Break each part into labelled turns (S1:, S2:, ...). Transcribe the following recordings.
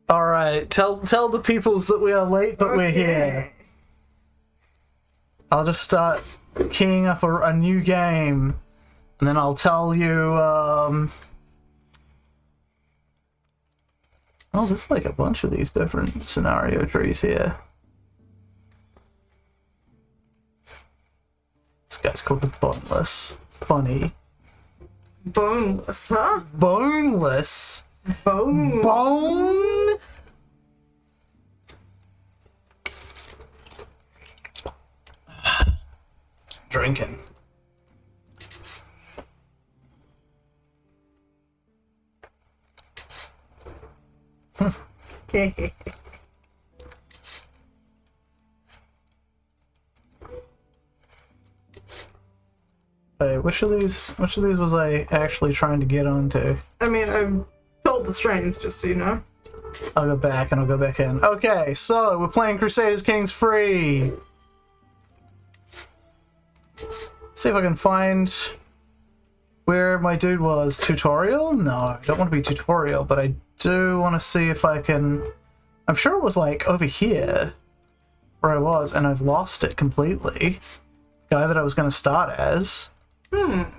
S1: Alright, tell the peoples that we are late, but we're here. I'll just start keying up a new game, and then I'll tell you, oh, there's like a bunch of these different scenario trees here. This guy's called the Boneless. Funny.
S2: Boneless, huh?
S1: Boneless? Bones? Drinking. Wait, which of these was I actually trying to get onto?
S2: I mean, I've told the strains, just so you know.
S1: I'll go back and I'll go back in. Okay, so we're playing Crusader Kings III. See if I can find where my dude was. Tutorial? No, I don't want to be tutorial, but I do want to see if I can... I'm sure it was like over here where I was, and I've lost it completely. The guy that I was going to start as.
S2: William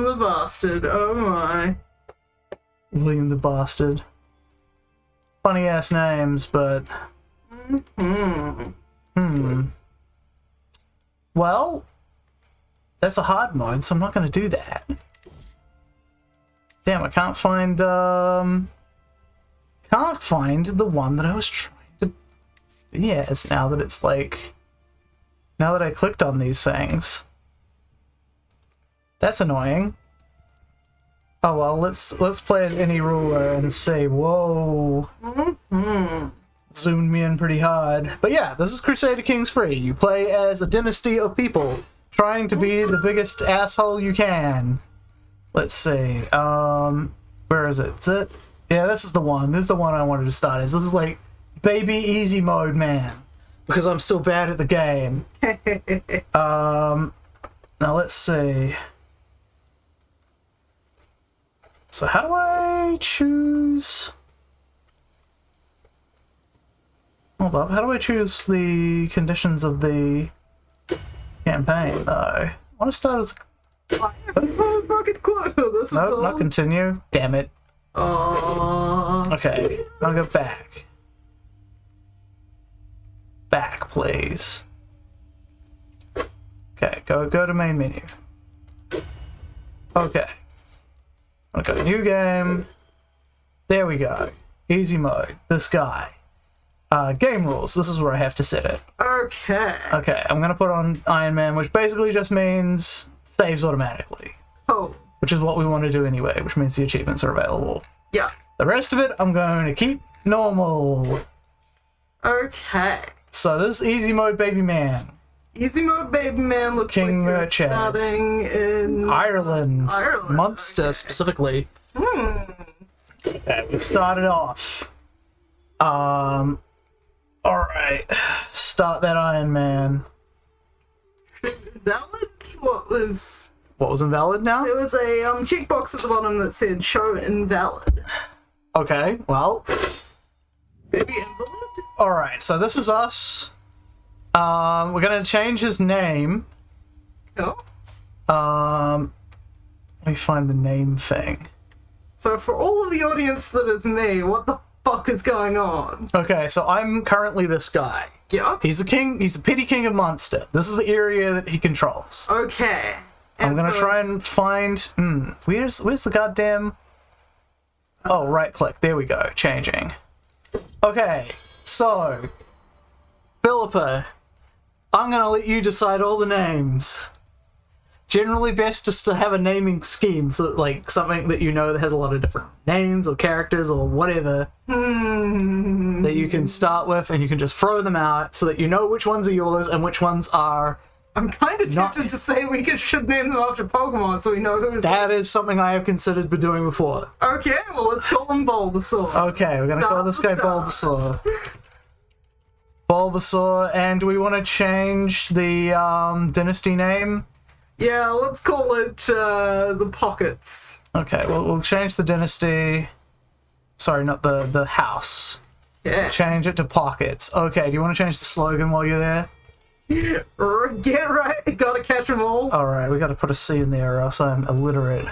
S2: the Bastard, oh my.
S1: William the Bastard. Funny ass names, but... Well, that's a hard mode, so I'm not going to do that. Damn, I can't find the one that I was trying to be as now that it's like... Now that I clicked on these things. That's annoying. Oh well, let's play as any ruler and say, whoa. Zoomed me in pretty hard. But yeah, this is Crusader Kings III. You play as a dynasty of people trying to be the biggest asshole you can. Let's see. Where is it? Is it? Yeah, this is the one. This is the one I wanted to start as. This is like baby easy mode, man. Because I'm still bad at the game. Now let's see. So how do I choose... Hold up, how do I choose the conditions of the campaign, though? I want to start as...
S2: I have no fucking clue. This is
S1: Nope, not continue. Damn it. Okay, I'll go back. Back, please. Okay, go to main menu. Okay. I'll go new game. There we go. Easy mode. This guy. Game rules. This is where I have to set it.
S2: Okay.
S1: Okay, I'm gonna put on Iron Man, which basically just means saves automatically.
S2: Oh.
S1: Which is what we want to do anyway, which means the achievements are available.
S2: Yeah.
S1: The rest of it, I'm going to keep normal.
S2: Okay.
S1: So this is easy mode, baby man.
S2: Easy mode, baby man looks
S1: King
S2: like
S1: Merchant.
S2: starting in...
S1: Ireland.
S2: Ireland.
S1: Munster, specifically. Okay, we started off. Alright. Start that Iron Man.
S2: Invalid? What was...
S1: What was invalid now?
S2: There was a checkbox at the bottom that said show invalid.
S1: Okay, well.
S2: Maybe invalid?
S1: Alright, so this is us. We're gonna change his name.
S2: Oh.
S1: Let me find the name thing.
S2: So for all of the audience that is me, what the fuck is going on?
S1: Okay, so I'm currently this guy.
S2: Yeah.
S1: He's the king, he's the petty king of Munster. This is the area that he controls.
S2: Okay.
S1: I'm gonna try and find... where's the goddamn... Oh, right click. There we go. Changing. Okay, so... Philippa, I'm gonna let you decide all the names. Generally best just to have a naming scheme, so that, like, something that you know that has a lot of different names or characters or whatever that you can start with, and you can just throw them out so that you know which ones are yours and which ones are...
S2: I'm kind of tempted to say we should name them after Pokemon so we know who's...
S1: That is something I have considered doing before.
S2: Okay, well let's call him Bulbasaur.
S1: Okay, we're gonna call this guy Bulbasaur. Bulbasaur, and do we want to change the dynasty name?
S2: Yeah, let's call it the pockets.
S1: Okay, well, we'll change the dynasty. Sorry, not the house.
S2: Yeah.
S1: Change it to pockets. Okay, do you want to change the slogan while you're there?
S2: Get right, gotta catch them all.
S1: Alright, we gotta put a C in there or else I'm illiterate.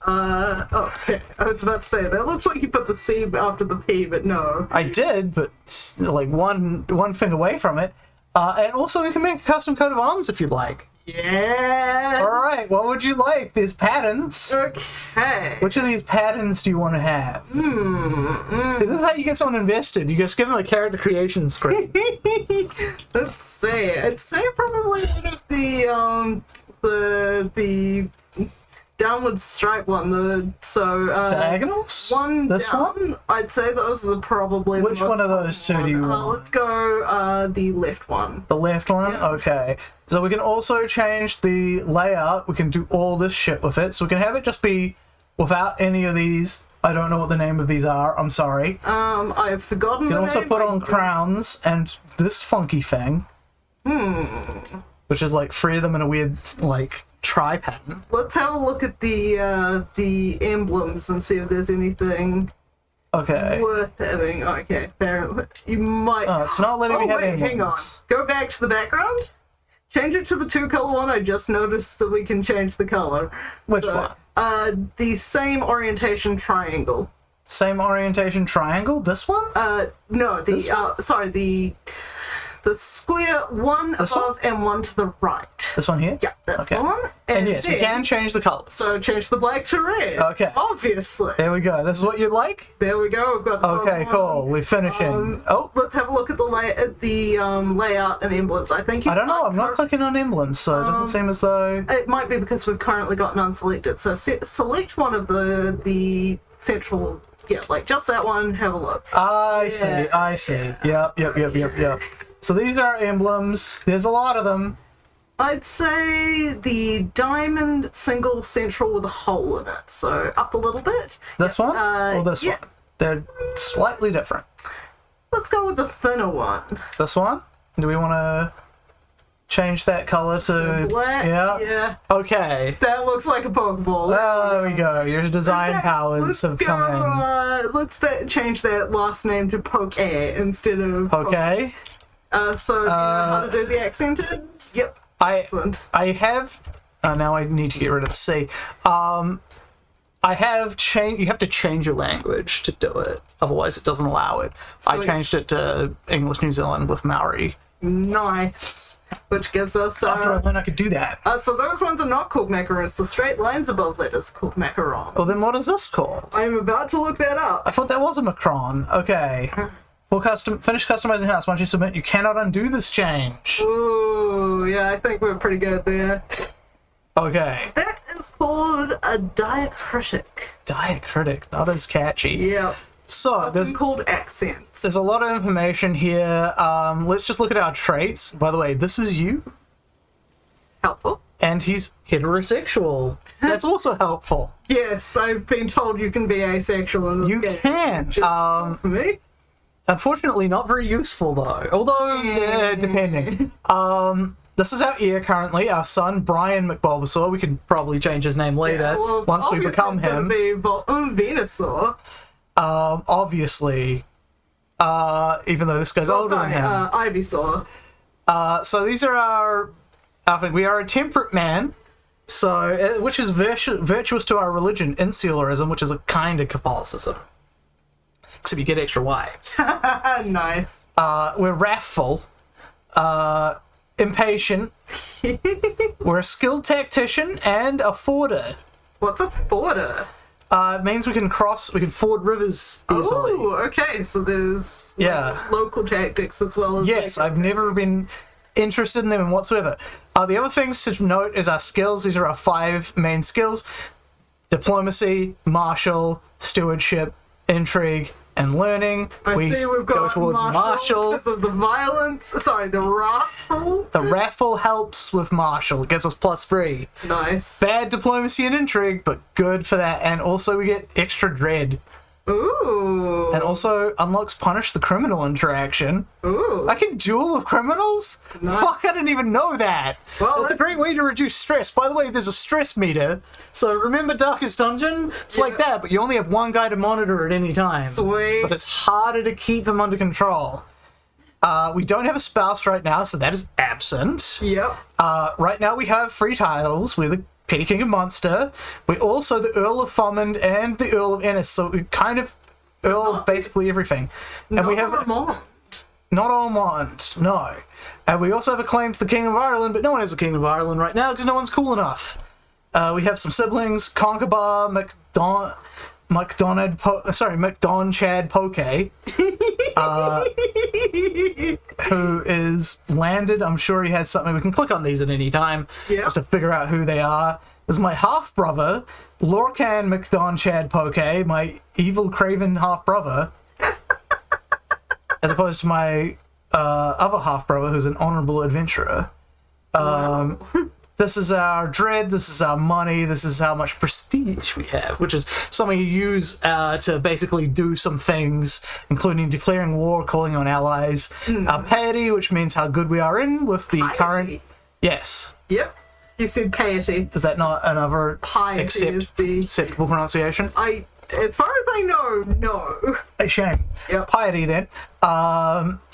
S2: Okay. I was about to say, that looks like you put the C after the P, but no.
S1: I did, but like one thing away from it. And also we can make a custom coat of arms if you'd like.
S2: Yeah!
S1: Alright, what would you like? There's patterns.
S2: Okay.
S1: Which of these patterns do you want to have? See, this is how you get someone invested. You just give them a character creation screen.
S2: Let's see. I'd say probably one of the downward stripe one.
S1: Diagonals?
S2: One
S1: This
S2: down.
S1: one?
S2: I'd say those are probably
S1: Which
S2: the most
S1: one of those two do you want?
S2: Let's go the left one.
S1: The left one?
S2: Yeah.
S1: Okay. So we can also change the layout. We can do all this shit with it. So we can have it just be without any of these. I don't know what the name of these are. I'm sorry.
S2: I've forgotten.
S1: You can
S2: the
S1: also
S2: name.
S1: put on crowns and this funky thing. Which is like three of them in a weird like tri pattern.
S2: Let's have a look at the emblems and see if there's anything
S1: Okay.
S2: worth having. Okay, apparently you might.
S1: Oh, it's not letting me have
S2: wait, hang on.
S1: emblems.
S2: Go back to the background. Change it to the 2-color one. I just noticed that we can change the color.
S1: Which one?
S2: The same orientation triangle.
S1: Same orientation triangle? This one?
S2: No,
S1: This one?
S2: sorry, the square one
S1: This
S2: above and one to the right.
S1: This one here?
S2: Yeah, that's
S1: Okay.
S2: the one.
S1: And yes, we
S2: then-
S1: can change the colors.
S2: So change the black to red.
S1: Okay.
S2: Obviously.
S1: There we go. This is what you'd like?
S2: There we go. We've got the
S1: Okay,
S2: one.
S1: cool. We're finishing.
S2: Let's have a look at the layout and emblems. I think
S1: I don't know. I'm not clicking on emblems, so it doesn't seem as though...
S2: It might be because we've currently got none selected. So select one of the central. Yeah, like just that one. Have a look.
S1: I see. Yep. So these are our emblems. There's a lot of them.
S2: I'd say the diamond single central with a hole in it. So up a little bit.
S1: This one? Or this
S2: yeah.
S1: one? They're slightly different.
S2: Let's go with the thinner one.
S1: This one? Do we want to change that color to...
S2: Black.
S1: Yeah. Okay.
S2: That looks like a Pokeball.
S1: There we go. Your design powers
S2: Let's
S1: have
S2: go,
S1: come in.
S2: let's change that last name to Poke instead of
S1: Okay.
S2: So do you know how to do the accented? Yep. Excellent.
S1: I have... now I need to get rid of the C. I have changed... You have to change your language to do it. Otherwise it doesn't allow it. I changed it to English New Zealand with Maori.
S2: Nice. Which gives us...
S1: After I learned I could do that.
S2: so those ones are not called macarons. The straight lines above letters are called macarons.
S1: Well, then what is this called?
S2: I'm about to look that up.
S1: I thought that was a Macron. Okay. Finish customizing house. Once you submit, you cannot undo this change.
S2: Ooh, yeah, I think we're pretty good there.
S1: Okay.
S2: That is called a diacritic.
S1: Diacritic. That is catchy.
S2: Yeah.
S1: So,
S2: It's called accents.
S1: there's a lot of information here. Let's just look at our traits. By the way, this is you.
S2: Helpful.
S1: And he's heterosexual. That's also helpful.
S2: Yes, I've been told you can be asexual in this
S1: You
S2: game.
S1: can.
S2: Just for me.
S1: Unfortunately, not very useful though. Although, depending. This is our heir currently, our son Brian McBulbasaur. We could probably change his name later once we become him.
S2: Be Venusaur.
S1: Obviously, even though this guy's older than him.
S2: Ivysaur.
S1: So these are our. We are a temperate man, so which is virtuous to our religion, insularism, which is a kind of Catholicism. Except you get extra wives.
S2: Nice.
S1: We're wrathful, impatient. We're a skilled tactician and a forder.
S2: What's a forder?
S1: It means we can ford rivers easily.
S2: Oh, okay. So there's local tactics as well as...
S1: Yes, I've never been interested in them whatsoever. The other things to note is our skills. These are our 5 main skills. Diplomacy, martial, stewardship, intrigue, and learning.
S2: I see we've got
S1: go towards martial.
S2: because of the violence. Sorry, the wrathful.
S1: The raffle helps with martial. It gives us +3.
S2: Nice.
S1: Bad diplomacy and intrigue, but good for that. And also we get extra dread.
S2: Ooh.
S1: And also unlocks punish the criminal interaction.
S2: Ooh.
S1: I can duel with criminals?
S2: Nice.
S1: Fuck, I didn't even know that.
S2: Well,
S1: It's a great way to reduce stress. By the way, there's a stress meter. So remember Darkest Dungeon? It's like that, but you only have one guy to monitor at any time.
S2: Sweet.
S1: But it's harder to keep him under control. We don't have a spouse right now, so that is absent.
S2: Yep.
S1: Right now we have free tiles. We're the Petty King of Munster. We're also the Earl of Thomond and the Earl of Ennis, so we kind of Earl of basically everything. And we have
S2: Vermont.
S1: not Ormond, no. And we also have a claim to the King of Ireland, but no one has a King of Ireland right now because no one's cool enough. We have some siblings, Conkerbar, McDon Chad Poke, who is landed. I'm sure he has something. We can click on these at any time just to figure out who they are. This is my half-brother, Lorcan McDon Chad Poke, my evil craven half-brother, as opposed to my other half-brother, who's an honorable adventurer. This is our dread, this is our money, this is how much prestige we have, which is something you use to basically do some things, including declaring war, calling on allies. Our piety, which means how good we are in with the current... Yes.
S2: Yep. You said piety.
S1: Is that not another
S2: Piety is the...
S1: acceptable pronunciation?
S2: As far as I know, no.
S1: A shame.
S2: Yep.
S1: Piety, then,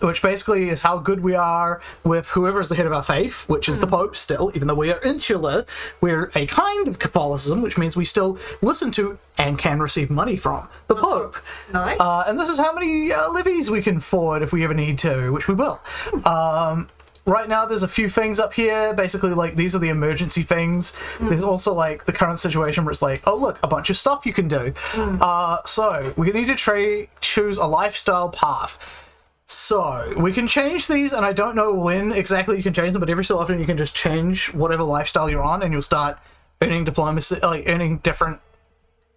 S1: which basically is how good we are with whoever is the head of our faith, which is the Pope still, even though we are insular. We're a kind of Catholicism, which means we still listen to and can receive money from the Pope.
S2: Nice.
S1: And this is how many levies we can forward if we ever need to, which we will. Right now, there's a few things up here. Basically, like, these are the emergency things. There's also, like, the current situation where it's like, oh, look, a bunch of stuff you can do. So, we need to choose a lifestyle path. So, we can change these, and I don't know when exactly you can change them, but every so often you can just change whatever lifestyle you're on, and you'll start earning diplomacy, like, earning different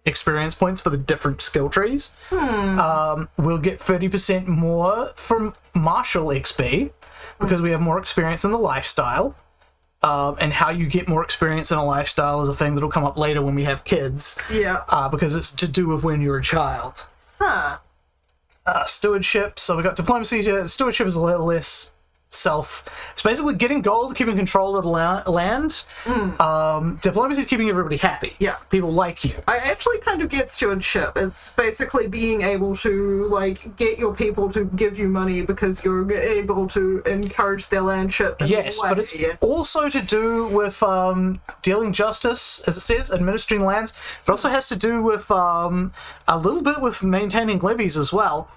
S1: experience points for the different skill trees. We'll get 30% more from martial XP, because we have more experience in the lifestyle. And how you get more experience in a lifestyle is a thing that'll come up later when we have kids.
S2: Yeah.
S1: Because it's to do with when you're a child. Stewardship. So we got diplomacy here. Stewardship is a little less it's basically getting gold, keeping control of the land. Diplomacy is keeping everybody happy.
S2: Yeah.
S1: People like you.
S2: I actually kind of get stewardship. It's basically being able to, like, get your people to give you money because you're able to encourage their landship.
S1: Yes, but it's also to do with dealing justice, as it says, administering lands. It also has to do with a little bit with maintaining levies as well.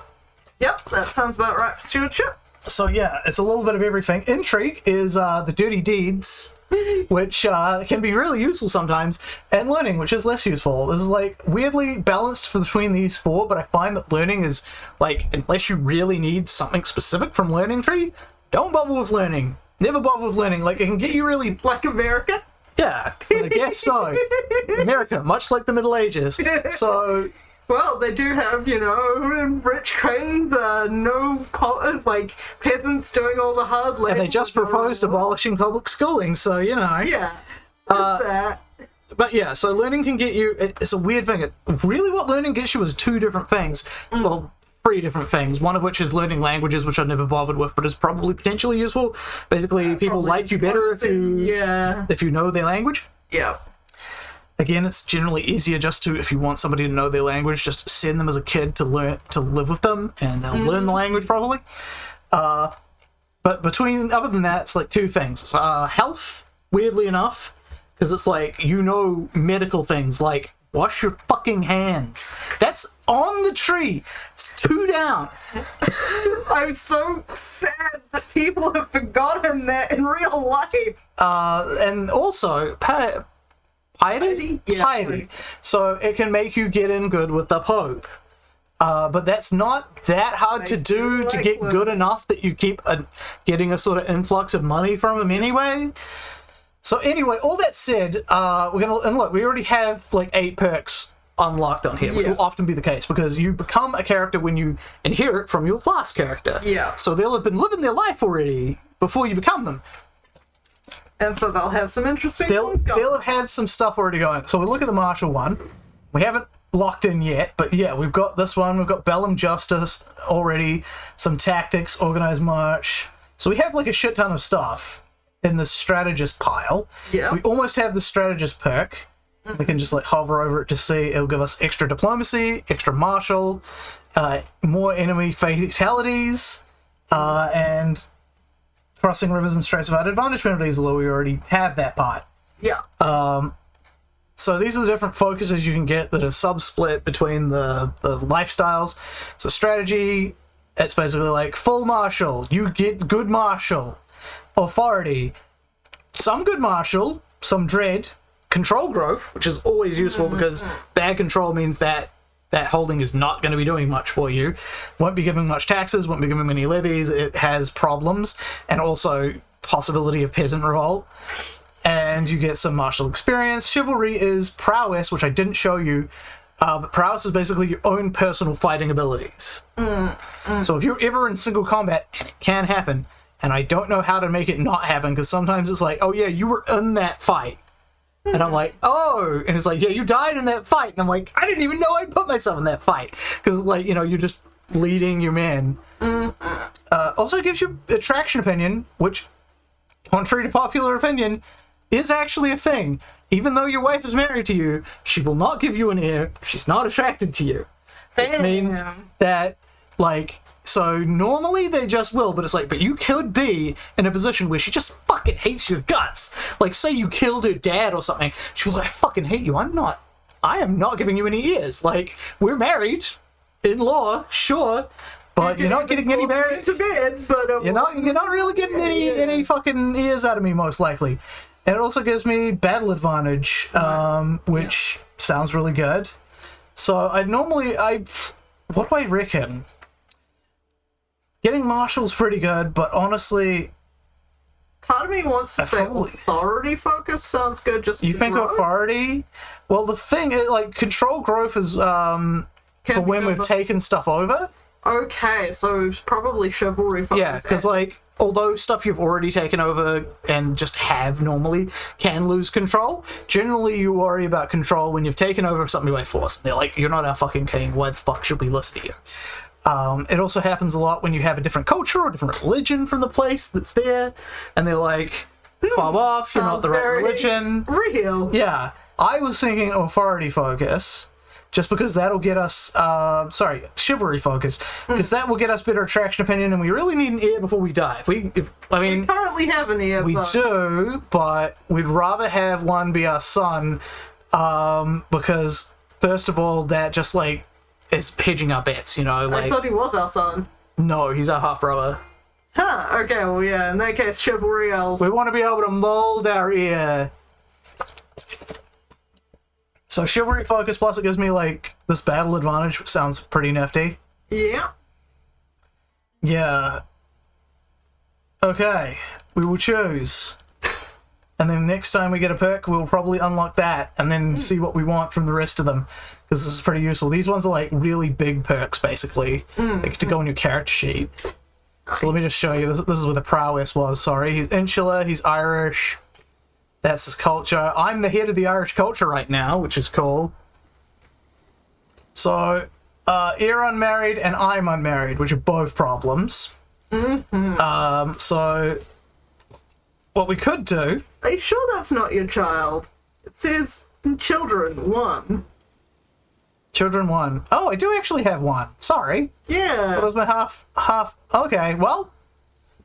S2: Yep, that sounds about right for stewardship.
S1: So yeah, it's a little bit of everything. Intrigue is the dirty deeds, which can be really useful sometimes, and learning, which is less useful. This is like weirdly balanced between these four, but I find that learning is like, unless you really need something specific from learning tree, don't bother with learning. Never bother with learning. Like, it can get you really...
S2: Like America?
S1: Yeah, I guess so. America, much like the Middle Ages. So...
S2: Well, they do have, you know, rich kings, like, peasants doing all the hard labor.
S1: And they just proposed abolishing public schooling, so, you know.
S2: Yeah, there's that.
S1: But yeah, so learning can get you... It's a weird thing. Really what learning gets you is two different things. Well, three different things. One of which is learning languages, which I've never bothered with, but is probably potentially useful. Basically, people like you better if you know their language.
S2: Yeah.
S1: Again, it's generally easier just to, if you want somebody to know their language, just send them as a kid to live with them, and they'll learn the language probably. But other than that, it's like two things. Health, weirdly enough, because it's like, you know, medical things like wash your fucking hands. That's on the tree. It's 2 down.
S2: I'm so sad that people have forgotten that in real life.
S1: And also, piety?
S2: Yeah.
S1: Piety. So it can make you get in good with the Pope. But that's not that hard to do to get good enough that you keep getting a sort of influx of money from him anyway. So anyway, all that said, we already have like 8 perks unlocked on here, which will often be the case because you become a character when you inherit from your class character.
S2: Yeah.
S1: So they'll have been living their life already before you become them.
S2: And so they'll have some interesting things going.
S1: They'll have had some stuff already going. So we look at the martial one. We haven't locked in yet, but yeah, we've got this one. We've got Bellum Justice already, some tactics, organized march. So we have like a shit ton of stuff in the strategist pile.
S2: Yeah.
S1: We almost have the strategist perk. We can just like hover over it to see. It'll give us extra diplomacy, extra martial, more enemy fatalities, and crossing rivers and straits without advantage penalties, although we already have that part.
S2: Yeah.
S1: So these are the different focuses you can get that are sub-split between the lifestyles. So strategy, it's basically like full martial, you get good martial. Authority, some good martial, some dread. Control growth, which is always useful because bad control means that that holding is not going to be doing much for you. Won't be giving much taxes, won't be giving many levies, it has problems, and also possibility of peasant revolt. And you get some martial experience. Chivalry is prowess, which I didn't show you, but prowess is basically your own personal fighting abilities. So if you're ever in single combat, and it can happen, and I don't know how to make it not happen, because sometimes it's like, oh yeah, you were in that fight. And I'm like, oh, and it's like, yeah, you died in that fight. And I'm like, I didn't even know I put myself in that fight. Because, like, you know, you're just leading your men. Also gives you attraction opinion, which, contrary to popular opinion, is actually a thing. Even though your wife is married to you, she will not give you an heir if she's not attracted to you. It means that, like, so normally they just will, but it's like, but you could be in a position where she just fucking hates your guts. Like, say you killed her dad or something. She'll be like, I fucking hate you. I am not giving you any ears. Like, we're married in law, sure, but you're not getting any married
S2: to bed. But
S1: you're not really getting any fucking ears out of me, most likely. And it also gives me battle advantage, which sounds really good. So what do I reckon? Getting Marshall's pretty good, but honestly,
S2: part of me wants to say authority focus sounds good. Just
S1: you think authority? Well, the thing is, like, control growth is for when we've taken stuff over.
S2: Okay, so probably chivalry focus.
S1: Yeah, because like, although stuff you've already taken over and just have normally can lose control, generally you worry about control when you've taken over something by force. They're like, you're not our fucking king. Why the fuck should we listen to you? It also happens a lot when you have a different culture or different religion from the place that's there, and they're like, fob off, you're not the right religion.
S2: Real.
S1: Yeah. I was thinking authority focus, just because that'll get us, chivalry focus, because that will get us better attraction opinion, and we really need an ear before we die. We
S2: currently have an ear.
S1: We do, but we'd rather have one be our son, because, first of all, that just, like, is hedging our bets, you know, like...
S2: I thought he was our son.
S1: No, he's our half-brother.
S2: Huh, okay, well, yeah, in that case, chivalry else.
S1: We want to be able to mold our ear. So chivalry focus, plus it gives me, like, this battle advantage, which sounds pretty nifty.
S2: Yeah.
S1: Yeah. Okay, we will choose. And then next time we get a perk, we'll probably unlock that, and then see what we want from the rest of them. Because this is pretty useful. These ones are like really big perks, basically. They get to go in your character sheet. So let me just show you. This is where the prowess was, sorry. He's insular, he's Irish. That's his culture. I'm the head of the Irish culture right now, which is cool. So, you're unmarried and I'm unmarried, which are both problems. So, what we could do...
S2: Are you sure that's not your child? It says children 1.
S1: Children 1. Oh, I do actually have one. Sorry.
S2: Yeah.
S1: That was my half... Okay, well,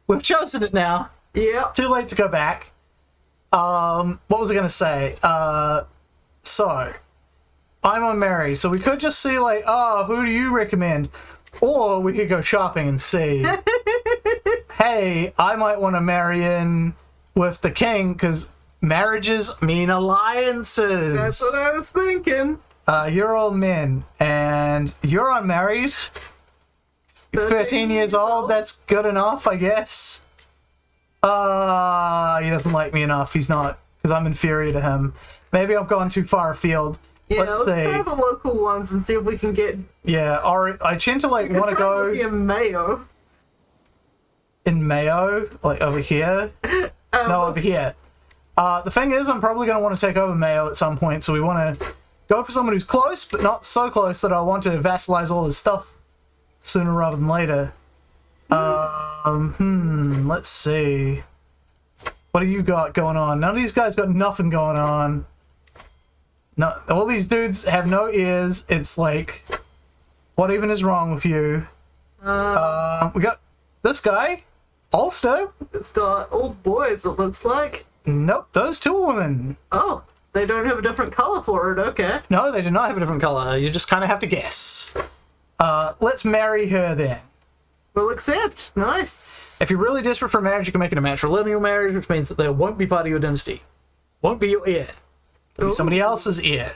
S1: we've chosen it now.
S2: Yeah.
S1: Too late to go back. What was I going to say? So, I'm unmarried, so we could just see, like, oh, who do you recommend? Or we could go shopping and see, hey, I might want to marry in with the king, because marriages mean alliances.
S2: That's what I was thinking.
S1: You're all men, and you're unmarried. You're 13 years old, that's good enough, I guess. He doesn't like me enough, he's not, because I'm inferior to him. Maybe I've gone too far afield.
S2: Yeah,
S1: let's
S2: try the local ones and see if we can get...
S1: Yeah, or I tend to, like, want to go...
S2: in Mayo.
S1: In Mayo? Like, over here? No, over here. The thing is, I'm probably going to want to take over Mayo at some point, so we want to go for someone who's close, but not so close that I want to vassalize all his stuff sooner rather than later. Let's see. What do you got going on? None of these guys got nothing going on. No, all these dudes have no ears. It's like, what even is wrong with you? We got this guy, Ulster.
S2: It's got old boys, it looks like.
S1: Nope, those two women.
S2: Oh, they don't have a different color for it, okay.
S1: No, they do not have a different color. You just kind of have to guess. Let's marry her then.
S2: We'll accept. Nice.
S1: If you're really desperate for marriage, you can make it a matrilineal marriage, which means that they won't be part of your dynasty. Won't be your heir. They'll be somebody else's heir.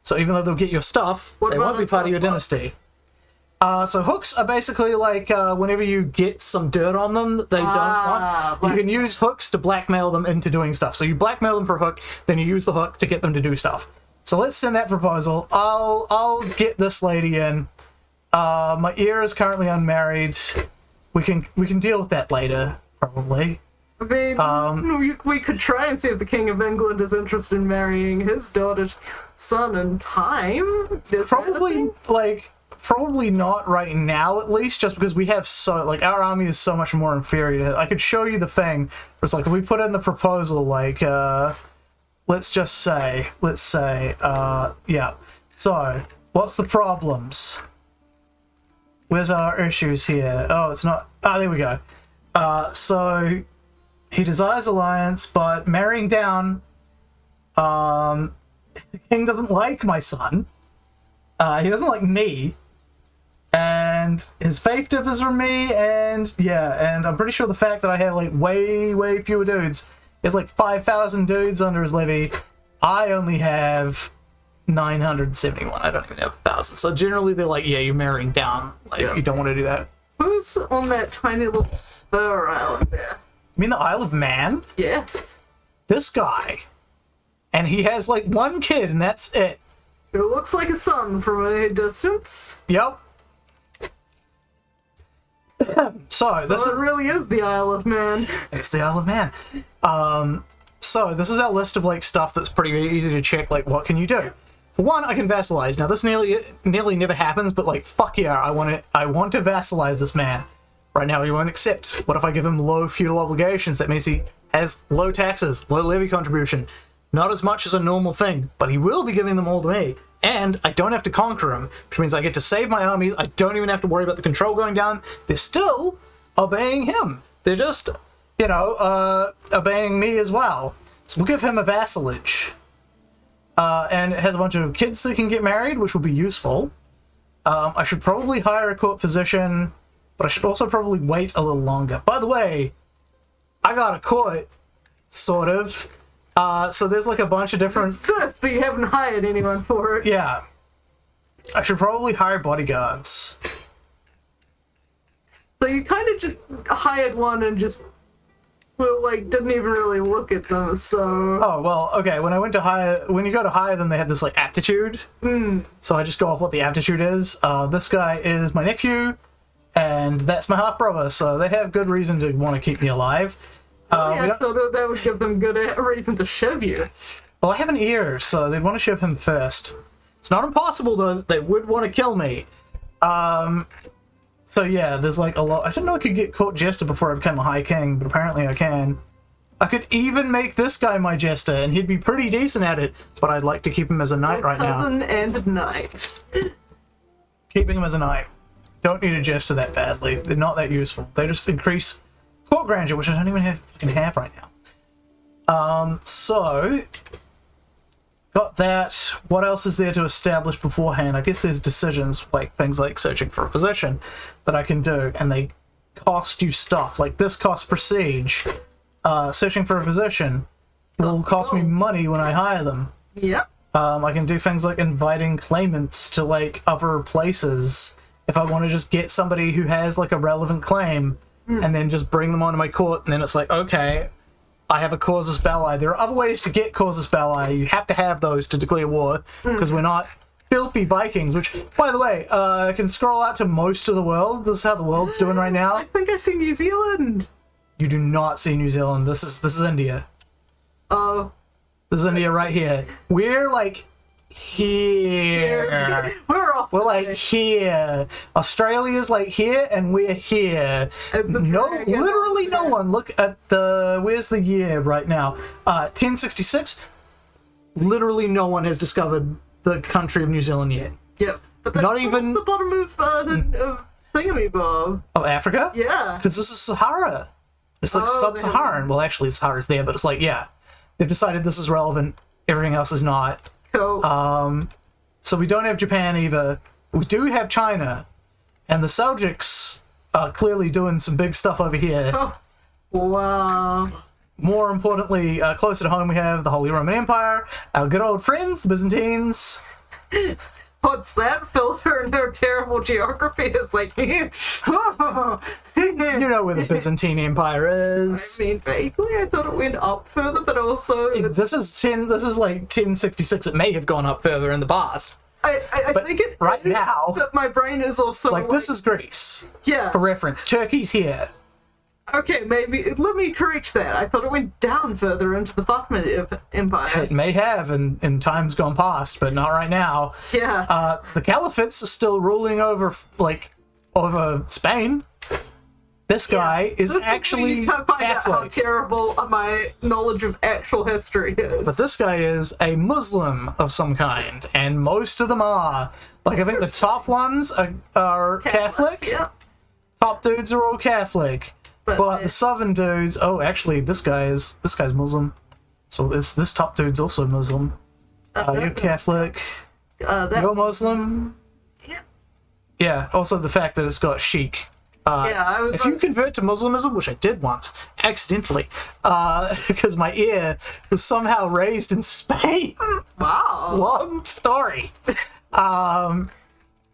S1: So even though they'll get your stuff, they won't be part of your dynasty. So hooks are basically like whenever you get some dirt on them that they don't want, you can use hooks to blackmail them into doing stuff. So you blackmail them for a hook, then you use the hook to get them to do stuff. So let's send that proposal. I'll get this lady in. My heir is currently unmarried. We can deal with that later, probably.
S2: I mean, we could try and see if the King of England is interested in marrying his daughter's son in time.
S1: Probably not right now, at least, just because we have our army is so much more inferior. I could show you the thing. It's like, if we put in the proposal, like, let's say, yeah. So, what's the problems? Where's our issues here? Oh, it's not, there we go. So, he desires alliance, but marrying down, the king doesn't like my son. He doesn't like me. And his faith differs from me, and I'm pretty sure the fact that I have like way fewer dudes, he has like 5,000 dudes under his levy. I only have 971. I don't even have 1,000. So generally they're like, yeah, you're marrying down. Like, you don't want to do that.
S2: Who's on that tiny little spur island there?
S1: You mean the Isle of Man?
S2: Yes.
S1: This guy. And he has like one kid, and that's it.
S2: It looks like a son from a distance.
S1: Yep. So this
S2: really is the Isle of Man.
S1: It's the Isle of Man. So this is our list of like stuff that's pretty easy to check. Like, what can you do? For one, I can vassalize. Now this nearly never happens, but like, fuck yeah, I want to vassalize this man. Right now he won't accept. What if I give him low feudal obligations? That means he has low taxes, low levy contribution. Not as much as a normal thing, but he will be giving them all to me. And I don't have to conquer him, which means I get to save my armies. I don't even have to worry about the control going down. They're still obeying him. They're just, obeying me as well. So we'll give him a vassalage. And it has a bunch of kids that can get married, which will be useful. I should probably hire a court physician, but I should also probably wait a little longer. By the way, I got a court, sort of. So there's like a bunch of different...
S2: Sus, but you haven't hired anyone for it.
S1: Yeah. I should probably hire bodyguards.
S2: So you kind of just hired one and just, didn't even really look at them, so...
S1: Oh, well, okay, when you go to hire them, they have this, like, aptitude. So I just go off what the aptitude is. This guy is my nephew, and that's my half-brother, so they have good reason to want to keep me alive.
S2: I thought that would give them good reason to shiv you.
S1: Well, I have an ear, so they'd want to shiv him first. It's not impossible, though, that they would want to kill me. So yeah, there's like a lot. I didn't know I could get court jester before I became a high king, but apparently I can. I could even make this guy my jester, and he'd be pretty decent at it, but I'd like to keep him as a knight right now.
S2: Cousin and knight.
S1: Keeping him as a knight. Don't need a jester that badly. They're not that useful. They just increase court grandeur, which I don't even have right now. So got that. What else is there to establish beforehand? I guess there's decisions, like things like searching for a physician, that I can do, and they cost you stuff. Like this costs prestige. Searching for a physician will cost me money when I hire them.
S2: Yep.
S1: I can do things like inviting claimants to like other places if I want to just get somebody who has like a relevant claim. And then just bring them onto my court, and then it's like, okay, I have a casus belli. There are other ways to get casus belli. You have to have those to declare war, because we're not filthy Vikings, which, by the way, I can scroll out to most of the world. This is how the world's doing right now.
S2: I think I see New Zealand.
S1: You do not see New Zealand. This is India.
S2: Oh.
S1: This is India right here. We're like here.
S2: We're off.
S1: We're like here. Australia's like here, and we're here.
S2: And the
S1: No,
S2: dragon
S1: literally
S2: over
S1: no
S2: there.
S1: one. Look at the. Where's the year right now? 1066. Literally no one has discovered the country of New Zealand yet.
S2: Yep. But that's
S1: Not even-
S2: the bottom of Thingamabob.
S1: Oh, Africa?
S2: Yeah.
S1: Because this is Sahara. It's like
S2: Oh,
S1: sub-Saharan. Well, actually, Sahara's there, but it's like, yeah. They've decided this is relevant. Everything else is not.
S2: Cool.
S1: So we don't have Japan either. We do have China. And the Seljuks are clearly doing some big stuff over here.
S2: Oh, wow.
S1: More importantly, closer to home, we have the Holy Roman Empire, our good old friends, the Byzantines.
S2: What's that? Filter and her terrible geography is like,
S1: You know where the Byzantine Empire is.
S2: I mean, vaguely, I thought it went up further, but also
S1: This is like 1066. It may have gone up further in the past.
S2: I
S1: But
S2: think it
S1: right
S2: is,
S1: now-
S2: but my brain is also
S1: Like, this is Greece.
S2: yeah.
S1: For reference, Turkey's here.
S2: Okay, maybe let me correct that. I thought it went down further into the Fatimid Empire.
S1: It may have in times gone past, but not right now.
S2: Yeah.
S1: The caliphates are still ruling over Spain. This guy is
S2: This where
S1: actually
S2: you can find out how
S1: Catholic.
S2: terrible my knowledge of actual history is.
S1: But this guy is a Muslim of some kind, and most of them are. Like, I think the top ones are Catholic.
S2: Yeah.
S1: Top dudes are all Catholic. But
S2: they-
S1: the southern dudes, oh, actually, this guy's Muslim. So this top dude's also Muslim. You're Catholic.
S2: that
S1: You're Muslim.
S2: yeah.
S1: Yeah. Also, the fact that it's got Sheik.
S2: I was
S1: If you convert to Muslimism, which I did once, accidentally, because my ear was somehow raised in Spain.
S2: wow.
S1: Long story.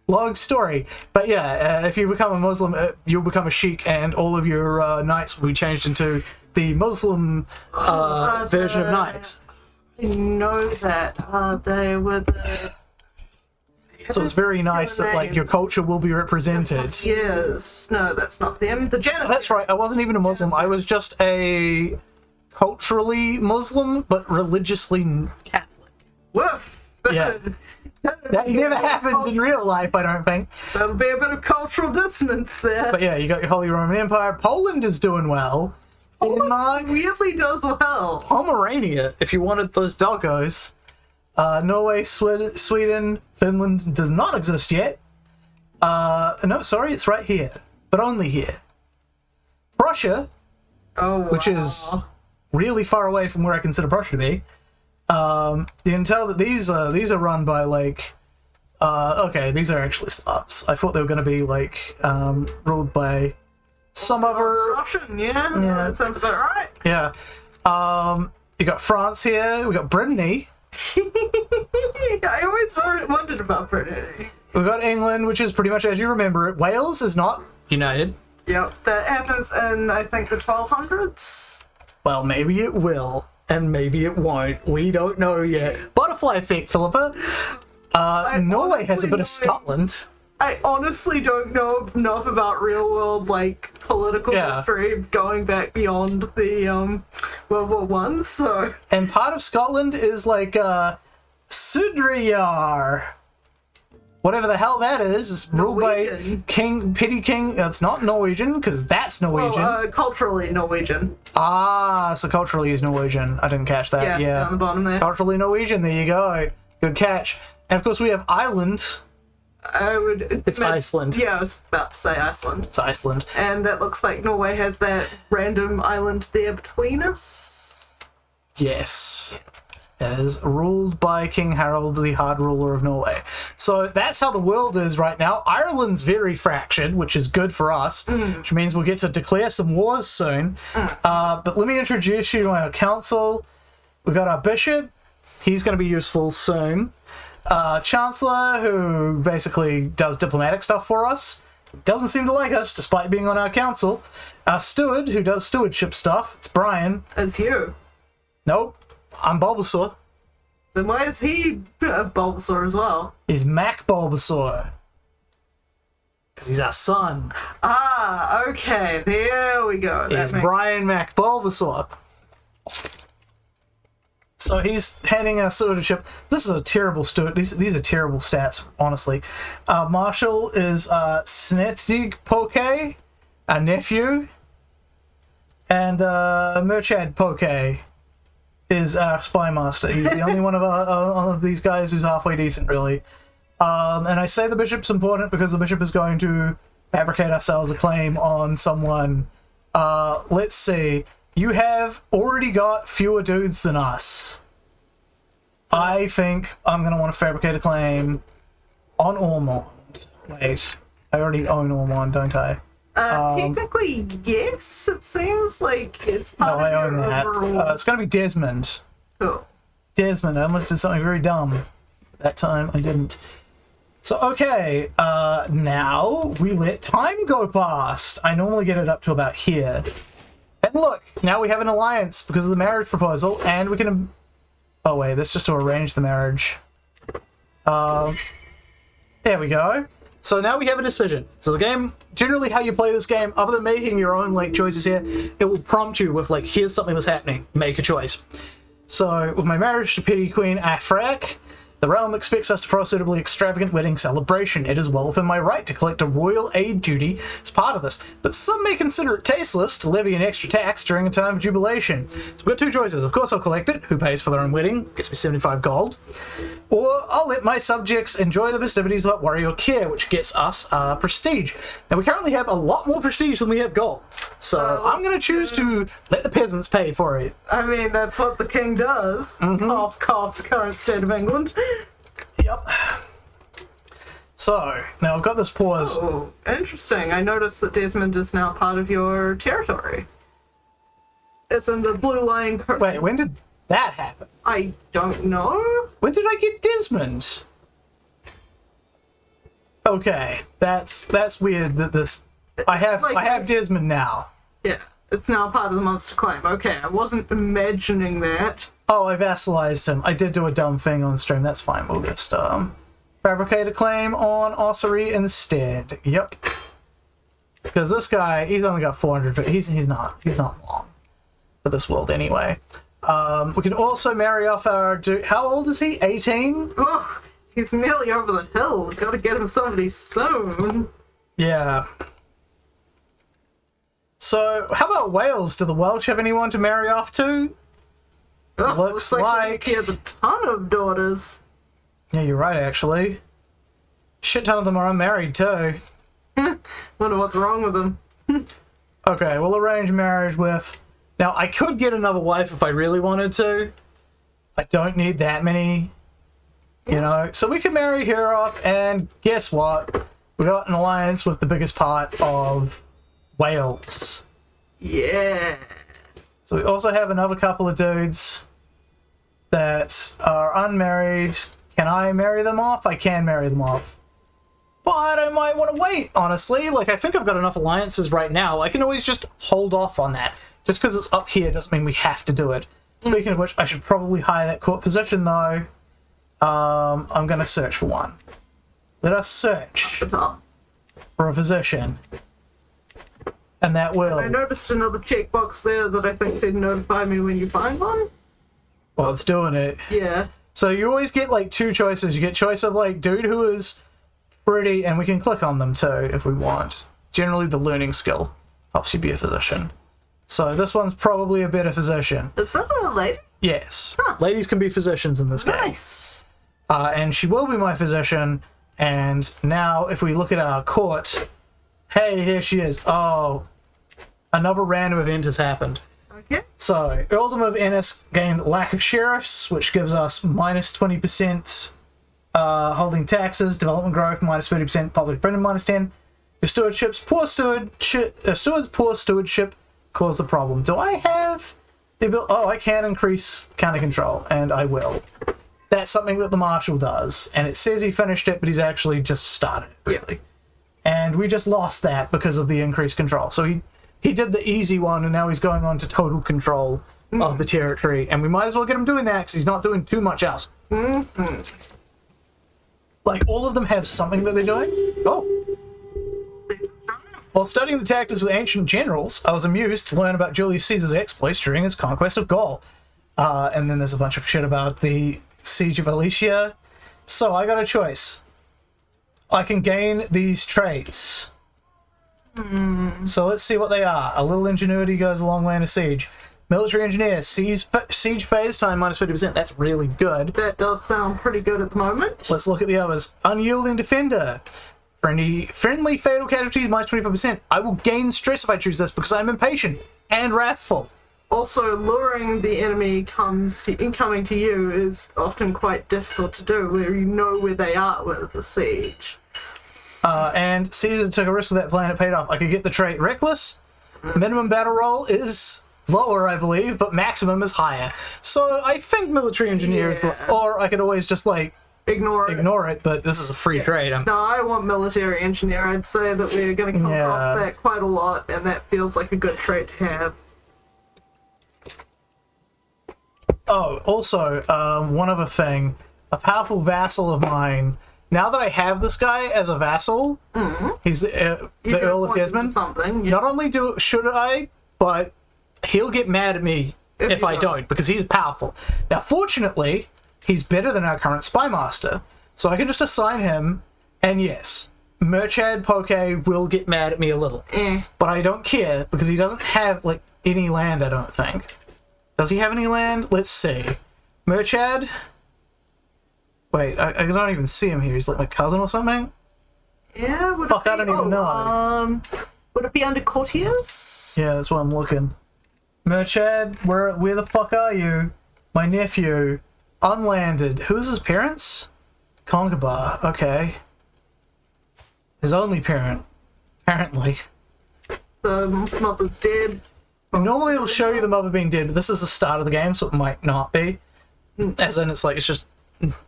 S1: Long story. But yeah, if you become a Muslim, you'll become a Sheik, and all of your knights will be changed into the Muslim version of knights.
S2: I know that they were the
S1: So it's very nice that like your culture will be represented.
S2: yes. No, that's not them. The Janus.
S1: That's right. I wasn't even a Muslim. I was just a culturally Muslim, but religiously Catholic.
S2: Woof.
S1: Yeah. That never happened in real life, I don't think.
S2: That'll be a bit of cultural dissonance there.
S1: But yeah, you got your Holy Roman Empire. Poland is doing well. Denmark,
S2: Weirdly does well.
S1: Pomerania, if you wanted those doggos. Norway, Sweden, Finland does not exist yet. No, sorry, it's right here. But only here. Prussia,
S2: Oh, wow.
S1: which is really far away from where I consider Prussia to be. You can tell that these are run by like okay, these are actually Slavs. I thought they were going to be like ruled by some other
S2: Russian. Yeah, that sounds about right.
S1: yeah. You got France here. We got Brittany.
S2: I always wondered about Brittany.
S1: We got England, which is pretty much as you remember it. Wales is not united.
S2: Yep, that happens in I think the 1200s.
S1: Well, maybe it will, and maybe it won't. We don't know yet. Butterfly effect, Philippa. Norway has a bit of Scotland.
S2: I honestly don't know enough about real world like political
S1: Yeah.
S2: history going back beyond the World War One. So
S1: And part of Scotland is like Sudreyar. Whatever the hell that is ruled by
S2: Norwegian.
S1: Petty King. It's not Norwegian, because that's Norwegian.
S2: culturally Norwegian.
S1: So culturally he's Norwegian. I didn't catch that.
S2: Yeah, down the bottom there.
S1: Culturally Norwegian, there you go. Good catch. And of course we have Ireland.
S2: I would.
S1: It's Iceland.
S2: Yeah, I was about to say Iceland.
S1: It's Iceland.
S2: And that looks like Norway has that random island there between us.
S1: Yes. It is ruled by King Harold, the Hard Ruler of Norway. So that's how the world is right now. Ireland's very fractured, which is good for us, which means we'll get to declare some wars soon. But let me introduce you to our council. We've got our bishop. He's going to be useful soon. Chancellor, who basically does diplomatic stuff for us. Doesn't seem to like us, despite being on our council. Our steward, who does stewardship stuff. It's Brian.
S2: It's you.
S1: Nope. I'm Bulbasaur.
S2: Then why is he Bulbasaur as well?
S1: He's Mac Bulbasaur. Because he's our son.
S2: Ah, okay. There we go. That
S1: He's
S2: makes-
S1: Brian Mac Bulbasaur. So he's handing us stewardship. This is a terrible steward. These are terrible stats, honestly. Marshal is Snetsig Poke, a nephew, and Murchad Poke is our spy master. He's the only one of these guys who's halfway decent, really. And I say the bishop's important because the bishop is going to fabricate ourselves a claim on someone. Let's see. You have already got fewer dudes than us. I think I'm going to want to fabricate a claim on Ormond. Wait, I already own Ormond, don't I?
S2: Technically, yes. It seems like it's part
S1: No,
S2: of
S1: I own
S2: your
S1: that.
S2: overall...
S1: It's going to be Desmond.
S2: Cool.
S1: Desmond, I almost did something very dumb. That time I didn't. So, okay, now we let time go past. I normally get it up to about here. And look, now we have an alliance because of the marriage proposal, and we can... Oh wait, that's just to arrange the marriage. There we go. So now we have a decision. So the game, generally how you play this game, other than making your own like choices here, it will prompt you with like, here's something that's happening, make a choice. So with my marriage to Petty Queen Afrak, the realm expects us to throw a suitably extravagant wedding celebration. It is well within my right to collect a royal aid duty as part of this, but some may consider it tasteless to levy an extra tax during a time of jubilation. So we've got two choices. Of course I'll collect it, who pays for their own wedding, gets me 75 gold, or I'll let my subjects enjoy the festivities without worry or care, which gets us prestige. Now we currently have a lot more prestige than we have gold, so I'm going to choose to let the peasants pay for it.
S2: I mean, that's what the king does. Cough, cough, the current state of England.
S1: Yep. So, now I've got this pause.
S2: Oh, interesting. I noticed that Desmond is now part of your territory. It's in the blue line...
S1: Wait, when did that happen?
S2: I don't know.
S1: When did I get Desmond? Okay, that's weird that this... I have Desmond now.
S2: Yeah, it's now part of the monster claim. Okay, I wasn't imagining that.
S1: Oh, I vassalized him. I did do a dumb thing on stream. That's fine. We'll just fabricate a claim on Ossuary instead. Yep. Because this guy, he's only got 400. He's not long for this world anyway. We can also marry off our... How old is he? 18?
S2: Oh, he's nearly over the hill. Gotta get him somebody soon.
S1: Yeah. So, how about Wales? Do the Welsh have anyone to marry off to?
S2: Oh,
S1: Looks
S2: looks
S1: like
S2: he has a ton of daughters.
S1: Yeah, you're right, actually. Shit ton of them are unmarried, too.
S2: Wonder what's wrong with them.
S1: Okay, we'll arrange marriage with... Now, I could get another wife if I really wanted to. I don't need that many, you know. So we can marry her off, and guess what? We got an alliance with the biggest part of Wales.
S2: Yeah.
S1: So we also have another couple of dudes that are unmarried. Can I marry them off? I can marry them off. But I might want to wait, honestly. Like, I think I've got enough alliances right now. I can always just hold off on that. Just because it's up here doesn't mean we have to do it. Speaking of which, I should probably hire that court position, though. I'm going to search for one. Let us search for a physician. And that will...
S2: I noticed another checkbox there that I think said notify me when you find one.
S1: Well, it's doing it.
S2: Yeah.
S1: So you always get, like, two choices. You get choice of, like, dude who is pretty, and we can click on them, too, if we want. Generally, the learning skill helps you be a physician. So this one's probably a better physician.
S2: Is that a lady?
S1: Yes.
S2: Huh.
S1: Ladies can be physicians in this game.
S2: Nice.
S1: And she will be my physician. And now, if we look at our court... Hey, here she is. Oh, another random event has happened.
S2: Okay.
S1: So, Earldom of Ennis gained lack of sheriffs, which gives us minus 20% holding taxes, development growth minus 30%, public opinion minus 10. Your stewardship's poor steward's poor stewardship caused the problem. Do I have the ability? Oh, I can increase counter control, and I will. That's something that the marshal does, and it says he finished it, but he's actually just started it, really. And we just lost that because of the increased control. So he did the easy one, and now he's going on to total control of the territory. And we might as well get him doing that, because he's not doing too much else. Like, all of them have something that they're doing. Oh. While studying the tactics of the ancient generals, I was amused to learn about Julius Caesar's exploits during his conquest of Gaul. And then there's a bunch of shit about the Siege of Alicia. So I got a choice. I can gain these traits. So let's see what they are. A little ingenuity goes a long way in a siege. Military engineer, siege phase time minus 50%. That's really good.
S2: That does sound pretty good at the moment.
S1: Let's look at the others. Unyielding defender. Friendly fatal casualties minus 25%. I will gain stress if I choose this because I'm impatient and wrathful.
S2: Also, luring the enemy incoming to you is often quite difficult to do, where you know where they are with the siege.
S1: And Caesar took a risk with that plan, it paid off. I could get the trait Reckless. Minimum battle roll is lower, I believe, but maximum is higher. So I think military engineer is or I could always just like ignore it, but this is a free trade.
S2: No, I want military engineer. I'd say that we're going to come across that quite a lot, and that feels like a good trait to have.
S1: Oh, also, one other thing. A powerful vassal of mine. Now that I have this guy as a vassal, he's the Earl of Desmond. Not only should I, but he'll get mad at me if I don't, because he's powerful. Now, fortunately, he's better than our current spy master, so I can just assign him. And yes, Merchad Poke will get mad at me a little, but I don't care because he doesn't have like any land. I don't think. Does he have any land? Let's see. Merchad. Wait, I don't even see him here. He's like my cousin or something?
S2: Yeah,
S1: Fuck, I don't even know.
S2: Would it be under courtiers?
S1: Yeah, that's what I'm looking. Merchad, where the fuck are you? My nephew. Unlanded. Who is his parents? Congabar. Okay. His only parent. Apparently.
S2: So, mother's dead.
S1: Normally it'll show you the mother being dead, but this is the start of the game, so it might not be. As in, it's like, it's just...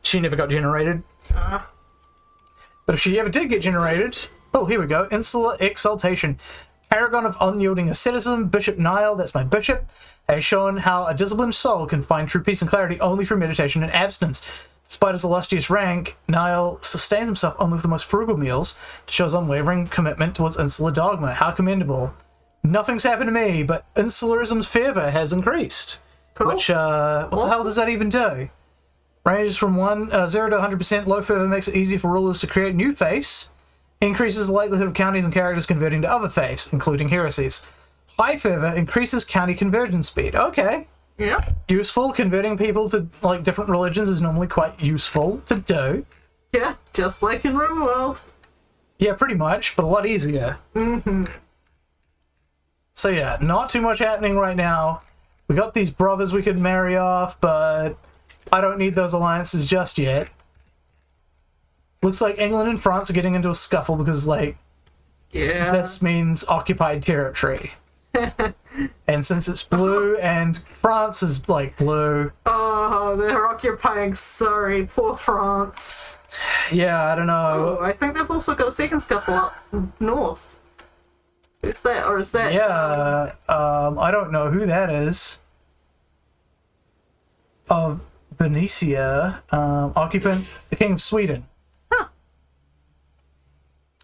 S1: She never got generated. But if she ever did get generated... Oh, here we go. Insular Exaltation. Paragon of Unyielding Asceticism. Bishop Niall, that's my bishop, has shown how a disciplined soul can find true peace and clarity only through meditation and abstinence. Despite his illustrious rank, Niall sustains himself only with the most frugal meals to show his unwavering commitment towards insular dogma. How commendable. Nothing's happened to me, but insularism's fervor has increased. Cool. Which, what the hell does that even do? Ranges from 0 to 100%. Low fervor makes it easier for rulers to create new faiths. Increases the likelihood of counties and characters converting to other faiths, including heresies. High fervor increases county conversion speed. Okay.
S2: Yeah.
S1: Useful. Converting people to like different religions is normally quite useful to do.
S2: Yeah, just like in RimWorld.
S1: Yeah, pretty much, but a lot easier. So yeah, not too much happening right now. We got these brothers we could marry off, but I don't need those alliances just yet. Looks like England and France are getting into a scuffle because, like, this means occupied territory. And since it's blue and France is, like, blue...
S2: Oh, they're occupying Surrey. Poor France.
S1: Yeah, I don't know.
S2: Oh, I think they've also got a second scuffle up north. Who's that? Or is that...
S1: Yeah, I don't know who that is. Of Benicia, occupant, the King of Sweden.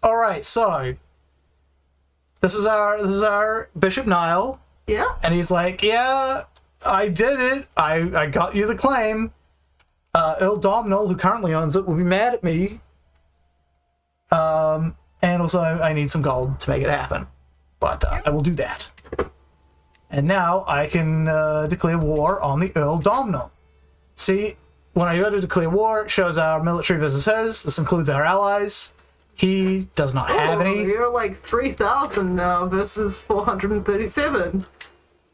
S1: Alright, so this is our Bishop Niall.
S2: Yeah.
S1: And he's like, yeah, I did it. I got you the claim. Earl Domhnall, who currently owns it, will be mad at me. And also I need some gold to make it happen. But I will do that. And now I can declare war on the Earl Domhnall. See, when I go to declare war, it shows our military versus his. This includes our allies. He does not have any.
S2: You're like 3,000 now versus 437.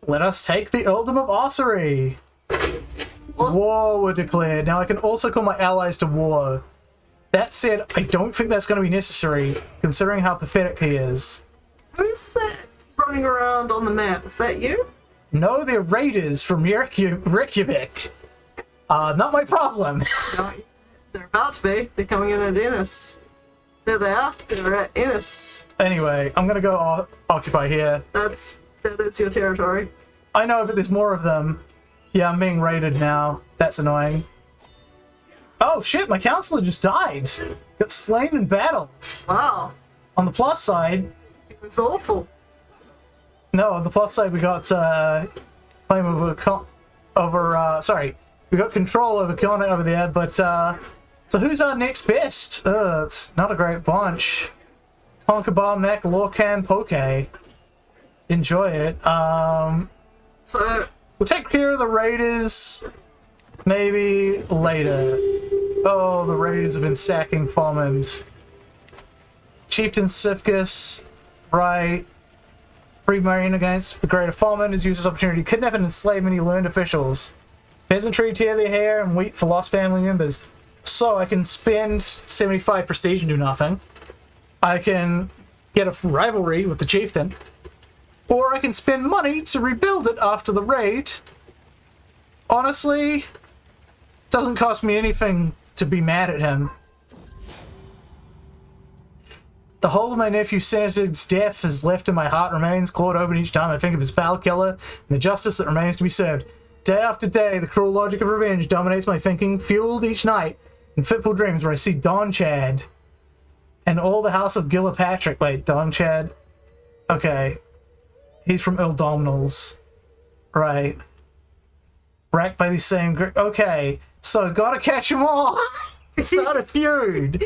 S1: Let us take the Earldom of Ossory. War were declared. Now I can also call my allies to war. That said, I don't think that's going to be necessary, considering how pathetic he is.
S2: Who's that running around on the map? Is that you?
S1: No, they're raiders from Reykjavik. Not my problem.
S2: No, they're about to be. They're coming in at Ennis. There they are. They're at Ennis.
S1: Anyway, I'm gonna go occupy here.
S2: That is your territory.
S1: I know, but there's more of them. Yeah, I'm being raided now. That's annoying. Oh shit, my counselor just died. Got slain in battle.
S2: Wow.
S1: On the plus side...
S2: It's awful.
S1: No, on the plus side we got claim of over, sorry, we got control over killing it over there, but, so who's our next best? It's not a great bunch. Conkerbar, Mech, Lorcan, Poke. Enjoy it.
S2: So
S1: We'll take care of the Raiders maybe later. Oh, the Raiders have been sacking Fommond. Chieftain Sifkus, right. Free Marine against the Greater Fommond has used this opportunity to kidnap and enslave many learned officials. Peasantry tear their hair and weep for lost family members. So I can spend 75 prestige and do nothing. I can get a rivalry with the Chieftain. Or I can spend money to rebuild it after the raid. Honestly, it doesn't cost me anything to be mad at him. The whole of my nephew Senated's death is left in my heart remains, clawed open each time I think of his foul killer, and the justice that remains to be served. Day after day, the cruel logic of revenge dominates my thinking, fueled each night in fitful dreams where I see Don Chad and all the house of Gillipatrick. Wait, Don Chad? Okay. He's from Ildomnals. Right. Racked by these same... Okay, so gotta catch them all! Start a feud!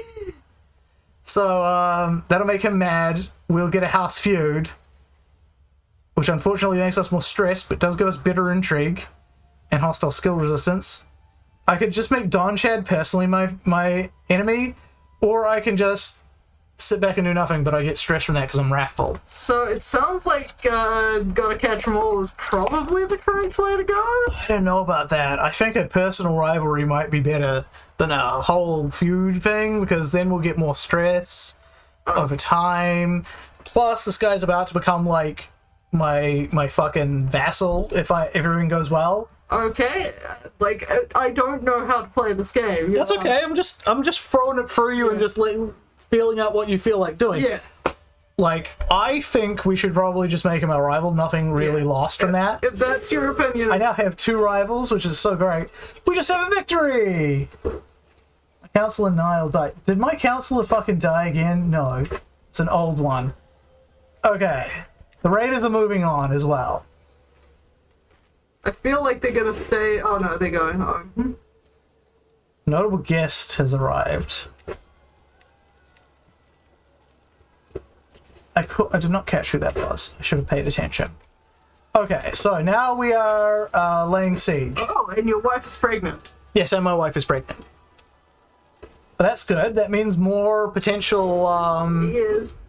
S1: So, that'll make him mad. We'll get a house feud. Which unfortunately makes us more stressed, but does give us bitter intrigue. And hostile skill resistance. I could just make Don Chad personally my enemy, or I can just sit back and do nothing, but I get stressed from that because I'm wrathful.
S2: So it sounds like gotta catch 'em all is probably the correct way to go.
S1: I don't know about that. I think a personal rivalry might be better than a whole feud thing, because then we'll get more stress over time. Plus, this guy's about to become like my fucking vassal if everything goes well.
S2: Okay, like I don't know how to play this game.
S1: That's okay. I'm just throwing it through you and just feeling out what you feel like doing.
S2: Yeah.
S1: Like, I think we should probably just make him our rival. Nothing really lost from that.
S2: If that's your opinion.
S1: I now have 2 rivals, which is so great. We just have a victory! My Counselor Nile died. Did my Counselor fucking die again? No. It's an old one. Okay. The Raiders are moving on as well.
S2: I feel like they're gonna stay... Oh no, they're going home.
S1: Notable guest has arrived. I did not catch who that was. I should have paid attention. Okay, so now we are laying siege.
S2: Oh, and your wife is pregnant.
S1: Yes, and my wife is pregnant. But that's good. That means more potential,
S2: Yes.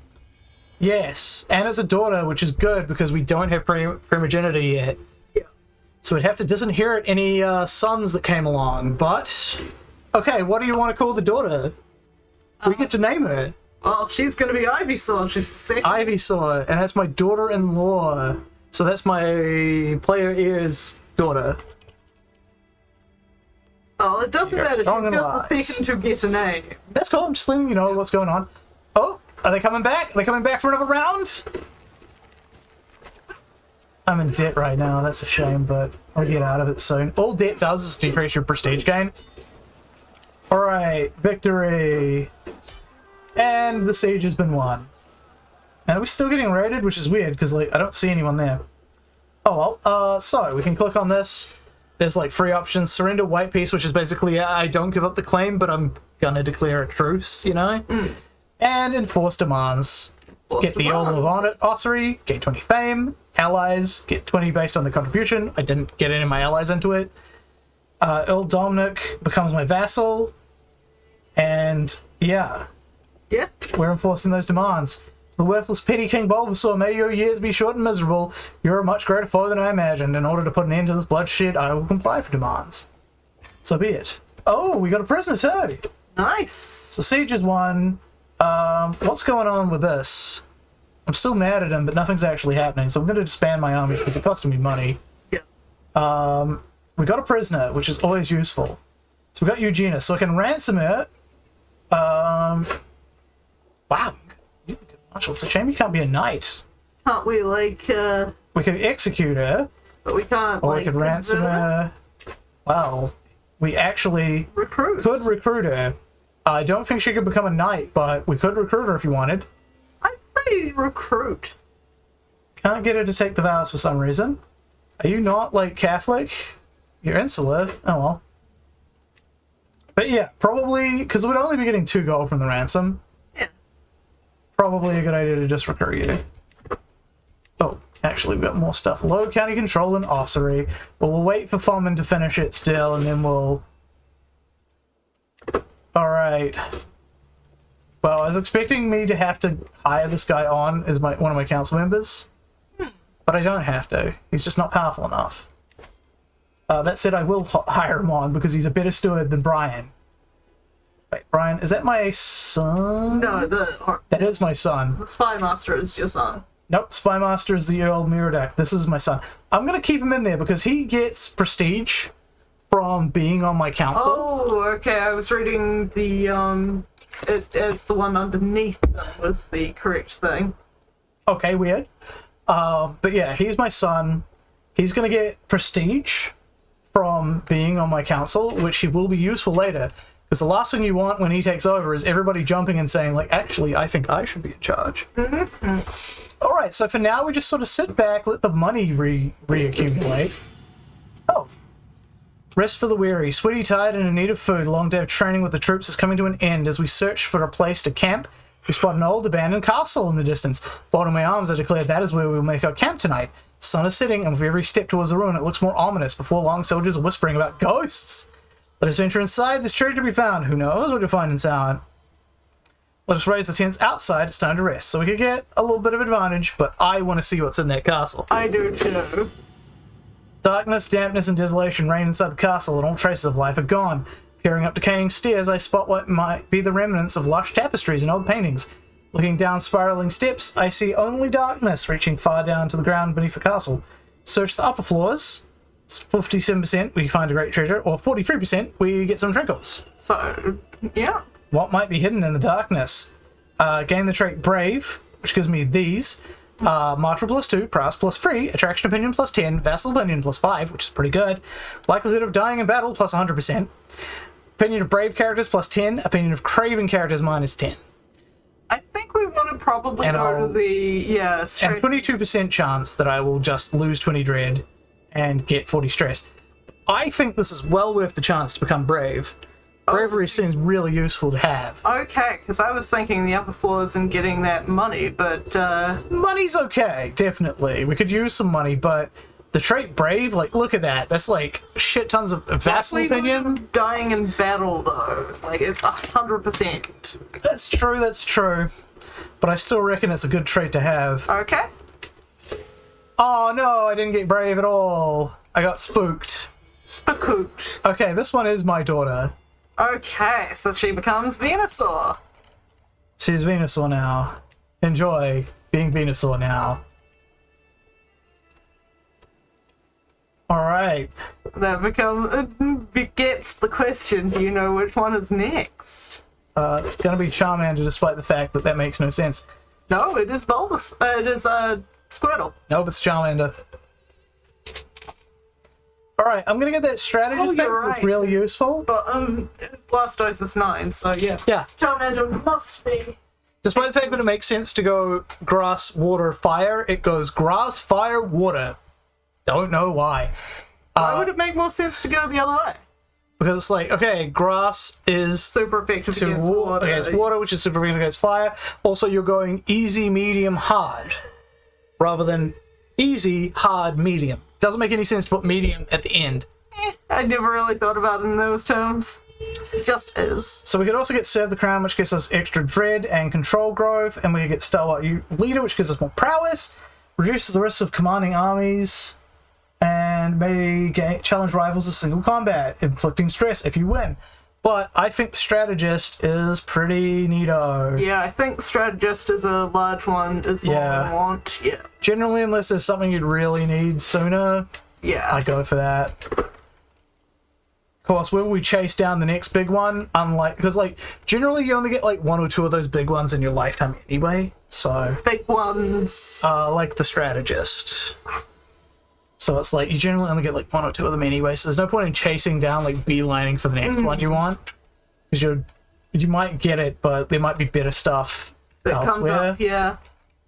S1: Yes, and it's a daughter, which is good because we don't have primogeniture yet.
S2: Yeah.
S1: So we'd have to disinherit any sons that came along, but... Okay, what do you want to call the daughter? We get to name her.
S2: Well, she's gonna be Ivysaur. She's the second.
S1: Ivysaur, and that's my daughter-in-law. So that's my player ears daughter.
S2: Oh, it doesn't
S1: You're
S2: matter. She's
S1: strong and
S2: just the
S1: wise.
S2: second to get a name.
S1: That's cool. I'm just letting you know what's going on. Oh, are they coming back? Are they coming back for another round? I'm in debt right now. That's a shame, but I'll get out of it soon. All debt does is decrease your prestige gain. Alright, victory. And the siege has been won. And are we still getting raided? Which is weird, because like I don't see anyone there. Oh well, so we can click on this. There's like 3 options. Surrender white peace, which is basically I don't give up the claim, but I'm gonna declare a truce, you know? And enforce demands. Get the Earl of Ossory, get 20 fame. Allies, get 20 based on the contribution. I didn't get any of my allies into it. Earl Dominic becomes my vassal. And yeah.
S2: Yeah.
S1: We're enforcing those demands. The worthless petty King Bulbasaur, may your years be short and miserable. You're a much greater foe than I imagined. In order to put an end to this bloodshed, I will comply for demands. So be it. Oh, we got a prisoner too.
S2: Nice.
S1: So siege is won. What's going on with this? I'm still mad at him, but nothing's actually happening. So I'm going to disband my armies because it costing me money.
S2: Yeah.
S1: We got a prisoner, which is always useful. So we got Eugenia, so I can ransom her. Wow. Marshal, it's a shame you can't be a knight.
S2: Can't we, like,
S1: We could execute her,
S2: but we can't,
S1: or
S2: like,
S1: we could ransom
S2: convert
S1: her. Well, we actually
S2: Recruit.
S1: could recruit her. I don't think she could become a knight, but we could recruit her if you wanted.
S2: I'd say recruit.
S1: Can't get her to take the vows for some reason. Are you not, like, Catholic? you're insular. Oh well. But yeah, probably, because we'd only be getting 2 gold from the ransom.
S2: Yeah.
S1: Probably a good idea to just recruit you. Oh, actually, we've got more stuff. Low county control and ossuary. But we'll wait for Fomin to finish it still, and then we'll... Alright. Well, I was expecting me to have to hire this guy on as one of my council members. But I don't have to. He's just not powerful enough. That said, I will hire him on because he's a better steward than Brian. Wait, Brian, is that my son?
S2: No,
S1: that is my son.
S2: The Spy Master is your son.
S1: Nope, Spy Master is the Earl Miradak. This is my son. I'm going to keep him in there because he gets prestige from being on my council.
S2: Oh, okay. I was reading the, it's the one underneath that was the correct thing.
S1: Okay, weird. But yeah, he's my son. He's going to get prestige from being on my council, which he will be useful later. Because the last thing you want when he takes over is everybody jumping and saying, like, actually, I think I should be in charge. Alright, so for now, we just sort of sit back, let the money reaccumulate. Oh. Rest for the weary. Sweaty, tired, and in need of food. Long day of training with the troops is coming to an end. As we search for a place to camp, we spot an old abandoned castle in the distance. Folding my arms, I declare that is where we will make our camp tonight. The sun is setting, and with every step towards the ruin, it looks more ominous. Before long, soldiers are whispering about ghosts. Let us venture inside. There's treasure to be found. Who knows what you'll find inside? Let us raise the tents outside. It's time to rest. So we could get a little bit of advantage, but I want to see what's in that castle.
S2: I do too.
S1: Darkness, dampness, and desolation reign inside the castle, and all traces of life are gone. Peering up decaying stairs, I spot what might be the remnants of lush tapestries and old paintings. Looking down spiraling steps, I see only darkness reaching far down to the ground beneath the castle. Search the upper floors. 57% we find a great treasure, or 43% we get some trinkles.
S2: So, yeah.
S1: What might be hidden in the darkness? Gain the trait Brave, which gives me these. Martial +2, Prowess +3, Attraction Opinion +10, Vassal Opinion +5, which is pretty good. Likelihood of dying in battle +100%. Opinion of Brave characters +10, Opinion of Craven characters -10.
S2: I think we want to probably go to the, and
S1: 22% chance that I will just lose 20 dread and get 40 stress. I think this is well worth the chance to become Brave. Bravery seems really useful to have.
S2: Okay, because I was thinking the upper floors and getting that money, but...
S1: Money's okay, definitely. We could use some money, but the trait Brave, like, look at that. That's, like, shit tons of Vassal Opinion.
S2: Dying in battle, though. Like, it's 100%.
S1: That's true. But I still reckon it's a good trait to have.
S2: Okay.
S1: Oh, no, I didn't get Brave at all. I got spooked.
S2: Spooked.
S1: Okay, this one is my daughter.
S2: Okay, so she becomes Venusaur.
S1: She's Venusaur now. Enjoy being Venusaur now. Alright.
S2: That begets the question, do you know which one is next?
S1: It's gonna be Charmander, despite the fact that makes no sense.
S2: No, it is Bulbous. It is Squirtle.
S1: Nope, it's Charmander. Alright, I'm gonna get that strategy thing because it's really useful.
S2: But, Blastoise is 9, so yeah.
S1: Yeah.
S2: Charmander must be.
S1: Despite the fact that it makes sense to go grass, water, fire, it goes grass, fire, water. Don't know why.
S2: Why would it make more sense to go the other way?
S1: Because it's like, okay, grass is
S2: super effective against water.
S1: Against water, which is super effective against fire. Also, you're going easy, medium, hard. Rather than easy, hard, medium. Doesn't make any sense to put medium at the end.
S2: I never really thought about it in those terms. It just is.
S1: So we could also get Serve the Crown, which gives us extra dread and control growth, and we could get Stalwart Leader, which gives us more prowess, reduces the risk of commanding armies, and may challenge rivals in single combat, inflicting stress if you win. But I think Strategist is pretty neato.
S2: Yeah, I think Strategist is a large one, is the one I want. Yeah.
S1: Generally, unless there's something you'd really need sooner, I go for that. Of course, will we chase down the next big one? Unlike, because like generally you only get like 1 or 2 of those big ones in your lifetime anyway. So
S2: big ones,
S1: like the Strategist. So it's like you generally only get like 1 or 2 of them anyway. So there's no point in chasing down, like beelining for the next one you want, because you might get it, but there might be better stuff
S2: that elsewhere. Comes up, yeah.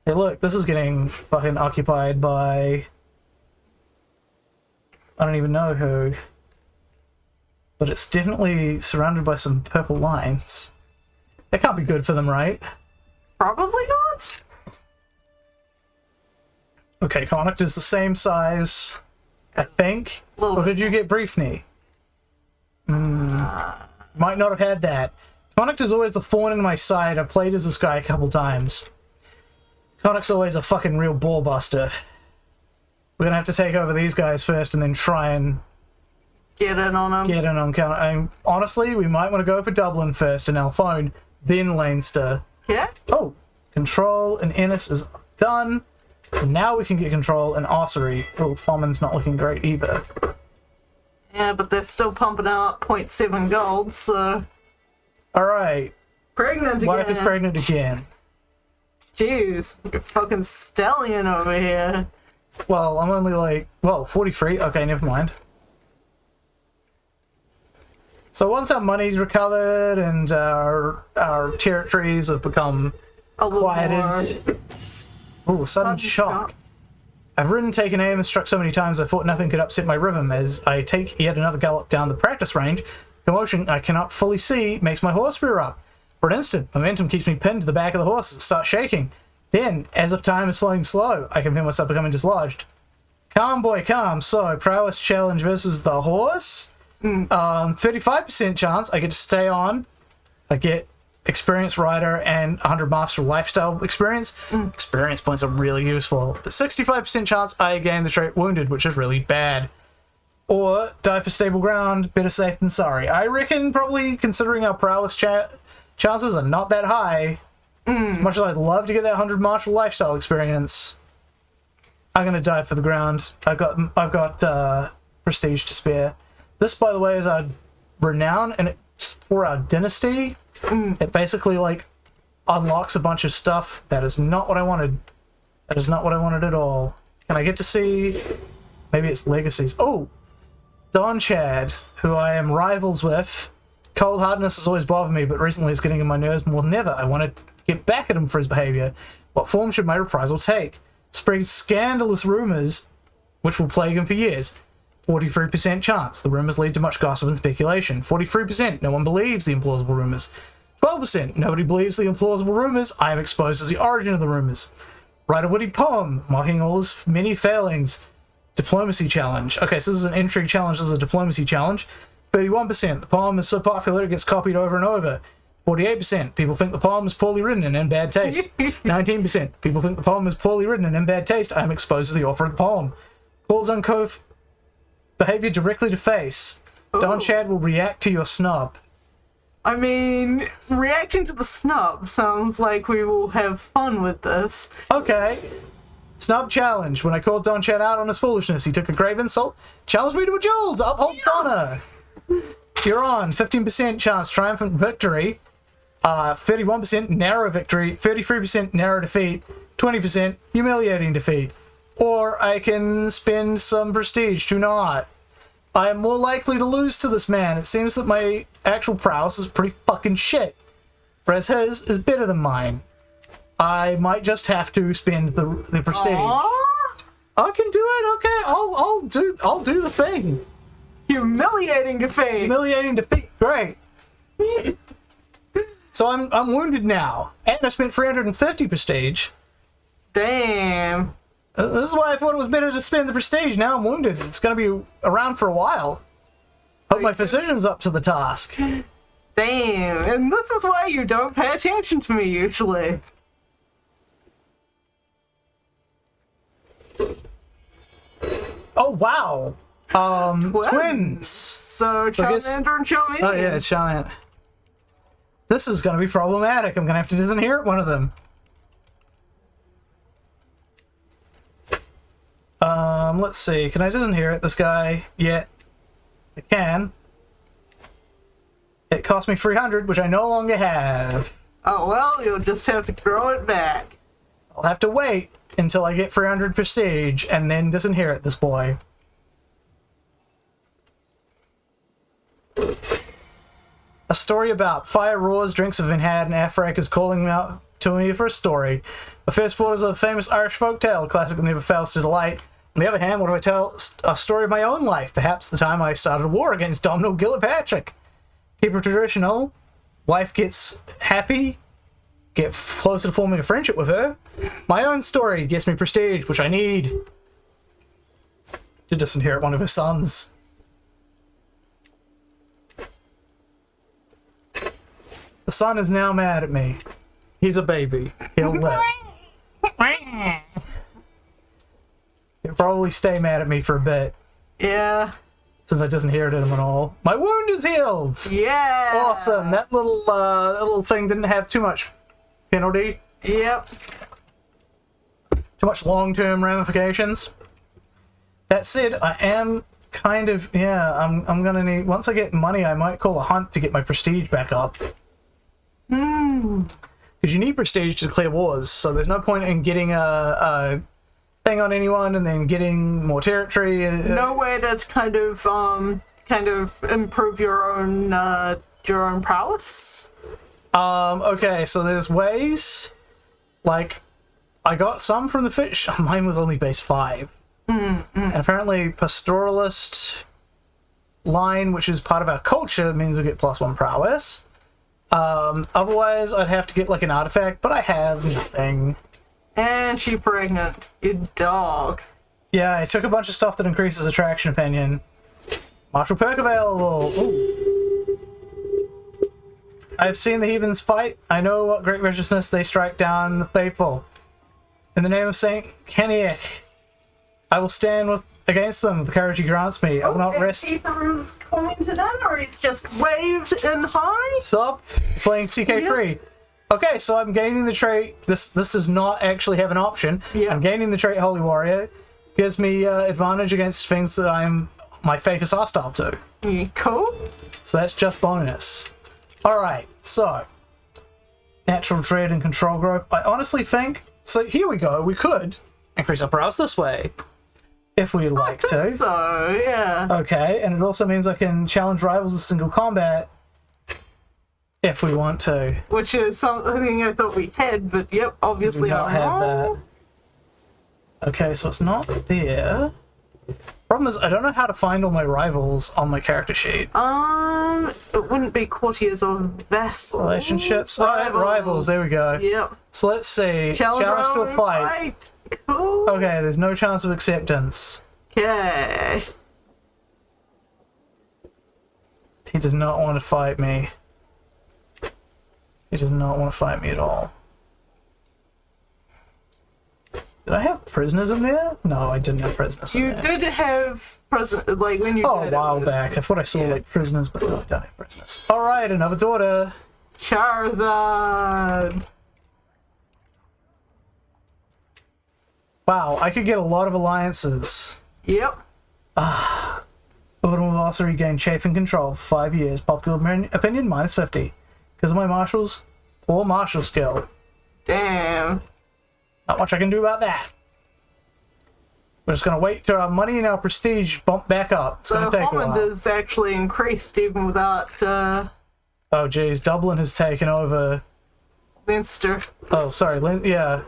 S1: Hey, look, this is getting fucking occupied by I don't even know who. but it's definitely surrounded by some purple lines. That can't be good for them, right?
S2: Probably not.
S1: Okay, Connacht is the same size, I think. Or did you get Brief Knee? Might not have had that. Connacht is always the thorn in my side. I've played as this guy a couple times. Connacht's always a fucking real ball buster. We're gonna have to take over these guys first and then try and
S2: get in on them.
S1: Get in on Connacht. Honestly, we might want to go for Dublin first and Alphone, then Leinster.
S2: Yeah?
S1: Oh, control and Ennis is done. Now we can get control and Ossory. Oh, Fomin's not looking great either.
S2: Yeah, but they're still pumping out 0.7 gold, so...
S1: Alright.
S2: Pregnant again.
S1: Wife is pregnant again.
S2: Jeez, you're fucking stallion over here.
S1: Well, I'm only like... Well, 43. Okay, never mind. So once our money's recovered and our territories have become quieted... Ooh, sudden shock. I've ridden, taken aim, and struck so many times I thought nothing could upset my rhythm. As I take yet another gallop down the practice range, commotion I cannot fully see makes my horse rear up. For an instant, momentum keeps me pinned to the back of the horse and starts shaking. Then, as if time is flowing slow, I can feel myself becoming dislodged. Calm, boy, calm. So, prowess challenge versus the horse. 35% chance I get to stay on. I get experienced rider and 100 master lifestyle experience. Experience points are really useful. But 65% chance I gain the trait wounded, which is really bad. Or die for stable ground, better safe than sorry. I reckon probably considering our prowess chances are not that high, as much as I'd love to get that 100 martial lifestyle experience, I'm gonna die for the ground. I've got prestige to spare. This, by the way, is our renown, and it's for our dynasty. It basically, like, unlocks a bunch of stuff. That is not what I wanted. That is not what I wanted at all. Can I get to see... Maybe it's legacies. Oh! Don Chad, who I am rivals with. Cold hardness has always bothered me, but recently it's getting in my nerves more than ever. I wanted to get back at him for his behavior. What form should my reprisal take? Spread scandalous rumors, which will plague him for years. 43% chance. The rumors lead to much gossip and speculation. 43%. No one believes the implausible rumors. 12%. Nobody believes the implausible rumors. I am exposed as the origin of the rumors. Write a witty poem, mocking all his many failings. Diplomacy challenge. Okay, so this is an intrigue challenge. This is a diplomacy challenge. 31%. The poem is so popular it gets copied over and over. 48%. People think the poem is poorly written and in bad taste. 19%. People think the poem is poorly written and in bad taste. I am exposed as the author of the poem. Calls uncouth behavior directly to face. Don Chad will react to your snub.
S2: I mean, reacting to the snub sounds like we will have fun with this.
S1: Okay. Snub challenge. When I called Don Chad out on his foolishness, he took a grave insult, challenged me to a duel to uphold his honor. You're on. 15% chance triumphant victory. 31% narrow victory. 33% narrow defeat. 20% humiliating defeat. Or I can spend some prestige to not. I am more likely to lose to this man. It seems that my actual prowess is pretty fucking shit, whereas his is better than mine. I might just have to spend the prestige.
S2: Aww.
S1: I can do it. Okay, I'll do the thing.
S2: Humiliating defeat.
S1: Humiliating defeat. Great. So I'm wounded now, and I spent 350 prestige.
S2: Damn.
S1: This is why I thought it was better to spend the prestige. Now I'm wounded. It's going to be around for a while. Hope my physician's up to the task.
S2: Damn. And this is why you don't pay attention to me usually.
S1: Oh, wow. Twins.
S2: So Charmander and Charmander.
S1: Oh, yeah, it's Charmander. This is going to be problematic. I'm going to have to disinherit one of them. Let's see. Can I disinherit this guy yet? I can. It cost me 300, which I no longer have.
S2: Oh, well, you'll just have to throw it back.
S1: I'll have to wait until I get 300 prestige and then disinherit this boy. A story about fire roars, drinks have been had, and Afrak is calling out to me for a story. The first thought is a famous Irish folktale, a classic that never fails to delight. On the other hand, what if I tell a story of my own life? Perhaps the time I started a war against Domino Gilpatrick. Keep it traditional. Wife gets happy. Get closer to forming a friendship with her. My own story gets me prestige, which I need. To disinherit one of her sons. The son is now mad at me. He's a baby. He'll live. He'll probably stay mad at me for a bit.
S2: Yeah.
S1: Since I disinherited him and all. My wound is healed!
S2: Yeah!
S1: Awesome. That little thing didn't have too much penalty.
S2: Yep.
S1: Too much long-term ramifications. That said, I am kind of... Yeah, I'm gonna need... Once I get money, I might call a hunt to get my prestige back up. Because you need prestige to declare wars, so there's no point in getting a thing on anyone and then getting more territory.
S2: No way to kind of improve your own prowess.
S1: Okay, so there's ways. Like, I got some from the fish. Mine was only base 5. And apparently, pastoralist line, which is part of our culture, means we get +1 prowess. Otherwise, I'd have to get like an artifact, but I have nothing.
S2: And she pregnant. You dog.
S1: Yeah, I took a bunch of stuff that increases attraction opinion. Martial perk available. Ooh. I've seen the heathens fight. I know what great viciousness they strike down the faithful. In the name of Saint Keniek, I will stand against them with the courage he grants me. I will not rest.
S2: Keeper's commented on, or he's just waved in high?
S1: Sup? Playing CK3.
S2: Yep.
S1: Okay, so I'm gaining the trait. This does not actually have an option.
S2: Yeah.
S1: I'm gaining the trait Holy Warrior. Gives me advantage against things that my faith is hostile to.
S2: Yeah, cool.
S1: So that's just bonus. Alright, so natural dread and control growth. I honestly think, so here we go, we could increase our prowess this way. If we'd like to.
S2: So, yeah.
S1: Okay, and it also means I can challenge rivals in single combat. If we want to.
S2: Which is something I thought we had, but yep, obviously
S1: I have that. Okay, so it's not there. Problem is, I don't know how to find all my rivals on my character sheet.
S2: It wouldn't be courtiers or vassals.
S1: Relationships. Rivals. There we go.
S2: Yep.
S1: So let's see. Challenge to a fight.
S2: Cool.
S1: Okay, there's no chance of acceptance.
S2: Okay.
S1: He does not want to fight me. He does not want to fight me at all. Did I have prisoners in there? No, I didn't have prisoners in there.
S2: You did have prisoners, like when you.
S1: Oh, a while back. I thought I saw like prisoners, but no, I don't have prisoners. Alright, another daughter.
S2: Charizard.
S1: Wow, I could get a lot of alliances.
S2: Yep.
S1: Orbital Velocity gain chafing control for 5 years. Popular opinion -50. Because of my marshals or martial skill.
S2: Damn.
S1: Not much I can do about that. We're just gonna wait till our money and our prestige bump back up. It's gonna take a
S2: Holland
S1: while.
S2: is actually increased even without
S1: Oh geez, Dublin has taken over.
S2: Leinster.
S1: Oh, sorry, yeah.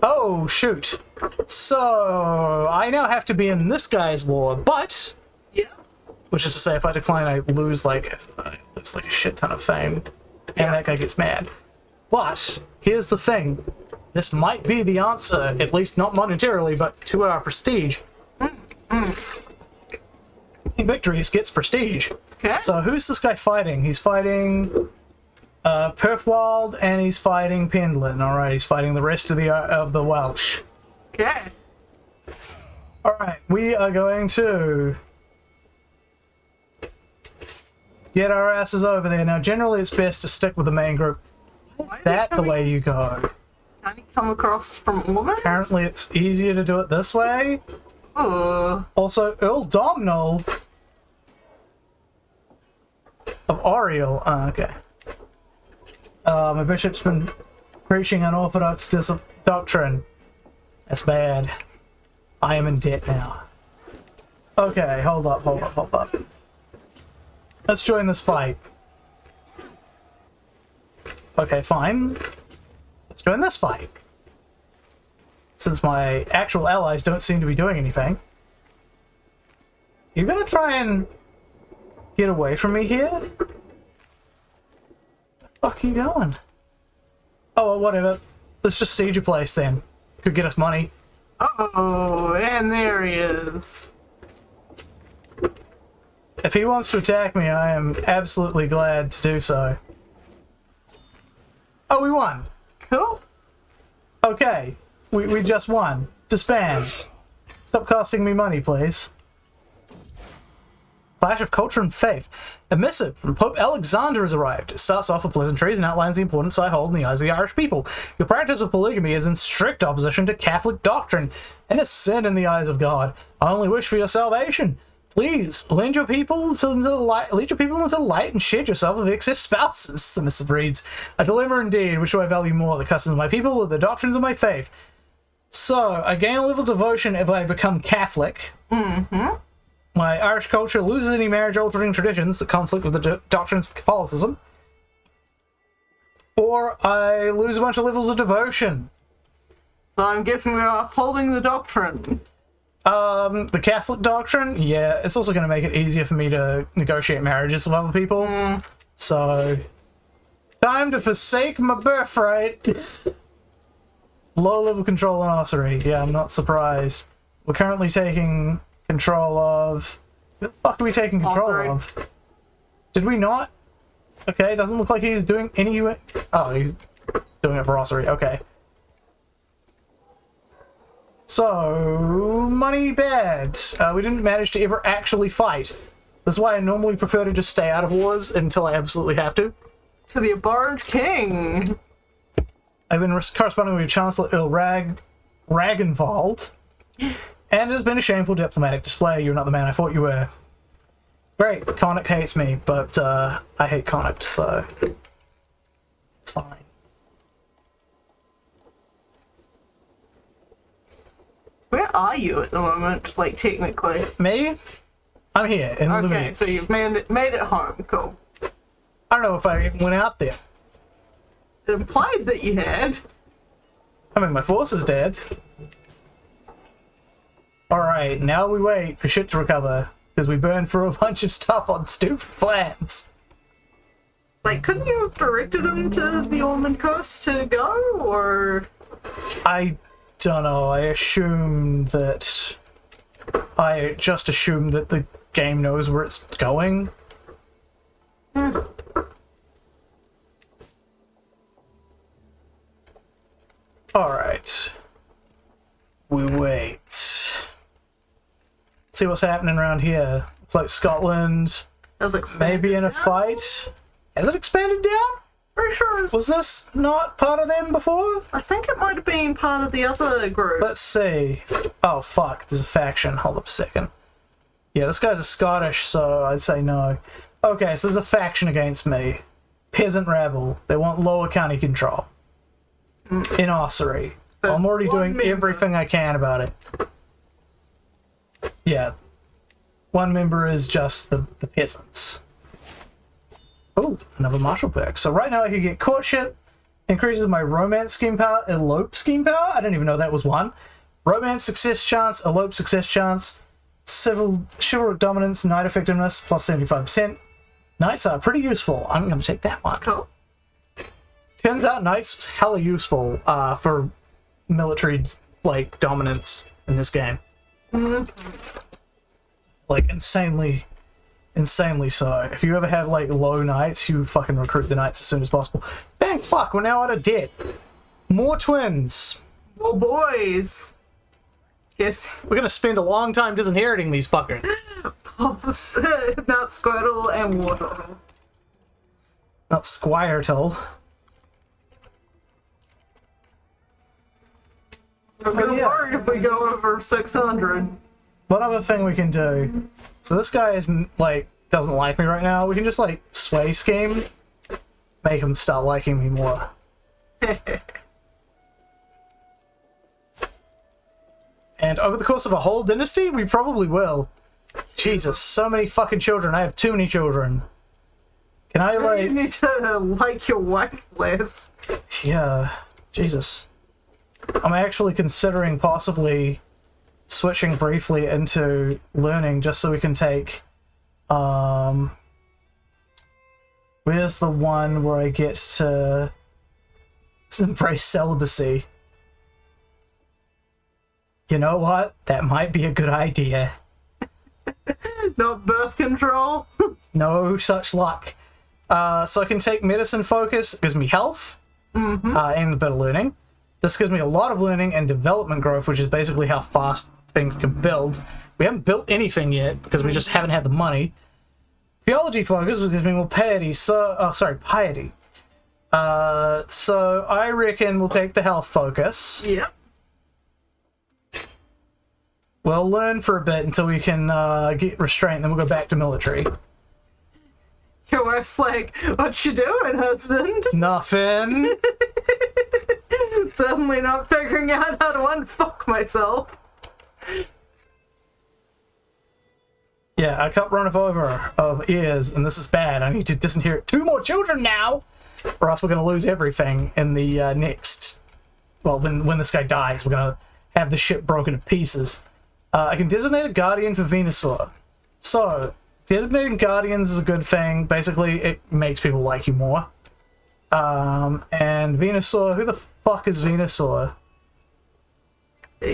S1: Oh, shoot. So, I now have to be in this guy's war, but...
S2: Yeah.
S1: Which is to say, if I decline, I lose like a shit ton of fame. And that guy gets mad. But, here's the thing. This might be the answer, at least not monetarily, but to our prestige. Victories gets prestige.
S2: Okay.
S1: So, who's this guy fighting? He's fighting... Perfwild, and he's fighting Pendlin. Alright, he's fighting the rest of the Welsh.
S2: Okay.
S1: Alright, we are going to get our asses over there. Now, generally it's best to stick with the main group. Is that the way you go?
S2: Can you come across from Ormond?
S1: Apparently it's easier to do it this way. Also, Earl Domhnall of Oriel. Okay. My bishop's been preaching unorthodox doctrine. That's bad. I am in debt now. Okay, hold up. Let's join this fight. Okay, fine. Let's join this fight. since my actual allies don't seem to be doing anything. You're gonna try and get away from me here? Where the fuck are you going? Oh, well, whatever. Let's just siege your place then. Could get us money.
S2: Oh, and there he is.
S1: If he wants to attack me, I am absolutely glad to do so. Oh, we won.
S2: Cool.
S1: Okay. We just won. Disband. Stop costing me money, please. Clash of Culture and Faith. A missive from Pope Alexander has arrived. It starts off with pleasantries and outlines the importance I hold in the eyes of the Irish people. Your practice of polygamy is in strict opposition to Catholic doctrine, and a sin in the eyes of God. I only wish for your salvation. Please, lead your people into light and shed yourself of excess spouses, the missive reads. A dilemma indeed, which do I value more, the customs of my people or the doctrines of my faith? So, I gain a level of devotion if I become Catholic.
S2: Mm-hmm.
S1: My Irish culture loses any marriage-altering traditions that conflict with the doctrines of Catholicism. Or I lose a bunch of levels of devotion.
S2: So I'm guessing we are upholding the doctrine.
S1: The Catholic doctrine, yeah, it's also going to make it easier for me to negotiate marriages with other people. So, time to forsake my birthright. Low-level control and ossuary. Yeah, I'm not surprised. We're currently taking control of... What the fuck are we taking control of? Did we not? Okay, doesn't look like he's doing any... Oh, he's doing it for ossuary. Okay. So, money bad. We didn't manage to ever actually fight. That's why I normally prefer to just stay out of wars until I absolutely have to.
S2: To the abhorrent king.
S1: I've been corresponding with Chancellor Earl Ragnvald, and it has been a shameful diplomatic display. You're not the man I thought you were. Great, Connacht hates me, but I hate Connacht, so it's fine.
S2: Where are you at the moment, like, technically?
S1: Me? I'm here, in the
S2: Okay, so you've made it home. Cool.
S1: I don't know if I even went out there.
S2: It implied that you had.
S1: I mean, my force is dead. Alright, now we wait for shit to recover, because we burned through a bunch of stuff on stupid plans.
S2: Like, couldn't you have directed him to the Ormond Coast to go, or...?
S1: I don't know, I just assumed that the game knows where it's going. Alright. We wait. See what's happening around here. Looks like Scotland maybe in a fight. Has it expanded down?
S2: Pretty sure it's...
S1: Was this not part of them before?
S2: I think it might have been part of the other group.
S1: Let's see. Oh fuck, there's a faction. Hold up a second. Yeah, this guy's a Scottish, so I'd say no. Okay, so there's a faction against me. Peasant rabble. They want lower county control. In ossuary. I'm already doing everything I can about it. Yeah. One member is just the peasants. Oh, another martial perk. So right now I can get courtship, increases my romance scheme power, elope scheme power. I didn't even know that was one. Romance success chance, elope success chance, chivalric dominance, knight effectiveness, plus 75%. Knights are pretty useful. I'm going to take that one.
S2: Cool.
S1: Turns out knights hella useful for military, like, dominance in this game. Like, insanely so. If you ever have, like, low knights, you fucking recruit the knights as soon as possible. Bang, fuck, we're now out of debt. More twins.
S2: More boys. Yes.
S1: We're gonna spend a long time disinheriting these fuckers.
S2: Not Squirtle and Wartle.
S1: Not Squirtle.
S2: I'm gonna worry if we go over 600.
S1: One other thing we can do. So this guy is, like, doesn't like me right now. We can just, like, sway scheme. Make him start liking me more. And over the course of a whole dynasty, we probably will. Jesus, so many fucking children. I have too many children. Can I, like...
S2: You need to like your wife less.
S1: Yeah. Jesus. I'm actually considering possibly switching briefly into learning just so we can take where's the one where I get to embrace celibacy? You know what? That might be a good idea.
S2: Not birth control.
S1: No such luck. So I can take medicine focus, it gives me health, and a bit of learning. This gives me a lot of learning and development growth, which is basically how fast things can build. We haven't built anything yet because we just haven't had the money. Theology focus, which gives me more piety. Piety. So I reckon we'll take the health focus.
S2: Yep.
S1: We'll learn for a bit until we can get restraint, then we'll go back to military.
S2: Your wife's like, what you doing, husband?
S1: Nothing.
S2: Certainly not figuring out how to unfuck myself.
S1: Yeah, I got run over of ears, and this is bad. I need to disinherit 2 more children now, or else we're going to lose everything in the next... Well, when this guy dies, we're going to have the ship broken to pieces. I can designate a guardian for Venusaur. So, designating guardians is a good thing. Basically, it makes people like you more. And Venusaur, who the fuck is Venusaur?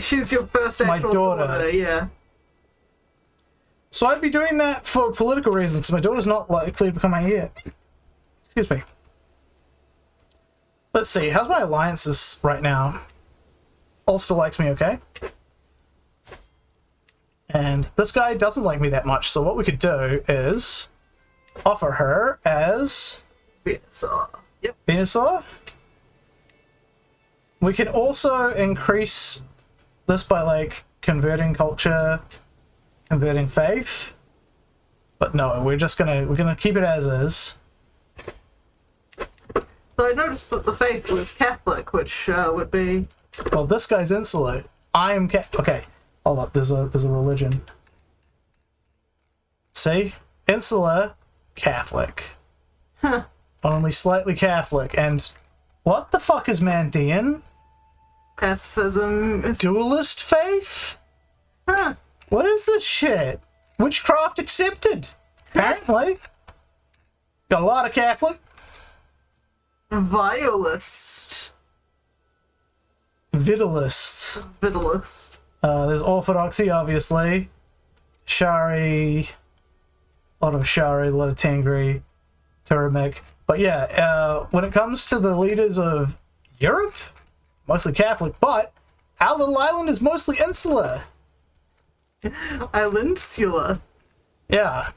S2: She's your first actual daughter, yeah.
S1: So I'd be doing that for political reasons, because my daughter's not likely to become my heir. Excuse me. Let's see, how's my alliances right now? Ulster likes me okay. And this guy doesn't like me that much, so what we could do is offer her as...
S2: Venusaur. Yep.
S1: Venusaur. We can also increase this by, like, converting culture, converting faith. But no, we're gonna keep it as is.
S2: So I noticed that the faith was Catholic, which would be...
S1: Well, this guy's insular. I am okay. Hold up, there's a religion. See? Insular, Catholic.
S2: Huh.
S1: Only slightly Catholic. And what the fuck is Mandean?
S2: Pacifism.
S1: Dualist faith?
S2: Huh.
S1: What is this shit? Witchcraft accepted. Apparently. Got a lot of Catholic.
S2: Violist.
S1: Vitalist.
S2: Vitalist.
S1: There's Orthodoxy, obviously. Shari. A lot of Shari, a lot of Tangri. Turamic. But yeah, when it comes to the leaders of Europe, mostly Catholic, but our little island is mostly insular.
S2: Islandsula.
S1: Yeah.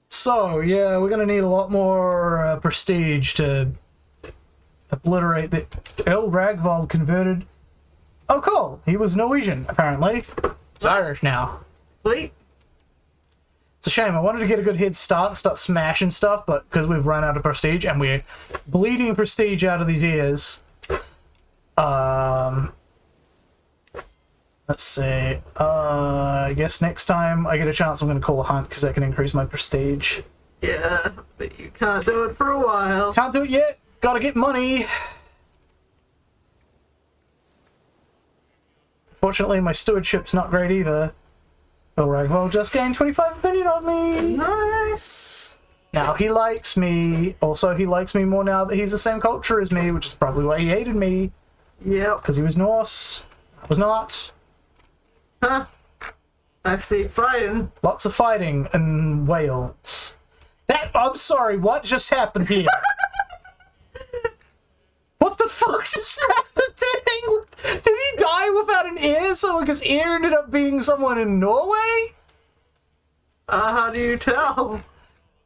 S1: So, yeah, we're gonna need a lot more prestige to obliterate the... Earl Ragvald converted... Oh, cool. He was Norwegian, apparently. He's Irish now.
S2: Sweet.
S1: It's a shame. I wanted to get a good head start and start smashing stuff, but because we've run out of prestige and we're bleeding prestige out of these ears... Let's see. I guess next time I get a chance I'm going to call a hunt because that can increase my prestige.
S2: Yeah, but you can't do it for a while.
S1: Can't do it yet. Gotta get money. Fortunately, my stewardship's not great either. Oh, Ragvald just gained 25 opinion of me.
S2: Nice.
S1: Now he likes me. Also, he likes me more now that he's the same culture as me, which is probably why he hated me.
S2: Yep.
S1: Because he was Norse. I was not.
S2: Huh. I see fighting.
S1: Lots of fighting in Wales. I'm sorry, what just happened here? What the fuck just happened to England? Did he die without an ear? So like his ear ended up being someone in Norway?
S2: How do you tell?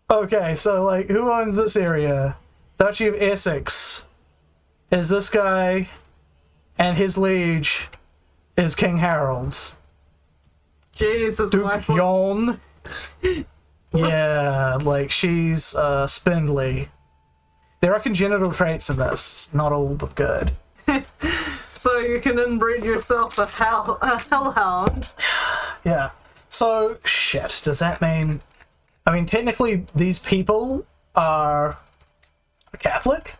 S1: Okay, so like who owns this area? Duchy of Essex is this guy, and his liege is King Harold's.
S2: Jesus,
S1: Duke Yon. Yeah, like she's spindly. There are congenital traits in this, not all the good.
S2: So you can inbreed yourself a hellhound.
S1: Yeah. So, shit, does that mean... I mean, technically, these people are Catholic,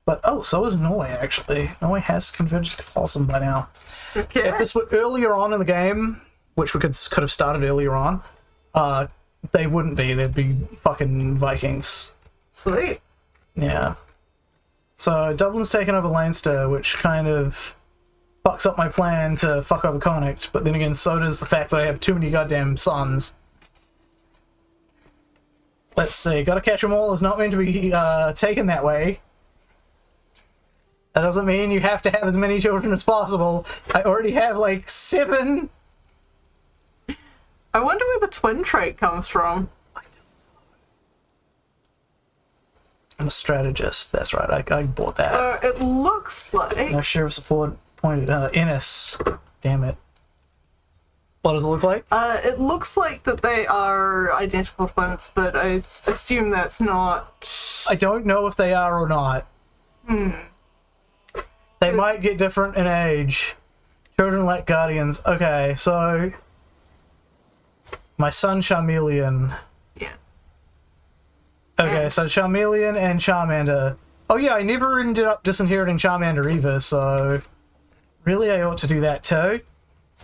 S1: But, oh, so is Norway, actually. Norway has converted to Catholicism by now.
S2: Okay.
S1: If this were earlier on in the game, which we could have started earlier on, they wouldn't be. They'd be fucking Vikings.
S2: Sweet.
S1: Yeah. So Dublin's taken over Leinster, which kind of fucks up my plan to fuck over Connacht, but then again, so does the fact that I have too many goddamn sons. Let's see, Gotta Catch 'Em All is not meant to be taken that way. That doesn't mean you have to have as many children as possible. I already have like 7.
S2: I wonder where the twin trait comes from.
S1: I'm a strategist, that's right, I bought that.
S2: It looks like...
S1: No sheriff support pointed, Innis. Damn it. What does it look like?
S2: It looks like that they are identical twins, but I assume that's not...
S1: I don't know if they are or not. They might get different in age. Children like guardians. Okay, so... My son Charmeleon.
S2: Yeah.
S1: Okay, so Charmeleon and Charmander. Oh yeah, I never ended up disinheriting Charmander either, so... Really, I ought to do that too?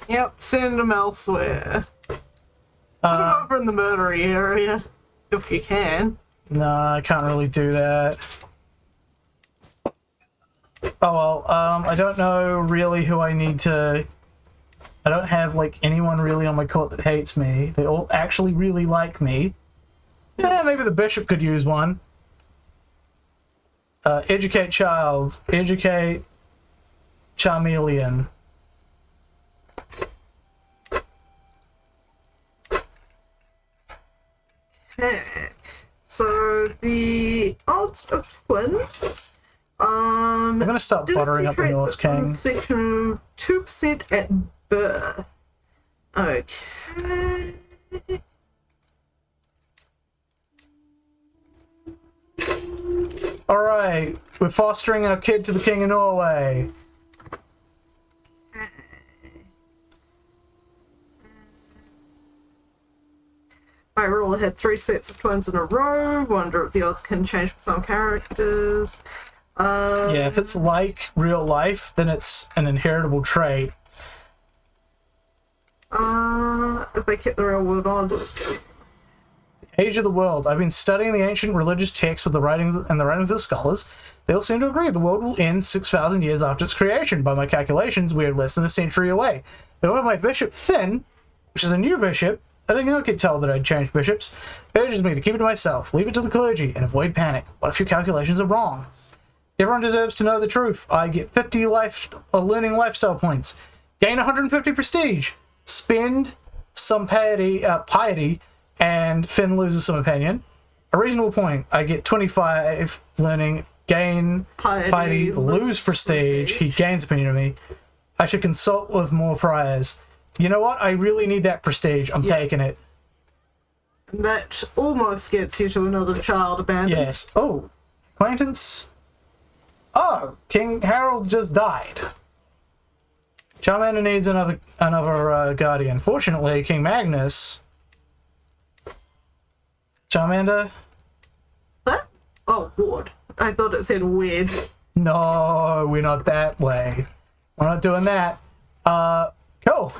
S2: Yep, send them elsewhere. Put them over in the murdery area, if you can.
S1: No, I can't really do that. Oh well, I don't know really who I need to... I don't have, like, anyone really on my court that hates me. They all actually really like me. Yeah, maybe the bishop could use one. Educate child. Educate Charmeleon.
S2: So, the odds of twins...
S1: I'm gonna start buttering up the Norse King.
S2: Section 2% at birth. Okay.
S1: Alright, we're fostering our kid to the King of Norway.
S2: My ruler had 3 sets of twins in a row. Wonder if the odds can change for some characters.
S1: Yeah, if it's like real life, then it's an inheritable trait.
S2: If they kept the real world odds.
S1: Age of the world. I've been studying the ancient religious texts with the writings of the scholars. They all seem to agree the world will end 6,000 years after its creation. By my calculations, we are less than a century away. However, my bishop Finn, which is a new bishop, I didn't get told that I'd changed bishops, urges me to keep it to myself, leave it to the clergy, and avoid panic. What if your calculations are wrong? Everyone deserves to know the truth. I get 50 learning lifestyle points, gain 150 prestige, spend some piety, and Finn loses some opinion. A reasonable point. I get 25 learning, gain piety, lose prestige. He gains opinion of me. I should consult with more priors. You know what? I really need that prestige. I'm taking it.
S2: That almost gets you to another child abandoned.
S1: Yes. Oh, acquaintance. Oh, King Harold just died. Charmander needs another guardian. Fortunately, King Magnus... Charmander?
S2: What? Oh, ward. I thought it said weird.
S1: No, we're not that way. We're not doing that. Cool.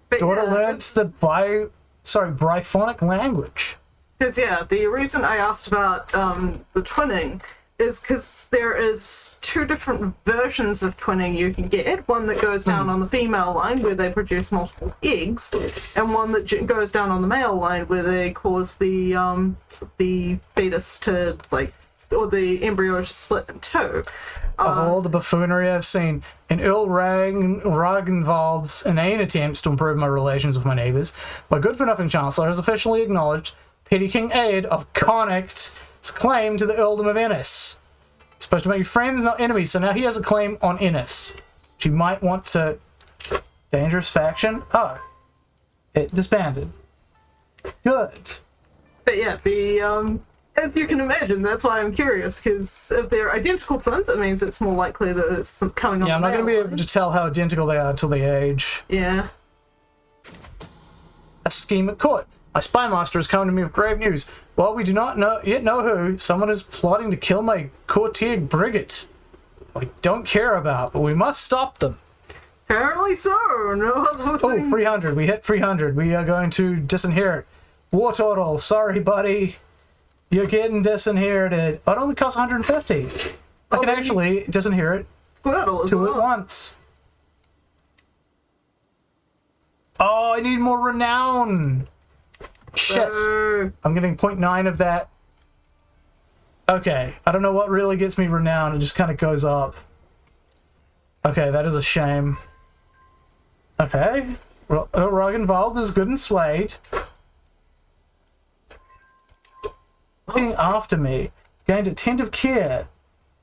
S2: But
S1: Daughter
S2: yeah,
S1: learnt the Bryphonic language.
S2: Because, yeah, the reason I asked about the twinning is because there is 2 different versions of twinning you can get. One that goes down on the female line where they produce multiple eggs, and one that goes down on the male line where they cause the fetus to, like, or the embryo to split in 2.
S1: Of all the buffoonery I've seen, in Earl Ragnvald's inane attempts to improve my relations with my neighbours, my good-for-nothing Chancellor has officially acknowledged Petty King Aed of Connacht's claim to the Earldom of Ennis. He's supposed to make friends, not enemies, so now he has a claim on Ennis. She might want to... Dangerous faction? Oh. It disbanded. Good.
S2: But yeah, the as you can imagine, that's why I'm curious, because if they're identical twins, it means it's more likely that it's coming on.
S1: Yeah, I'm not going to be
S2: line.
S1: able to tell how identical they are until they age.
S2: Yeah.
S1: A scheme at court. My spy master is coming to me with grave news. While we do not yet know who, someone is plotting to kill my courtier Brigit. We don't care about, but we must stop them.
S2: Apparently so. No other thing.
S1: Oh, 300. We hit 300. We are going to disinherit. War total. Sorry, buddy. You're getting disinherited. Oh, it only costs 150. I can actually disinherit
S2: Squirtle as
S1: two
S2: well.
S1: at once. Oh, I need more renown. Shit. I'm getting 0.9 of that. Okay. I don't know what really gets me renown. It just kind of goes up. Okay, that is a shame. Okay. Roggenwald is good and swayed. Looking after me. Gained attentive care.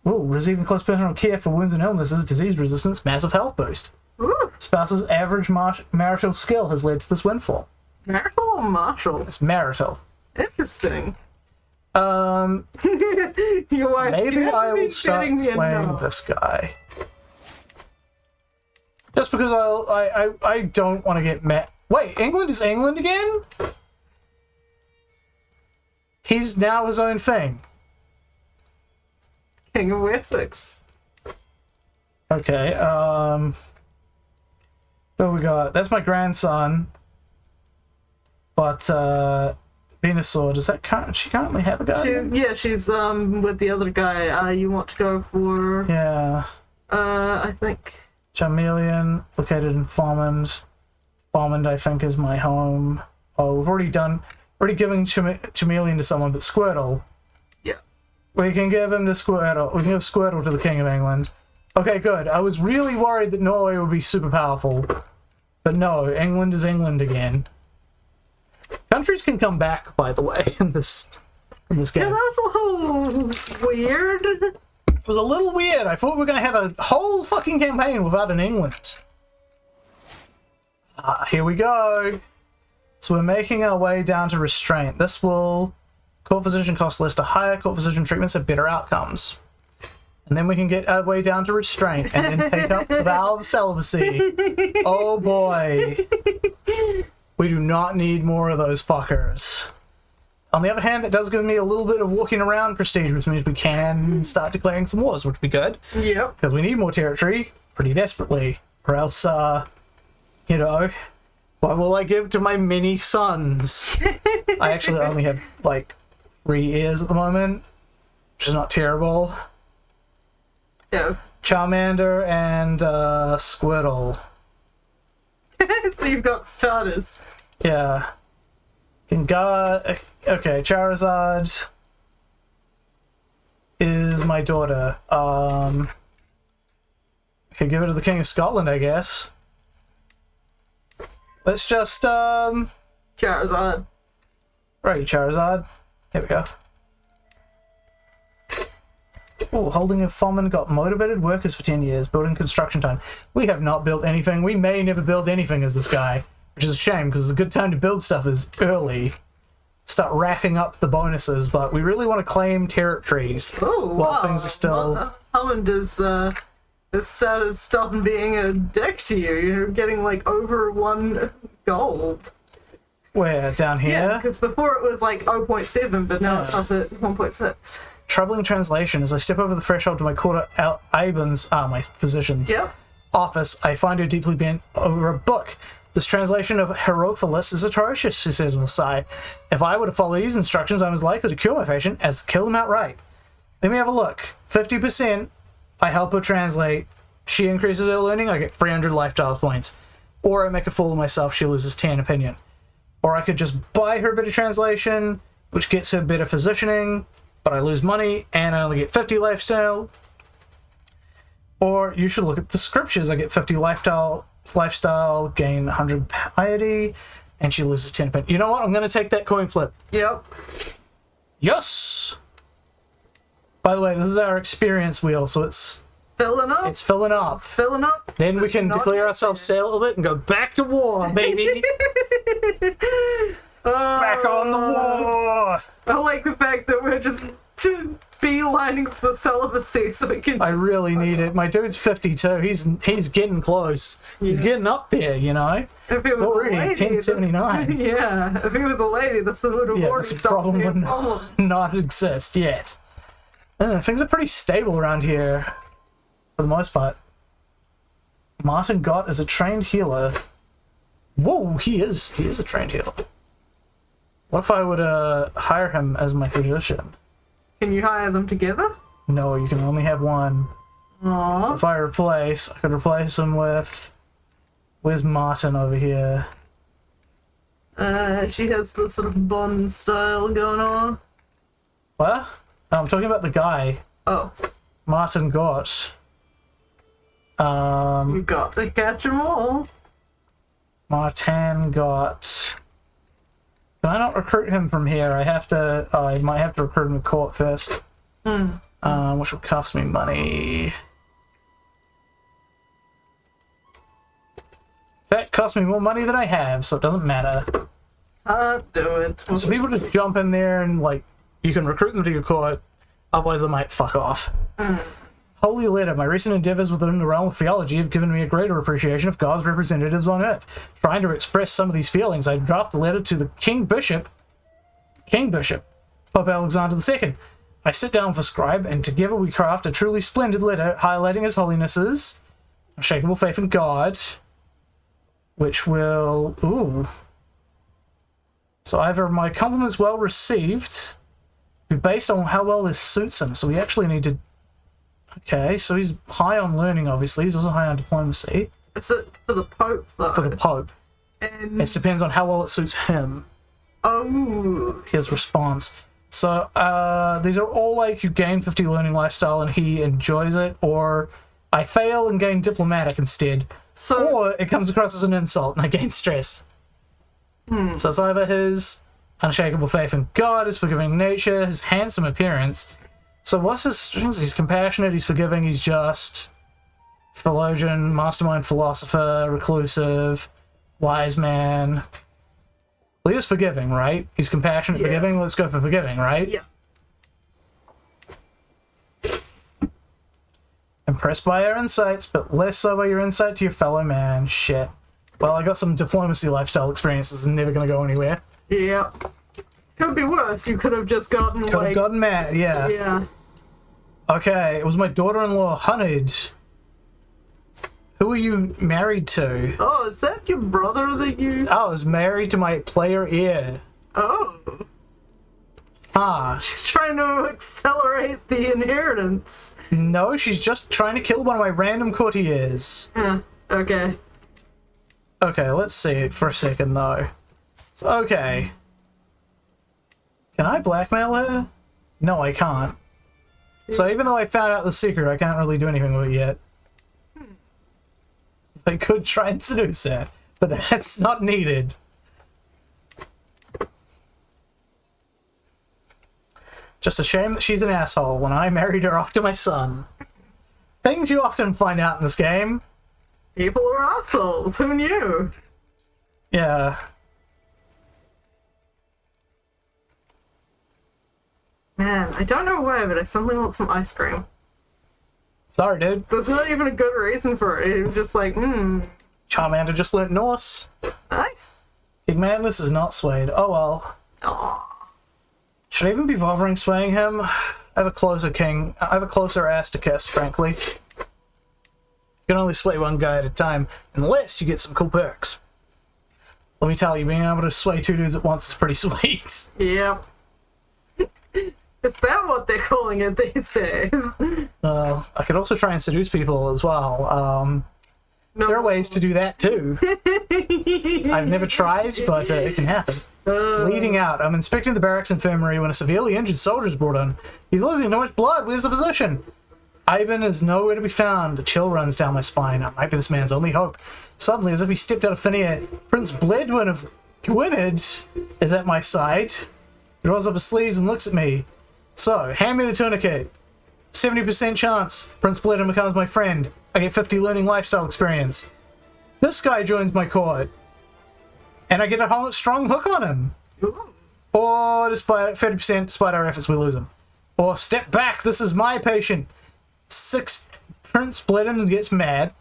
S1: Ooh, receiving close personal care for wounds and illnesses, disease resistance, massive health boost.
S2: Ooh.
S1: Spouse's average marital skill has led to this windfall.
S2: Marital or martial?
S1: It's marital.
S2: Interesting.
S1: Maybe I will start swaying this guy. Just because I don't want to get mad. Wait, England is England again? He's now his own thing.
S2: King of Wessex.
S1: Okay, what we got? That's my grandson. But, Venusaur, does that she currently have a guardian?
S2: Yeah, she's with the other guy. You want to go for...
S1: Yeah.
S2: I think...
S1: Charmeleon, located in Farmond. Farmond, I think, is my home. Oh, we've already given Charmeleon to someone, but Squirtle.
S2: Yeah.
S1: We can give him to Squirtle. We can give Squirtle to the King of England. Okay, good. I was really worried that Norway would be super powerful. But no, England is England again. Countries can come back, by the way, in this game.
S2: Yeah, that was a little weird.
S1: It was a little weird. I thought we were going to have a whole fucking campaign without an England. Here we go. So we're making our way down to restraint. This will... Court physician costs less to hire. Court physician treatments have better outcomes. And then we can get our way down to restraint and then take up the vow of celibacy. Oh boy. We do not need more of those fuckers. On the other hand, that does give me a little bit of walking around prestige, which means we can start declaring some wars, which would be good.
S2: Yep.
S1: Because we need more territory pretty desperately. Or else, you know, what will I give to my many sons? I actually only have, like, 3 heirs at the moment, which is not terrible.
S2: Yeah.
S1: Charmander and Squirtle.
S2: So you've got starters.
S1: Yeah. Okay, Charizard is my daughter. I could give it to the King of Scotland, I guess. Let's just,
S2: Charizard.
S1: Right, Charizard. There we go. Oh, holding a Fomin got motivated workers for 10 years, building construction time. We have not built anything. We may never build anything as this guy, which is a shame because it's a good time to build stuff is early. Start racking up the bonuses, but we really want to claim territories while things are still...
S2: Hammond is stopping being a dick to you. You're getting like over 1 gold.
S1: Where? Down here?
S2: Yeah, because before it was like 0.7, but now it's up at 1.6.
S1: Troubling translation. As I step over the threshold to my quarter Aben's, my physician's office, I find her deeply bent over a book. This translation of Herophilus is atrocious, she says with a sigh. If I were to follow these instructions, I'm as likely to cure my patient as to kill him outright. Let me have a look. 50%, I help her translate. She increases her learning, I get 300 lifestyle points. Or I make a fool of myself, she loses 10 opinion. Or I could just buy her better translation, which gets her better physicianing, but I lose money, and I only get 50 lifestyle. Or you should look at the scriptures. I get 50 lifestyle, gain 100 piety, and she loses 10 opinion. You know what? I'm going to take that coin flip.
S2: Yep.
S1: Yes! By the way, this is our experience wheel, so it's...
S2: Filling up.
S1: It's filling up.
S2: Filling up.
S1: Then we can declare ourselves celibate and go back to war, baby! Back on the war!
S2: I like the fact that we're just to be lining for celibacy so it can.
S1: I really need it. My dude's 52. He's getting close. He's getting up there, you know.
S2: If it was
S1: already
S2: a lady,
S1: 1079.
S2: Yeah, if he was a lady, this would have already
S1: this
S2: stopped
S1: problem
S2: being
S1: would
S2: a problem.
S1: not exist yet. Things are pretty stable around here, for the most part. Martin Gott is a trained healer. Whoa, he is a trained healer. What if I would hire him as my physician?
S2: Can you hire them together?
S1: No, you can only have one.
S2: Aww.
S1: So if I could replace him with... Where's Martin over here?
S2: She has the sort of Bond style going on.
S1: What? Oh, I'm talking about the guy.
S2: Oh.
S1: Martin Gott.
S2: You got to catch them all.
S1: Martin Gott. Can I not recruit him from here? I have to... Oh, I might have to recruit him to court first. Which will cost me money. That costs me more money than I have, so it doesn't matter.
S2: Can't do it.
S1: So people just jump in there and, like, you can recruit them to your court, otherwise they might fuck off. Holy letter, my recent endeavors within the realm of theology have given me a greater appreciation of God's representatives on earth. Trying to express some of these feelings, I draft a letter to the King Bishop, Pope Alexander II. I sit down for scribe, and together we craft a truly splendid letter highlighting His Holiness's unshakable faith in God, which will... Ooh. So either my compliments well received, be based on how well this suits him. So we actually need to... Okay, so he's high on learning, obviously. He's also high on diplomacy.
S2: Is it for the Pope, though?
S1: For the Pope.
S2: And...
S1: It depends on how well it suits him.
S2: Oh.
S1: His response. So, these are all like you gain 50 learning lifestyle and he enjoys it, or I fail and gain diplomatic instead.
S2: So...
S1: Or it comes across as an insult and I gain stress. So it's either his unshakable faith in God, his forgiving nature, his handsome appearance. So what's his strings? He's compassionate, he's forgiving, he's just, theologian, mastermind philosopher, reclusive, wise man. Well, he is forgiving, right? He's compassionate, forgiving. Let's go for forgiving, right?
S2: Yeah.
S1: Impressed by your insights, but less so by your insight to your fellow man. Shit. Well, I got some diplomacy lifestyle experiences and never gonna go anywhere.
S2: Yeah. Could be worse. You could have just gotten
S1: Could have gotten mad, yeah.
S2: Yeah.
S1: Okay, it was my daughter-in-law, Hunted. Who are you married to?
S2: Oh, is that your brother that you...
S1: I was married to my player heir.
S2: Oh.
S1: Ah.
S2: She's trying to accelerate the inheritance.
S1: No, she's just trying to kill one of my random courtiers.
S2: Yeah, okay.
S1: Okay, let's see it for a second, though. So, okay. Can I blackmail her? No, I can't. So even though I found out the secret, I can't really do anything with it yet. I could try and seduce her, but that's not needed. Just a shame that she's an asshole when I married her off to my son. Things you often find out in this game.
S2: People are assholes. Who knew?
S1: Yeah.
S2: Man, I don't know why, but I suddenly want some ice cream.
S1: Sorry, dude.
S2: There's not even a good reason for it. It was just like,
S1: Charmander just learnt Norse.
S2: nice.
S1: King Magnus is not swayed. Oh well.
S2: Aww.
S1: Should I even be bothering swaying him? I have a closer ass to kiss, frankly. You can only sway one guy at a time, unless you get some cool perks. Let me tell you, being able to sway two dudes at once is pretty sweet.
S2: Yep. Is that what they're calling it these days?
S1: I could also try and seduce people as well.
S2: No.
S1: There are ways to do that too. I've never tried, but it can happen. Bleeding out. I'm inspecting the barracks infirmary when a severely injured soldier is brought in. He's losing too much blood. Where's the physician? Ivan is nowhere to be found. A chill runs down my spine. I might be this man's only hope. Suddenly, as if he stepped out of thin air, Prince Bledwin of Gwynedd is at my side. He rolls up his sleeves and looks at me. So, hand me the tourniquet. 70% chance Prince Bledwin becomes my friend. I get 50 learning lifestyle experience. This guy joins my court. And I get a strong hook on him. Or despite 30%, despite our efforts, we lose him. Or step back, this is my patient. 6 Prince Blitten gets mad.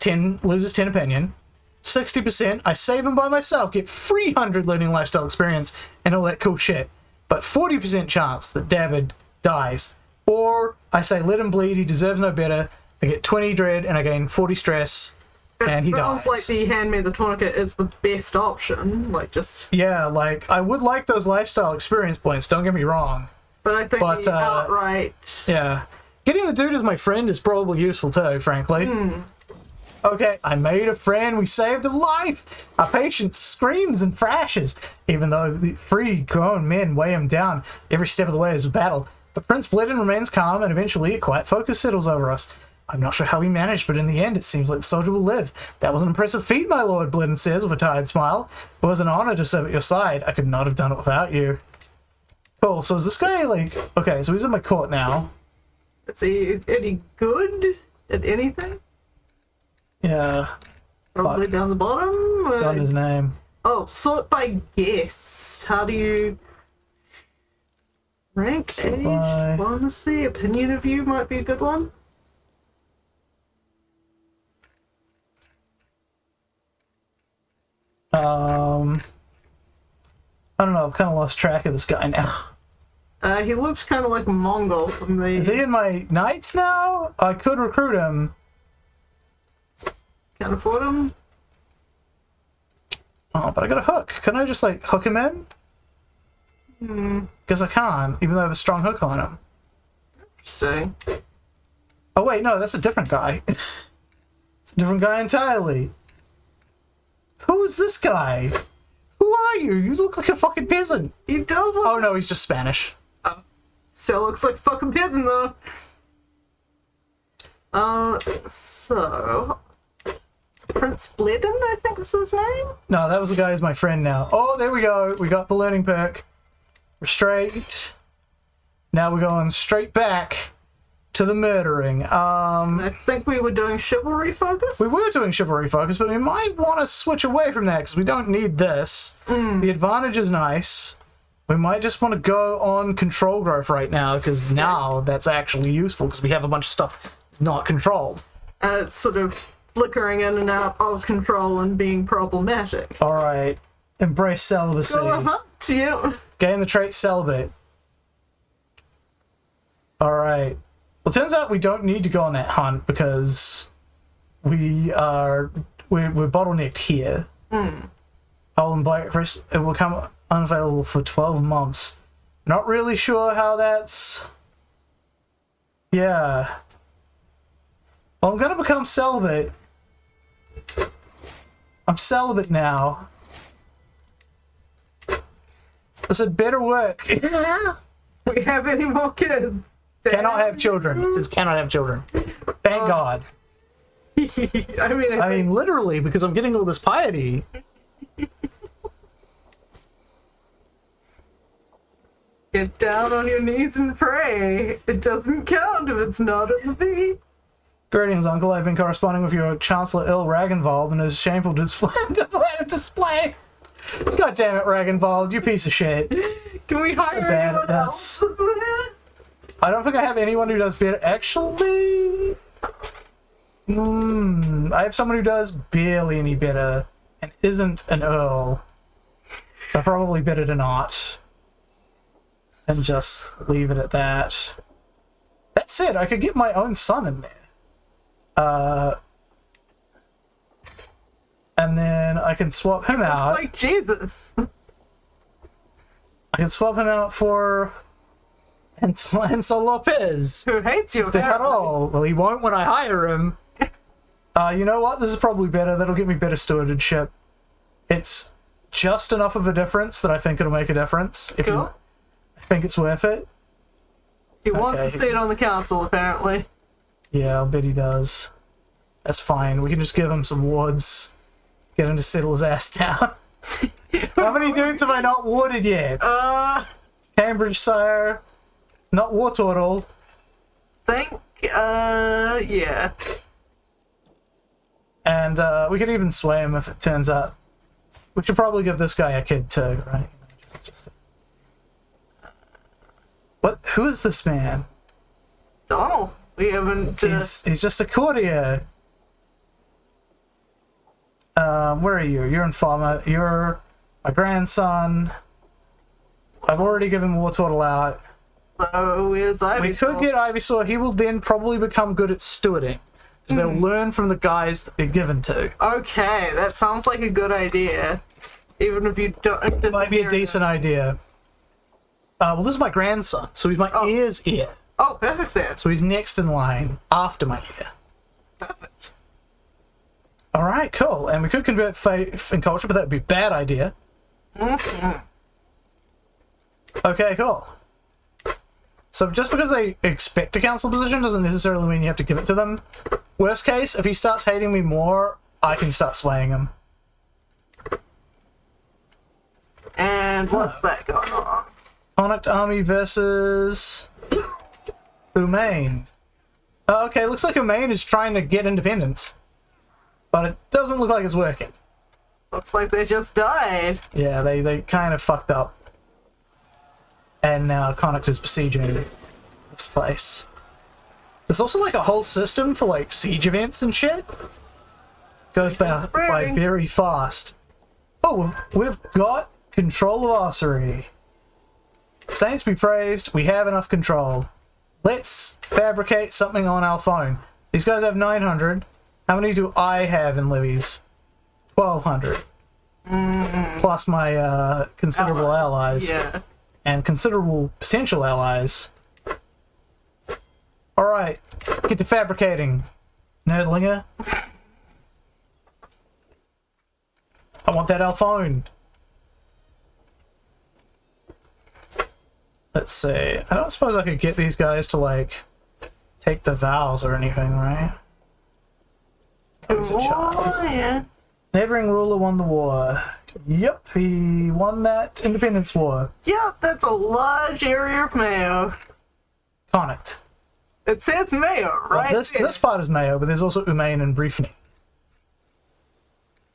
S1: 10 loses 10 opinion. 60%, I save him by myself, get 300 learning lifestyle experience and all that cool shit. But 40% chance that Dabbid dies. Or I say let him bleed, he deserves no better. I get 20 dread and I gain 40 stress and he dies.
S2: It sounds like the hand me the tourniquet is the best option. Like just...
S1: Yeah, like I would like those lifestyle experience points, don't get me wrong.
S2: But I think the outright...
S1: Yeah. Getting the dude as my friend is probably useful too, frankly. Okay, I made a friend. We saved a life. Our patient screams and thrashes, even though the 3 grown men weigh him down. Every step of the way is a battle. But Prince Blitten remains calm, and eventually a quiet focus settles over us. I'm not sure how we managed, but in the end, it seems like the soldier will live. That was an impressive feat, my lord, Blitten says with a tired smile. It was an honor to serve at your side. I could not have done it without you. Cool, so is this guy, like... Okay, so he's in my court now.
S2: Is he any good at anything?
S1: Yeah.
S2: Probably
S1: Fuck.
S2: down the bottom?
S1: Got his name.
S2: Oh, sort by guess. How do you... Rank,
S1: Sort
S2: age,
S1: by-
S2: diplomacy, opinion of you might be a good one.
S1: I don't know, I've kind of lost track of this guy now.
S2: He looks kind of like a Mongol from the...
S1: Is he in my knights now? I could recruit him.
S2: Can't afford him.
S1: Oh, but I got a hook. Can I just, like, hook him in? Because I can't, even though I have a strong hook on him.
S2: Interesting.
S1: Oh, wait, no, that's a different guy. It's a different guy entirely. Who is this guy? Who are you? You look like a fucking peasant.
S2: He does look...
S1: Oh, no, he's just Spanish.
S2: Still looks like a fucking peasant, though. So... Prince Blitten, I think was his name?
S1: No, that was the guy who's my friend now. Oh, there we go. We got the learning perk. Restraint. Now we're going straight back to the murdering.
S2: I think we were doing chivalry focus?
S1: We were doing chivalry focus, but we might want to switch away from that because we don't need this. The advantage is nice. We might just want to go on control growth right now because now that's actually useful because we have a bunch of stuff that's not controlled.
S2: And it's sort of flickering in and out of control and being problematic.
S1: Alright. Embrace celibacy.
S2: Go hunt, yeah.
S1: Gain the trait celibate. Alright. Well, it turns out we don't need to go on that hunt because we're bottlenecked here. I'll invite first. It will come unavailable for 12 months. Not really sure how that's... Yeah. Well, I'm gonna become celibate. I'm celibate now. I said better work.
S2: We have any more kids?
S1: Cannot have children. It says cannot have children. Thank God.
S2: I mean,
S1: Literally, because I'm getting all this piety.
S2: get down on your knees and pray. It doesn't count if it's not in the beat.
S1: Greetings, Uncle. I've been corresponding with your Chancellor Il Ragnvald and his shameful display. God damn it, Ragnvald, you piece of shit.
S2: Can we hire
S1: bad
S2: anyone
S1: at
S2: else?
S1: I don't think I have anyone who does better. Actually, I have someone who does barely any better and isn't an Earl. So probably better to not. And just leave it at that. That said, I could get my own son in there. And then I can swap him out.
S2: It's like Jesus.
S1: I can swap him out for Enzo Lopez.
S2: Who hates you
S1: At
S2: apparently.
S1: all. Well, he won't when I hire him. You know what? This is probably better. That'll get me better stewardship. It's just enough of a difference that I think it'll make a difference. If
S2: Cool.
S1: you think it's worth it.
S2: He wants to
S1: Okay.
S2: sit on the council, apparently.
S1: Yeah, I'll bet he does. That's fine. We can just give him some wards. Get him to settle his ass down. How many dudes have I not warded yet? Cambridgeshire. Not war turtle.
S2: Yeah.
S1: And we could even sway him if it turns out. We should probably give this guy a kid too, right? What? Who is this man?
S2: Donald, we haven't...
S1: He's just a courtier. Where are you? You're in Farmer. You're my grandson. I've already given War Turtle out.
S2: So where's Ivysaur?
S1: We could get Ivysaur. He will then probably become good at stewarding. Because they'll learn from the guys that they're given to.
S2: Okay, that sounds like a good idea. Even if you don't...
S1: It might be a decent idea. Well, this is my grandson, so he's my heir's heir.
S2: Oh, perfect then.
S1: So he's next in line after my heir.
S2: Perfect.
S1: Alright, cool. And we could convert faith and culture, but that would be a bad idea. Okay, cool. So just because they expect a council position doesn't necessarily mean you have to give it to them. Worst case, if he starts hating me more, I can start swaying him.
S2: And what's that going on?
S1: Connacht Army versus Umain. Okay, looks like Umain is trying to get independence. But it doesn't look like it's working.
S2: Looks like they just died.
S1: Yeah, they kind of fucked up. And now Connacht is besieging this place. There's also like a whole system for like siege events and shit. Goes by very fast. Oh, we've got control of Ossuary. Saints be praised, we have enough control. Let's fabricate something on our phone. These guys have 900. How many do I have in levies? 1,200. Plus my considerable allies.
S2: Yeah.
S1: And considerable potential allies. Alright, get to fabricating, nerdlinger. I want that phone. Let's see. I don't suppose I could get these guys to, like, take the vows or anything, right? Oh, he's a child.
S2: Yeah.
S1: Neighboring ruler won the war. Yep, he won that independence war.
S2: Yeah, that's a large area of Mayo.
S1: Connacht.
S2: It says Mayo, right?
S1: Well, this part is Mayo, but there's also Umain and Briefning.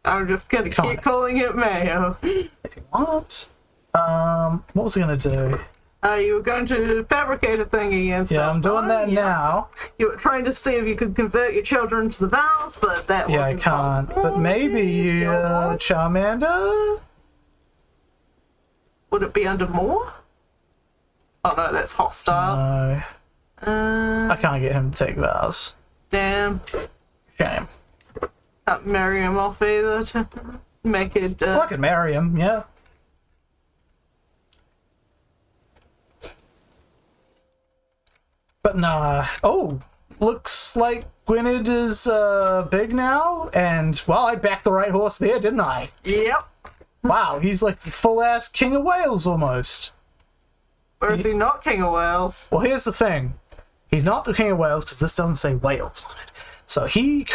S2: I'm just gonna keep calling it Mayo.
S1: If you want. What was I gonna do?
S2: You were going to fabricate a thing against
S1: Yeah, I'm doing that now.
S2: You were trying to see if you could convert your children to the vows, but that wasn't
S1: Yeah, I can't.
S2: possible.
S1: But maybe Charmander?
S2: Would it be under more? Oh no, that's hostile.
S1: No. I can't get him to take vows.
S2: Damn.
S1: Shame.
S2: Can't marry him off either to make it...
S1: I could marry him, yeah. But nah. Oh, looks like Gwynedd is big now, and well, I backed the right horse there, didn't I?
S2: Yep.
S1: Wow, he's like the full-ass King of Wales almost.
S2: Or is he not King of Wales?
S1: Well, here's the thing. He's not the King of Wales because this doesn't say Wales on it. So he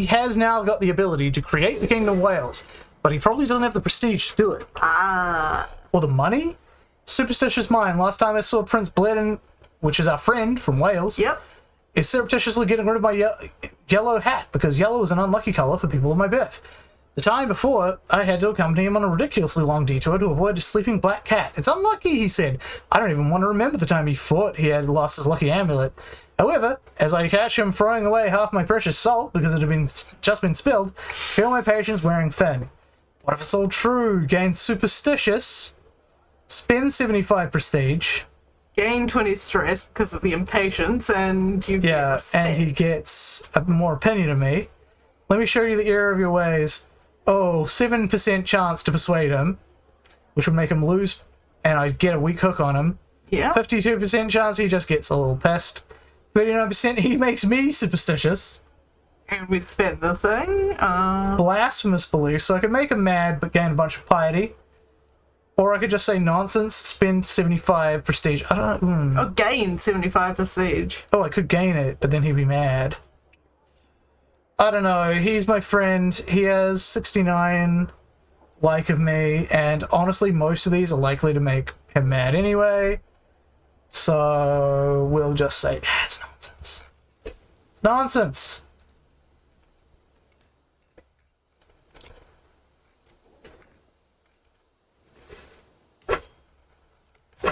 S1: has now got the ability to create the Kingdom of Wales, but he probably doesn't have the prestige to do it.
S2: Ah.
S1: Or the money? Superstitious mind. Last time I saw Prince Bledden, which is our friend from Wales,
S2: Yep.
S1: is surreptitiously getting rid of my yellow hat because yellow is an unlucky colour for people of my birth. The time before, I had to accompany him on a ridiculously long detour to avoid a sleeping black cat. It's unlucky, he said. I don't even want to remember the time he thought he had lost his lucky amulet. However, as I catch him throwing away half my precious salt because it had just been spilled, feel my patience wearing thin. What if it's all true? Gain superstitious, spend 75 prestige.
S2: Gain 20 stress because of the impatience, and you get
S1: Yeah,
S2: respect.
S1: and he gets a more opinion of me. Let me show you the error of your ways. Oh, 7% chance to persuade him, which would make him lose, and I'd get a weak hook on him.
S2: Yeah.
S1: 52% chance he just gets a little pissed. 39% he makes me superstitious.
S2: And we'd spend the thing.
S1: Blasphemous belief, so I could make him mad but gain a bunch of piety. Or I could just say nonsense, spend 75 prestige. I don't know.
S2: Oh, gain 75 prestige.
S1: Oh, I could gain it, but then he'd be mad. I don't know. He's my friend. He has 69 like of me, and honestly, most of these are likely to make him mad anyway. So we'll just say, it's nonsense. It's nonsense.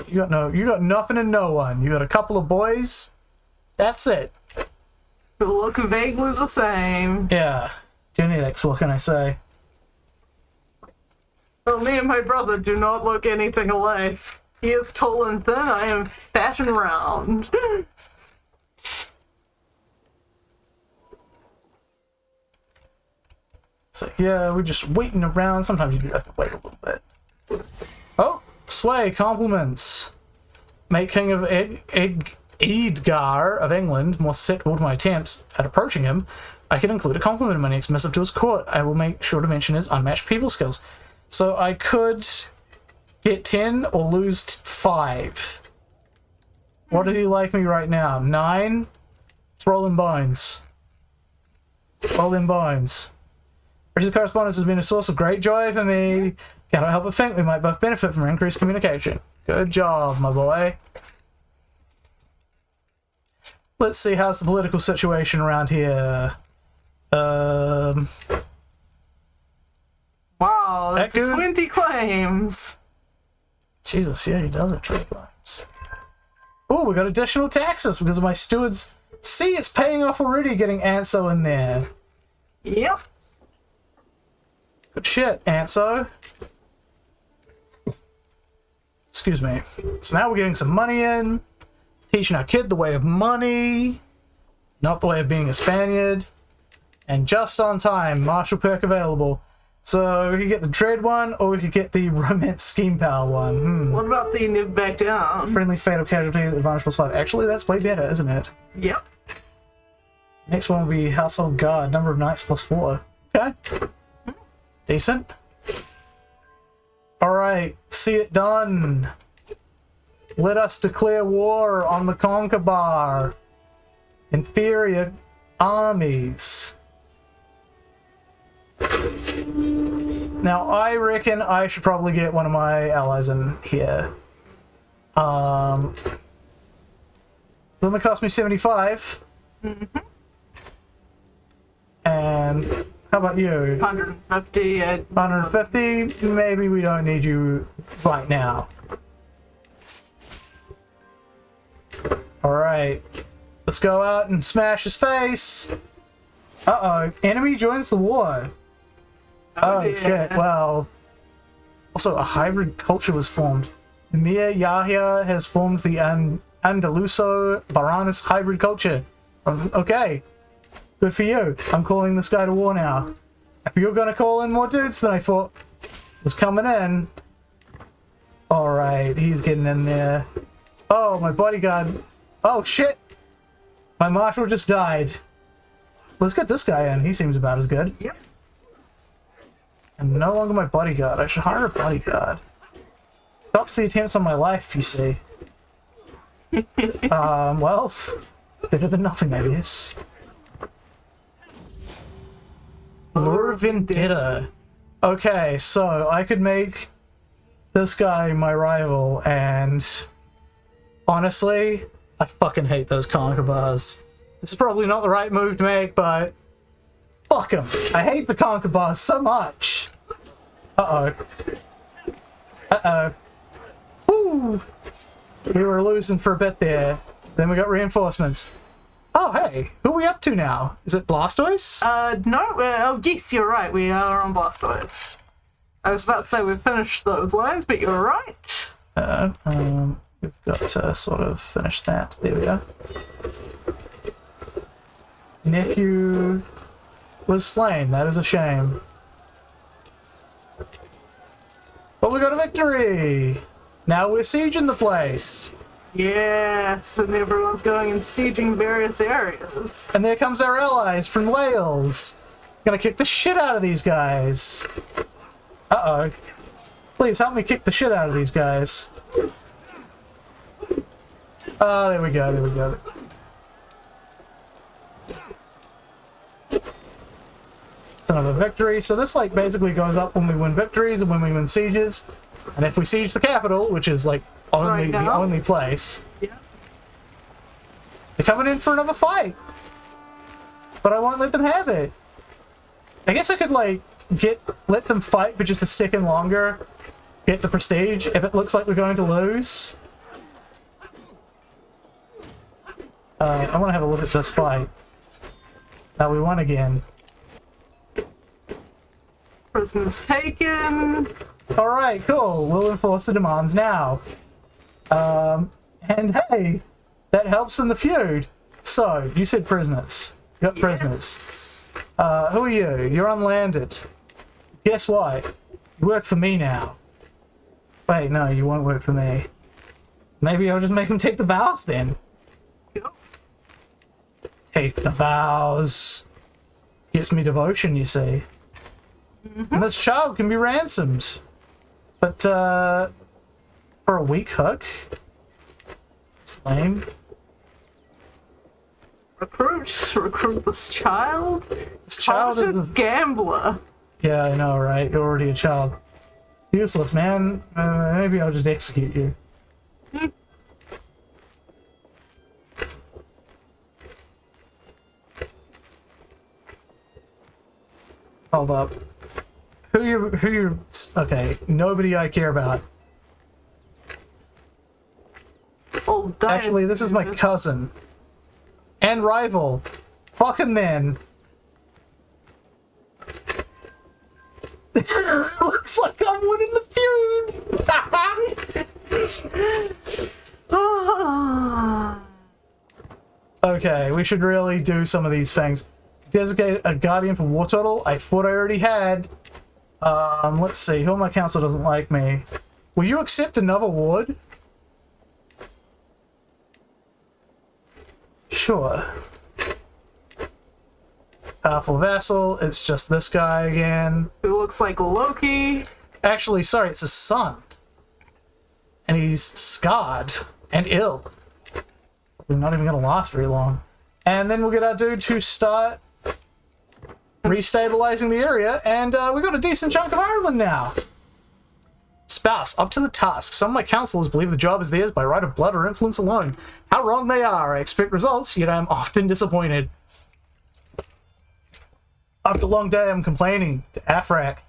S1: You got nothing and no one. You got a couple of boys. That's it.
S2: They look vaguely the same.
S1: Yeah. Genetics, what can I say?
S2: Well, me and my brother do not look anything alike. He is tall and thin, I am fat and round.
S1: So yeah, we're just waiting around. Sometimes you do have to wait a little bit. Oh, sway, compliments. Make King of Edgar of England more susceptible to my attempts at approaching him. I can include a compliment in my next missive to his court. I will make sure to mention his unmatched people skills. So I could get 10 or lose 5. What did he like me right now? 9? It's rolling bones. Rolling bones. Richard's correspondence has been a source of great joy for me. Cannot help but think we might both benefit from increased communication. Good job, my boy. Let's see, how's the political situation around here?
S2: Wow, that's 20 claims.
S1: Jesus, yeah, he does have 20 claims. Oh, we got additional taxes because of my stewards. See, it's paying off already getting Anso in there.
S2: Yep.
S1: Good shit, Anso. Excuse me. So now we're getting some money in. Teaching our kid the way of money. Not the way of being a Spaniard. And just on time, martial perk available. So we could get the Dread one, or we could get the Romance Scheme Power one.
S2: What about the Niv Back Down?
S1: Friendly fatal casualties, advantage +5. Actually, that's way better, isn't it?
S2: Yep.
S1: Next one will be Household Guard, number of knights +4. Okay. Decent. Alright, see it done. Let us declare war on the Conqueror. Inferior armies. Now, I reckon I should probably get one of my allies in here. It's only cost me 75. And how about you?
S2: 150.
S1: 150? Maybe we don't need you right now. Alright. Let's go out and smash his face. Uh-oh. Enemy joins the war. Oh,
S2: dear.
S1: shit. Well. Also, a hybrid culture was formed. Mir Yahya has formed the Andaluso Baranis hybrid culture. Okay. Good for you. I'm calling this guy to war now. If you're gonna call in more dudes than I thought was coming in. Alright, he's getting in there. Oh, my bodyguard. Oh, shit. My marshal just died. Let's get this guy in. He seems about as good.
S2: Yep.
S1: I'm no longer my bodyguard. I should hire a bodyguard. Stops the attempts on my life, you see. Well, better than nothing, I guess. Lure of Vendetta. Okay, so I could make this guy my rival, and honestly, I fucking hate those Conquerors. This is probably not the right move to make, but fuck them. I hate the Conquerors so much. Uh-oh. Uh-oh. Woo! We were losing for a bit there. Then we got reinforcements. Oh, hey. Who are we up to now? Is it Blastoise?
S2: No. Oh, yes, you're right. We are on Blastoise. I was about to say we've finished those lines, but you're right.
S1: We've got to sort of finish that. There we go. Nephew was slain. That is a shame. But we got a victory! Now we're sieging the place!
S2: Yes, and everyone's going and sieging various areas.
S1: And there comes our allies from Wales! Gonna kick the shit out of these guys! Uh-oh. Please help me kick the shit out of these guys. Oh, there we go, there we go. It's another victory. So this like basically goes up when we win victories and when we win sieges. And if we siege the capital, which is like only the only place,
S2: Yeah.
S1: they're coming in for another fight. But I won't let them have it. I guess I could like let them fight for just a second longer, get the prestige if it looks like we're going to lose. I want to have a look at this fight. Now we won again.
S2: Prisoners taken.
S1: Alright, cool. We'll enforce the demands now. And hey, that helps in the feud. So, you said prisoners. You got prisoners. Who are you? You're unlanded. Guess what? You work for me now. Wait, no, you won't work for me. Maybe I'll just make him take the vows then.
S2: Yep.
S1: Take the vows. Gets me devotion, you see. And this child can be ransomed. But, for a weak hook? It's lame.
S2: Recruit this child?
S1: This child is
S2: a gambler.
S1: Yeah, I know, right? You're already a child. Useless, man. Maybe I'll just execute you. Hold up. Who you? Okay, nobody I care about.
S2: Oh,
S1: Actually, this is my cousin. And rival. Fuck him then. Looks like I'm winning the feud! Okay, we should really do some of these things. Designate a guardian for War Turtle. I thought I already had. Let's see. Who on my council doesn't like me? Will you accept another ward? Sure. Powerful vassal. It's just this guy again.
S2: Who looks like Loki.
S1: Actually, sorry, it's his son. And he's scarred and ill. We're not even going to last very long. And then we'll get our dude to start restabilizing the area, and we've got a decent chunk of Ireland now. Spouse, up to the task. Some of my councillors believe the job is theirs by right of blood or influence alone. How wrong they are. I expect results, yet I am often disappointed. After a long day, I'm complaining to Afrak.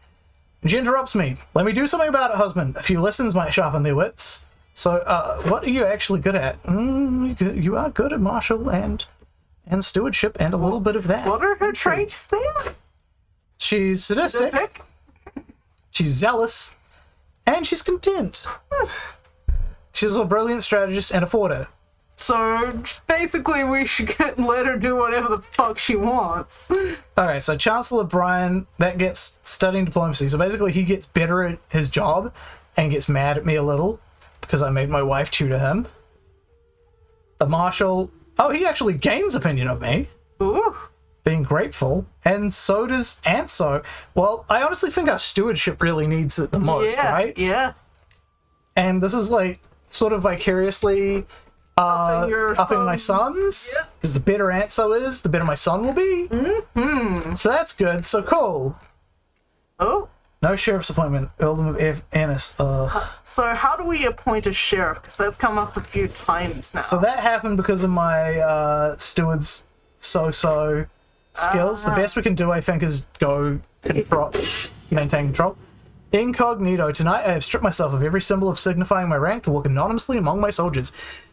S1: And she interrupts me. Let me do something about it, husband. A few lessons might sharpen their wits. So, what are you actually good at? You are good at martial and stewardship and a little bit of that.
S2: What are her traits there?
S1: She's sadistic. She's zealous. And she's content. She's a brilliant strategist and a forder.
S2: So, basically we should let her do whatever the fuck she wants.
S1: Okay, so Chancellor Brian, that gets studying diplomacy. So basically he gets better at his job and gets mad at me a little because I made my wife tutor him. The Marshal, oh, he actually gains opinion of me.
S2: Ooh.
S1: Being grateful. And so does Anso. Well, I honestly think our stewardship really needs it the most, right?
S2: Yeah.
S1: And this is like sort of vicariously upping my sons. Because the better Anso is, the better my son will be. Mm-hmm. So that's good. So cool.
S2: Oh.
S1: No sheriff's appointment. Earldom of Annis.
S2: So how do we appoint a sheriff? Because that's come up a few times now.
S1: So that happened because of my steward's so-so skills. The best we can do, I think, is go maintain control. Incognito. Tonight I have stripped myself of every symbol of signifying my rank to walk anonymously among my soldiers.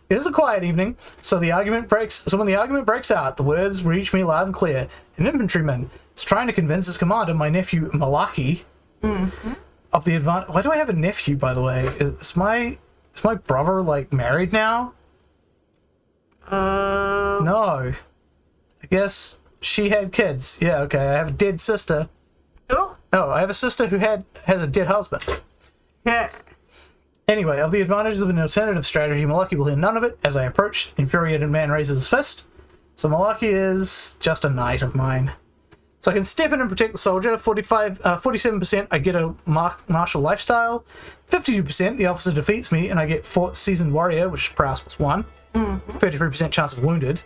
S1: It is a quiet evening, so when the argument breaks out, the words reach me loud and clear. An infantryman is trying to convince his commander, my nephew Malaki, of the advantage. Why do I have a nephew, by the way? Is my brother like married now? No. I guess she had kids. Yeah, okay. I have a dead sister.
S2: Oh.
S1: No, I have a sister who has a dead husband.
S2: Yeah.
S1: Anyway, of the advantages of an alternative strategy, Malaki will hear none of it. As I approach, infuriated man raises his fist. So Malaki is just a knight of mine. So I can step in and protect the soldier. 47%, I get a martial lifestyle. 52%, the officer defeats me, and I get seasoned warrior, which is prowess +1. 33% chance of wounded.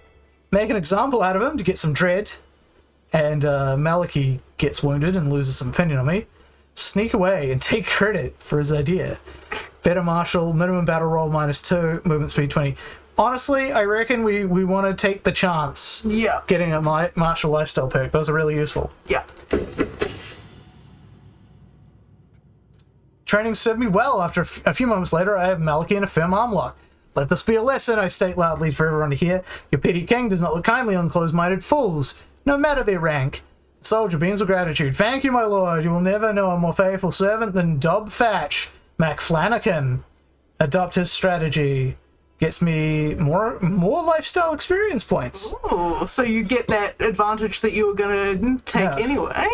S1: Make an example out of him to get some dread. And Malaki gets wounded and loses some opinion on me. Sneak away and take credit for his idea. Better martial, minimum battle roll -2, movement speed 20. Honestly, I reckon we want to take the chance.
S2: Yeah.
S1: Getting a martial lifestyle perk. Those are really useful.
S2: Yeah.
S1: Training served me well. After a few moments later, I have Malaki in a firm arm lock. Let this be a lesson, I state loudly for everyone to hear. Your petty king does not look kindly on close-minded fools, no matter their rank. The soldier beams with gratitude. Thank you, my lord. You will never know a more faithful servant than Dob Thatch McFlanagan. Adopt his strategy. Gets me more lifestyle experience points.
S2: Ooh, so you get that advantage that you were going to take anyway?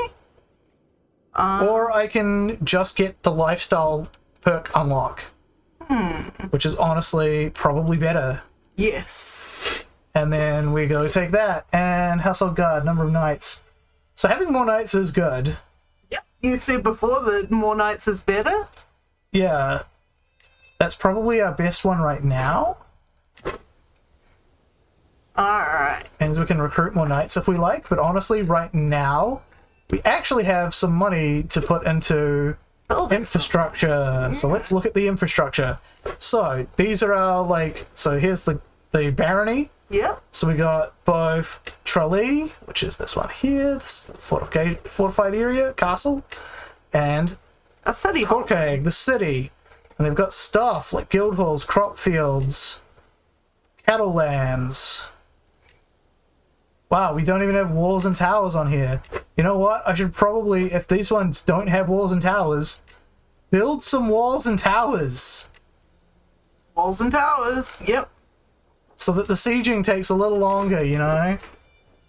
S1: Or I can just get the lifestyle perk unlock. Which is honestly probably better.
S2: Yes.
S1: And then we go take that. And Household Guard, number of knights. So having more knights is good.
S2: Yep. You said before that more knights is better?
S1: Yeah. That's probably our best one right now.
S2: Alright.
S1: And we can recruit more knights if we like. But honestly, right now, we actually have some money to put into infrastructure. So let's look at the infrastructure. So these are our, so here's the barony.
S2: Yep.
S1: So we got both Tralee, which is this one here, this fortified area, castle, and
S2: a city hall.
S1: Corkag, the city. And they've got stuff like guild halls, crop fields, cattle lands. Wow, we don't even have walls and towers on here. You know what? I should probably, if these ones don't have walls and towers, build some walls and towers.
S2: Walls and towers, yep.
S1: So that the sieging takes a little longer, you know?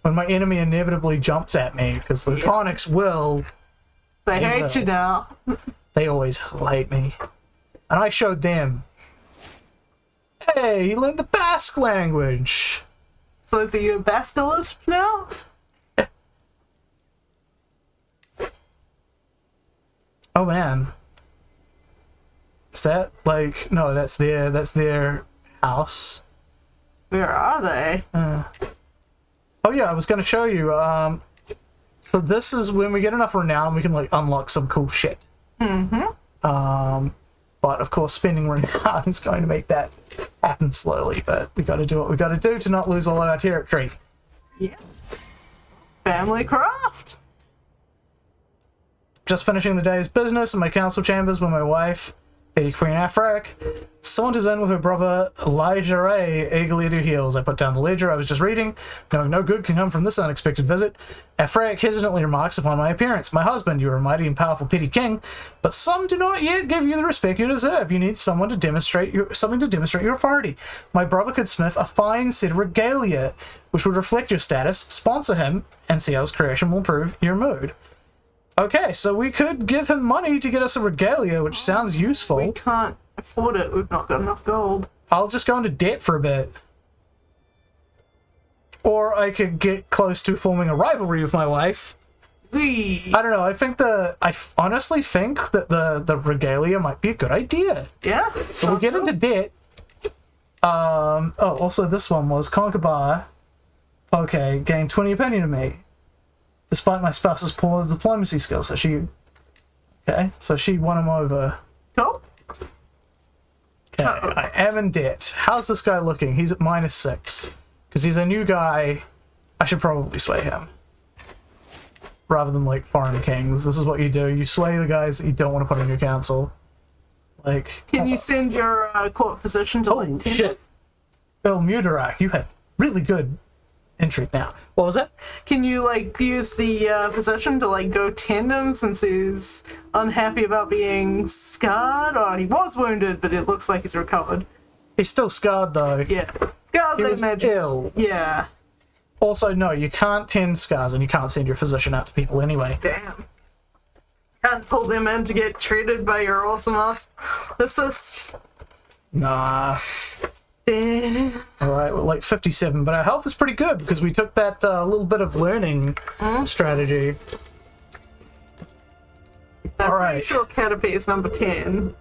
S1: When my enemy inevitably jumps at me, because the Conics will.
S2: They hate you now.
S1: They always hate me. And I showed them. Hey, he learned the Basque language.
S2: So is he a Bastilist now?
S1: Oh man. Is that no, that's their house.
S2: Where are they?
S1: Oh yeah, I was gonna show you. So this is when we get enough renown, we can unlock some cool shit. But of course, spending renown is going to make that happen slowly. But we got to do what we got to do to not lose all of our territory.
S2: Yeah. Family craft.
S1: Just finishing the day's business in my council chambers with my wife, Lady Queen Afrak, saunters in with her brother Elijah Ray, eagerly at her heels. I put down the ledger I was just reading, knowing no good can come from this unexpected visit. Afrak hesitantly remarks upon my appearance. My husband, you are a mighty and powerful petty king, but some do not yet give you the respect you deserve. You need something to demonstrate your authority. My brother could smith a fine set of regalia, which would reflect your status, sponsor him, and see how his creation will improve your mood. Okay, so we could give him money to get us a regalia, which sounds useful.
S2: We can't afford it. We've not got enough gold.
S1: I'll just go into debt for a bit. Or I could get close to forming a rivalry with my wife. I don't know. I honestly think that the regalia might be a good idea.
S2: Yeah.
S1: So we'll get into debt. Also this one was Conquer Bar. Okay, gain 20 opinion of me. Despite my spouse's poor diplomacy skills, so she won him over.
S2: Cool.
S1: Okay, I am in debt. How's this guy looking? He's at -6. Because he's a new guy, I should probably sway him. Rather than foreign kings. This is what you do. You sway the guys that you don't want to put on your council.
S2: Can you send your court physician to
S1: oh shit. Bill Mudarak, you had really good entry now. What was that?
S2: Can you use the physician to go tend him since he's unhappy about being scarred? Or he was wounded, but it looks like he's recovered.
S1: He's still scarred though.
S2: Yeah. Scars,
S1: he was ill.
S2: Yeah.
S1: Also, no, you can't tend scars and you can't send your physician out to people anyway.
S2: Damn. Can't pull them in to get treated by your awesome ass assist.
S1: Nah.
S2: Damn.
S1: Alright, we're 57, but our health is pretty good because we took that little bit of learning strategy.
S2: I'm
S1: Alright.
S2: pretty sure Caterpie is number 10.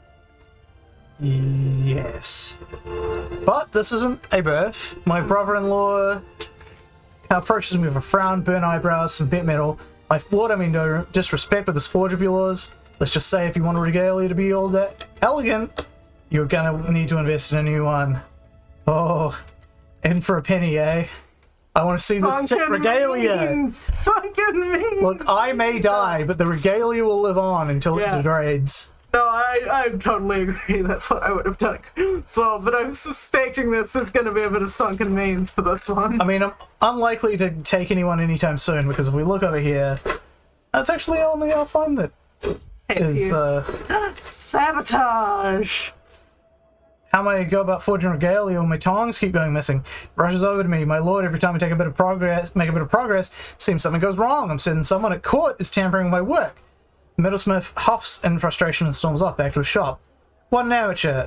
S1: Yes. But this isn't a birth. My brother-in-law approaches me with a frown, burnt eyebrows, some bent metal. My lord, I mean no disrespect, but this forge of yours, let's just say if you want a regalia to be all that elegant, you're gonna need to invest in a new one. Oh, in for a penny, eh? I want to see this regalia.
S2: Sunken means.
S1: Look, I may die, but the regalia will live on until it degrades.
S2: No, I totally agree. That's what I would have done as well. But I'm suspecting this is going to be a bit of sunken means for this one.
S1: I mean, I'm unlikely to take anyone anytime soon because if we look over here, that's actually only our phone that is.
S2: Sabotage.
S1: How may I go about forging regalia when my tongs keep going missing? Rushes over to me, my lord. Every time I make a bit of progress, seems something goes wrong. I'm certain someone at court is tampering with my work. Middlesmith huffs in frustration and storms off back to his shop. What an amateur.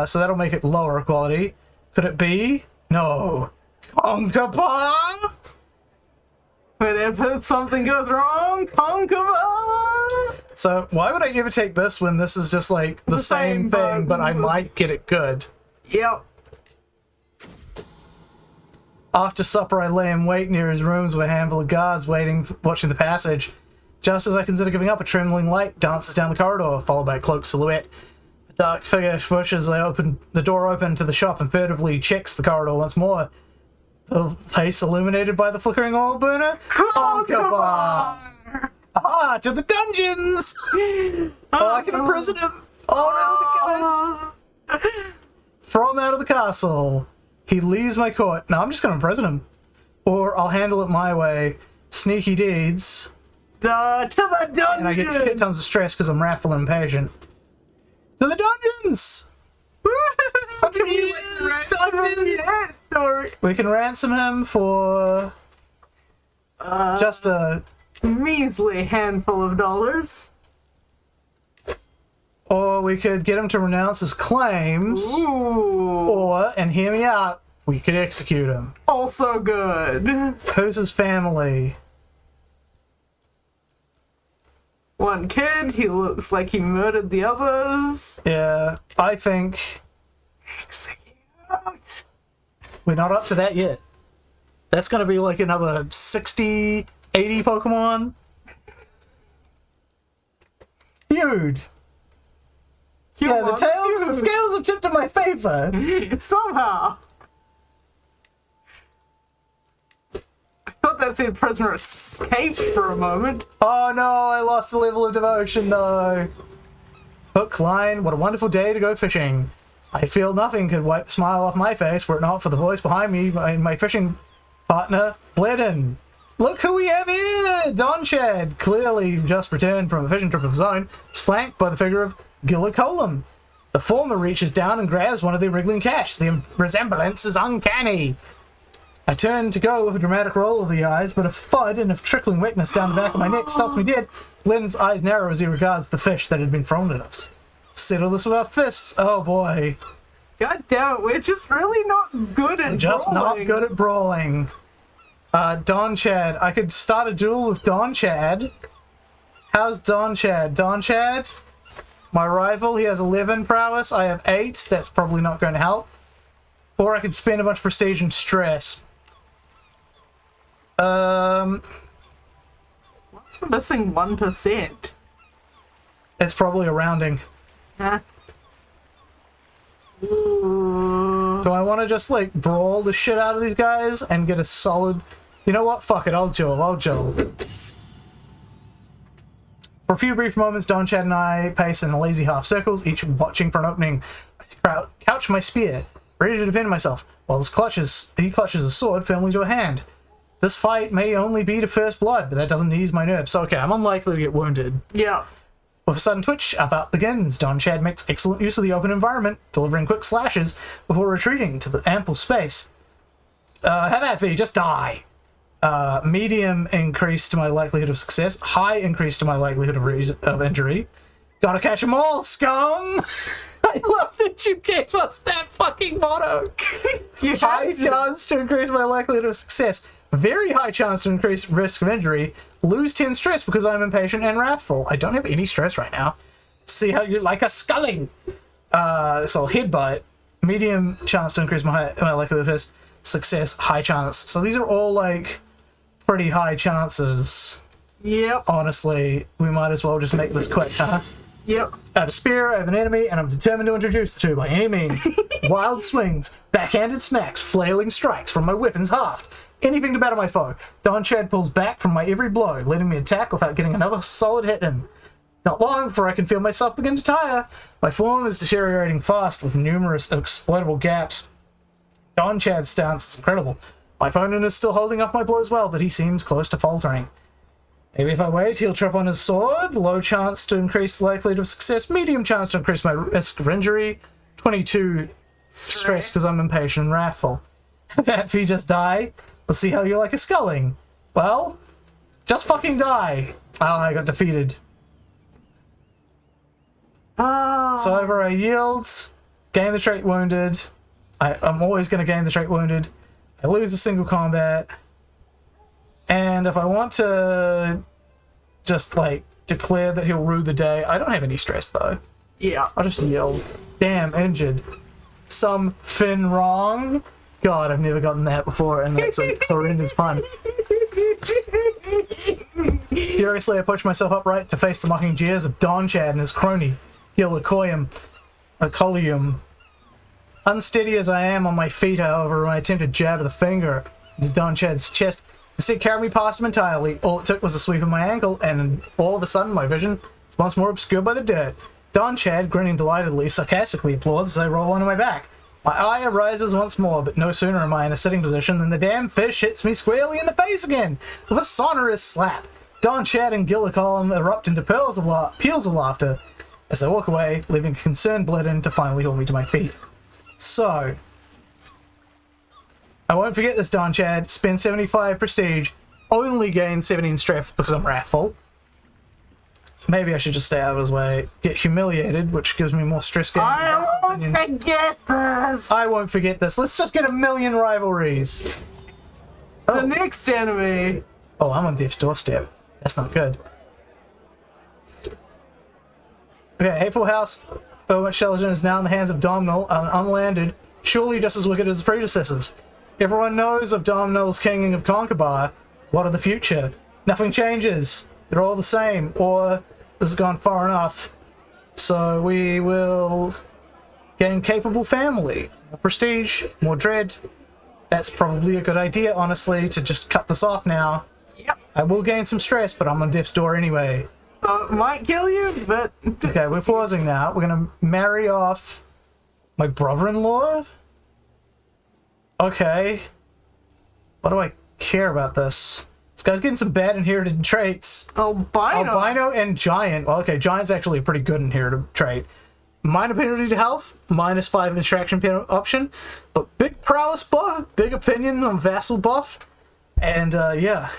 S1: So that'll make it lower quality. Could it be? No. Conkerpa?
S2: But if something goes wrong, Conkerpa!
S1: So why would I ever take this when this is just like the same thing, but I might get it good?
S2: Yep.
S1: After supper, I lay in wait near his rooms with a handful of guards watching the passage. Just as I consider giving up, a trembling light dances down the corridor, followed by a cloaked silhouette. A dark figure pushes the door open to the shop and furtively checks the corridor once more. The place illuminated by the flickering oil burner. Conkerpa! Ah, to the dungeons! Oh, I can imprison him! Oh, no, look at it! Throw him out of the castle. He leaves my court. No, I'm just gonna imprison him. Or I'll handle it my way. Sneaky deeds.
S2: To the dungeons!
S1: And I get shit tons of stress because I'm wrathful and impatient. To the dungeons! We can ransom him for just a
S2: measly handful of dollars.
S1: Or we could get him to renounce his claims.
S2: Ooh.
S1: Or, and hear me out, we could execute him.
S2: Also good.
S1: Who's his family?
S2: One kid, he looks like he murdered the others.
S1: Yeah, I think
S2: Execute.
S1: we're not up to that yet. That's gonna be like another 60, 80 Pokemon. Feud. Yeah, the scales have tipped in my favor.
S2: Somehow. I thought that said prisoner escaped for a moment.
S1: Oh no, I lost the level of devotion though. Hook, line, what a wonderful day to go fishing. I feel nothing could wipe the smile off my face were it not for the voice behind me, my fishing partner, Bledden. Look who we have here! Donchad, clearly just returned from a fishing trip of his own, is flanked by the figure of Gillicolum. The former reaches down and grabs one of the wriggling cash. The resemblance is uncanny. I turn to go with a dramatic roll of the eyes, but a thud and a trickling wetness down the back of my neck stops me dead. Bledden's eyes narrow as he regards the fish that had been thrown at us. Settle this with our fists. Oh boy.
S2: God damn it, we're just really not good at
S1: Just
S2: brawling.
S1: not good at brawling. Don Chad. I could start a duel with Don Chad. How's Don Chad? Don Chad? My rival, he has 11 prowess. I have 8. That's probably not going to help. Or I could spend a bunch of prestige and stress.
S2: What's the missing 1%?
S1: It's probably a rounding.
S2: Huh? Ooh.
S1: Do I want to just, like, brawl the shit out of these guys and get a solid... You know what? Fuck it. I'll duel. For a few brief moments, Don Chad and I pace in lazy half circles, each watching for an opening. I couch my spear, ready to defend myself, while he clutches a sword firmly to a hand. This fight may only be to first blood, but that doesn't ease my nerves. So, okay, I'm unlikely to get wounded.
S2: Yeah.
S1: With a sudden twitch, our bout begins. Don Chad makes excellent use of the open environment, delivering quick slashes before retreating to the ample space. Have at thee, just die. Medium increase to my likelihood of success. High increase to my likelihood of injury. Gotta catch 'em all, scum! I love that you gave us that fucking motto. High chance to increase my likelihood of success. Very high chance to increase risk of injury. Lose 10 stress because I'm impatient and wrathful. I don't have any stress right now. See how you like a sculling. So headbutt. Medium chance to increase my likelihood of success. High chance. So these are all like pretty high chances.
S2: Yep.
S1: Honestly, we might as well just make this quick, huh?
S2: Yep.
S1: I have a spear, I have an enemy, and I'm determined to introduce the two by any means. Wild swings, backhanded smacks, flailing strikes from my weapon's haft. Anything to batter my foe. Don Chad pulls back from my every blow, letting me attack without getting another solid hit in. Not long before I can feel myself begin to tire. My form is deteriorating fast with numerous exploitable gaps. Don Chad's stance is incredible. My opponent is still holding off my blows well, but he seems close to faltering. Maybe if I wait, he'll trip on his sword. Low chance to increase likelihood of success. Medium chance to increase my risk of injury. 22 stress because I'm impatient and wrathful. That if you just die, let's see how you like a sculling. Well, just fucking die. Oh, I got defeated. So either I yield, gain the trait wounded. I'm always going to gain the trait wounded. I lose a single combat. And if I want to just, like, declare that he'll rue the day, I don't have any stress, though.
S2: Yeah.
S1: I'll just yell, damn, injured. Something wrong? God, I've never gotten that before, and that's a horrendous pun. Furiously, I push myself upright to face the mocking jeers of Don Chad and his crony, Gilicoium. Unsteady as I am on my feet, however, when I attempt to jab of the finger into Don Chad's chest, instead carried me past him entirely. All it took was a sweep of my ankle, and all of a sudden my vision is once more obscured by the dirt. Don Chad, grinning delightedly, sarcastically applauds as I roll onto my back. My eye arises once more, but no sooner am I in a sitting position than the damn fish hits me squarely in the face again, with a sonorous slap. Don Chad and Gillicolm erupt into peals of laughter as I walk away, leaving concerned Blitten to finally haul me to my feet. So, I won't forget this, Don Chad. Spend 75 prestige, only gain 17 strength because I'm wrathful. Maybe I should just stay out of his way. Get humiliated, which gives me more stress gain.
S2: I won't forget this!
S1: I won't forget this. Let's just get a million rivalries.
S2: The next enemy!
S1: Oh, I'm on death's doorstep. That's not good. Okay, Hateful House. Owen Shellington is now in the hands of Domhnall, unlanded, surely just as wicked as his predecessors. Everyone knows of Domhnall's King of Conquerbar. What of the future? Nothing changes. They're all the same, or this has gone far enough. So we will gain capable family, more prestige, more dread. That's probably a good idea, honestly, to just cut this off now.
S2: Yep.
S1: I will gain some stress, but I'm on death's door anyway.
S2: So it might kill you, but...
S1: Okay, we're pausing now. We're gonna marry off my brother-in-law? Okay. Why do I care about this? This guy's getting some bad inherited traits.
S2: Albino?
S1: Albino and Giant. Well, okay, Giant's actually a pretty good inherited trait. Minor penalty to health, -5 distraction option, but big prowess buff, big opinion on vassal buff, and yeah.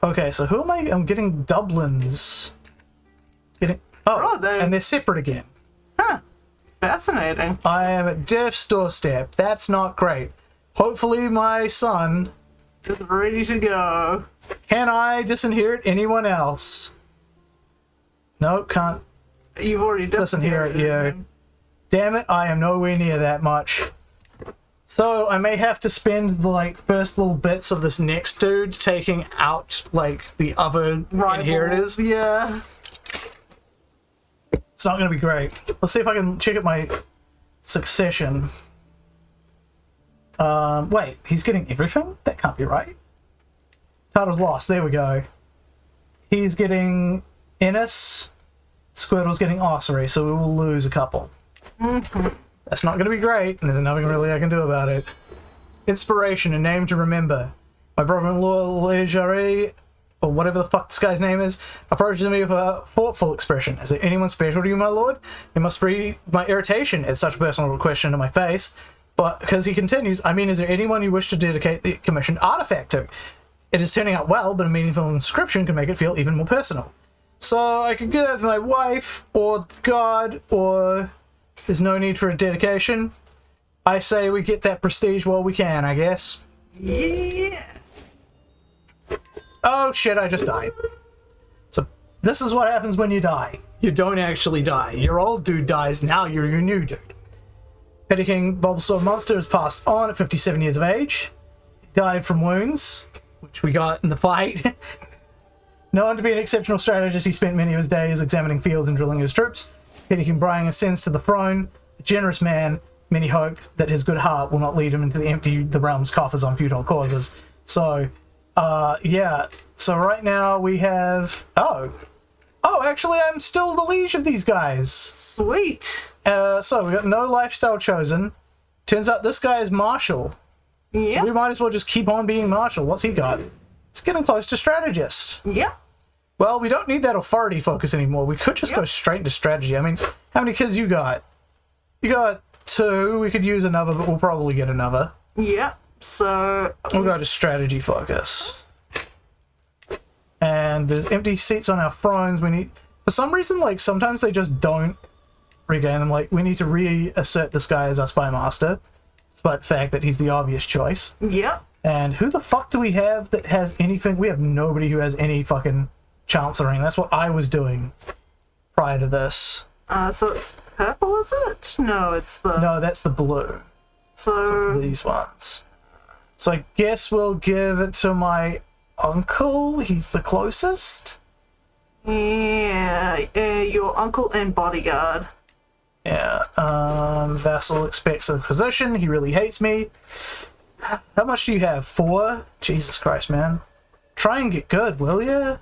S1: Okay, so who am I? I'm getting Dublins. Oh, and they're separate again.
S2: Huh. Fascinating.
S1: I am at death's doorstep. That's not great. Hopefully my son
S2: is ready to go.
S1: Can I disinherit anyone else? Nope, can't.
S2: You've already
S1: disinherit you. Damn it, I am nowhere near that much. So I may have to spend the like first little bits of this next dude taking out like the other inheritors.
S2: Yeah.
S1: It's not going to be great. Let's see if I can check out my succession. Wait, he's getting everything? That can't be right. Title's lost. There we go. He's getting Ennis. Squirtle's getting Ossuary, so we will lose a couple. That's not going to be great, and there's nothing really I can do about it. Inspiration, a name to remember. My brother-in-law, Legere, or whatever the fuck this guy's name is, approaches me with a thoughtful expression. Is there anyone special to you, my lord? You must free my irritation at such a personal question to my face. But, because he continues, I mean, is there anyone you wish to dedicate the commissioned artifact to? It is turning out well, but a meaningful inscription can make it feel even more personal. So, I could give it to my wife, or God, or... There's no need for a dedication. I say we get that prestige while we can, I guess.
S2: Yeah.
S1: Oh shit, I just died. So this is what happens when you die. You don't actually die. Your old dude dies, now you're your new dude. Petty King Bulbasaur Monster has passed on at 57 years of age. He died from wounds, which we got in the fight. Known to be an exceptional strategist, he spent many of his days examining fields and drilling his troops. Petty King Brian ascends to the throne. A generous man, many hope that his good heart will not lead him into the realm's coffers on futile causes. So, Yeah. So right now we have... Oh, actually, I'm still the liege of these guys.
S2: Sweet.
S1: So we got no lifestyle chosen. Turns out this guy is martial.
S2: Yep.
S1: So we might as well just keep on being martial. What's he got? He's getting close to strategist.
S2: Yep.
S1: Well, we don't need that authority focus anymore. We could just go straight into strategy. I mean, how many kids you got? You got 2. We could use another, but we'll probably get another.
S2: Yep. So...
S1: We'll go to strategy focus. And there's empty seats on our thrones. We need... For some reason, like, sometimes they just don't regain them. Like, we need to reassert this guy as our spy master, despite the fact that he's the obvious choice.
S2: Yep.
S1: And who the fuck do we have that has anything? We have nobody who has any fucking chancellery. That's what I was doing prior to this.
S2: So it's purple, is it? No, it's the...
S1: No, that's the blue. So it's these ones. So I guess we'll give it to my uncle. He's the closest.
S2: Yeah, your uncle and bodyguard.
S1: Yeah, vassal expects a position. He really hates me. How much do you have? 4? Jesus Christ, man. Try and get good, will ya?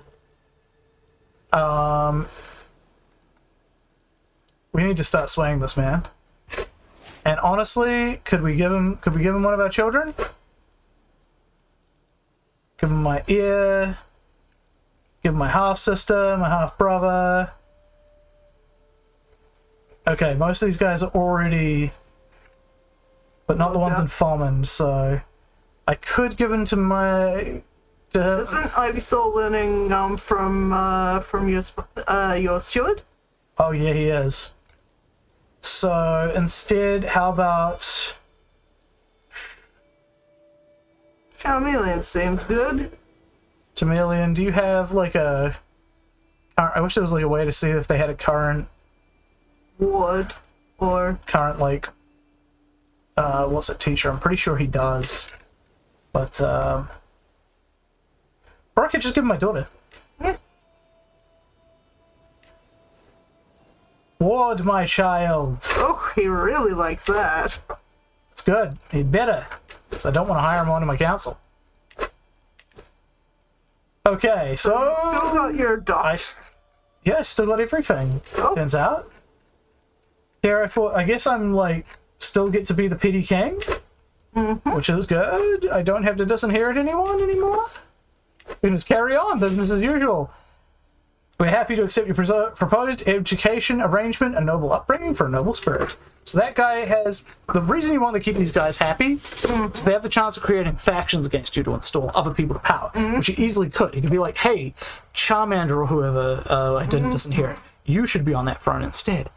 S1: We need to start swaying this man. And honestly, could we give him one of our children? Give him my ear. Give him my half sister, my half brother. Okay, most of these guys are already, but not the ones in Foreman, so I could give them to my...
S2: Isn't Ivysaur learning from your steward?
S1: Oh yeah, he is. So instead, how about...
S2: Charmeleon seems good.
S1: Chameleon, do you have like a... I wish there was like a way to see if they had a current...
S2: Ward, or...
S1: Current, like... what's it, teacher? I'm pretty sure he does. But, or I could just give him my daughter.
S2: Yeah.
S1: Ward, my child.
S2: Oh, he really likes that.
S1: It's good. He'd better. So I don't want to hire him onto my council. Okay, so...
S2: You still got your doc.
S1: Yeah, I still got everything, turns out. Here I guess I'm, like, still get to be the petty king, which is good. I don't have to disinherit anyone anymore. We can just carry on, business as usual. We're happy to accept your proposed education arrangement, a noble upbringing for a noble spirit. So that guy has... The reason you want to keep these guys happy is they have the chance of creating factions against you to install other people to power, which you easily could. He could be like, hey, Charmander or whoever I didn't disinherit, you should be on that throne instead.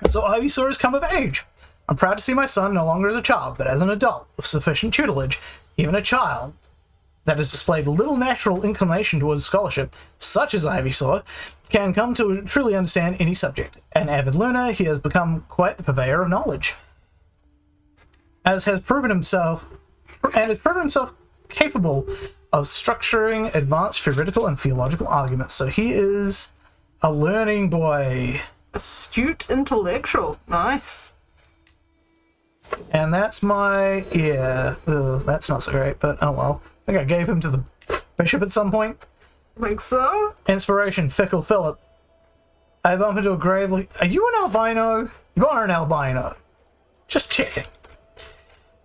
S1: And so Ivysaur has come of age. I'm proud to see my son no longer as a child, but as an adult with sufficient tutelage. Even a child that has displayed little natural inclination towards scholarship, such as Ivysaur, can come to truly understand any subject. An avid learner, he has become quite the purveyor of knowledge, has proven himself capable of structuring advanced theoretical and theological arguments. So he is a learning boy.
S2: Astute intellectual. Nice.
S1: And that's my... yeah, that's not so great, but oh well. I think I gave him to the bishop at some point.
S2: Think so?
S1: Inspiration, Fickle Philip. I bump into a grave... Are you an albino? You are an albino. Just checking.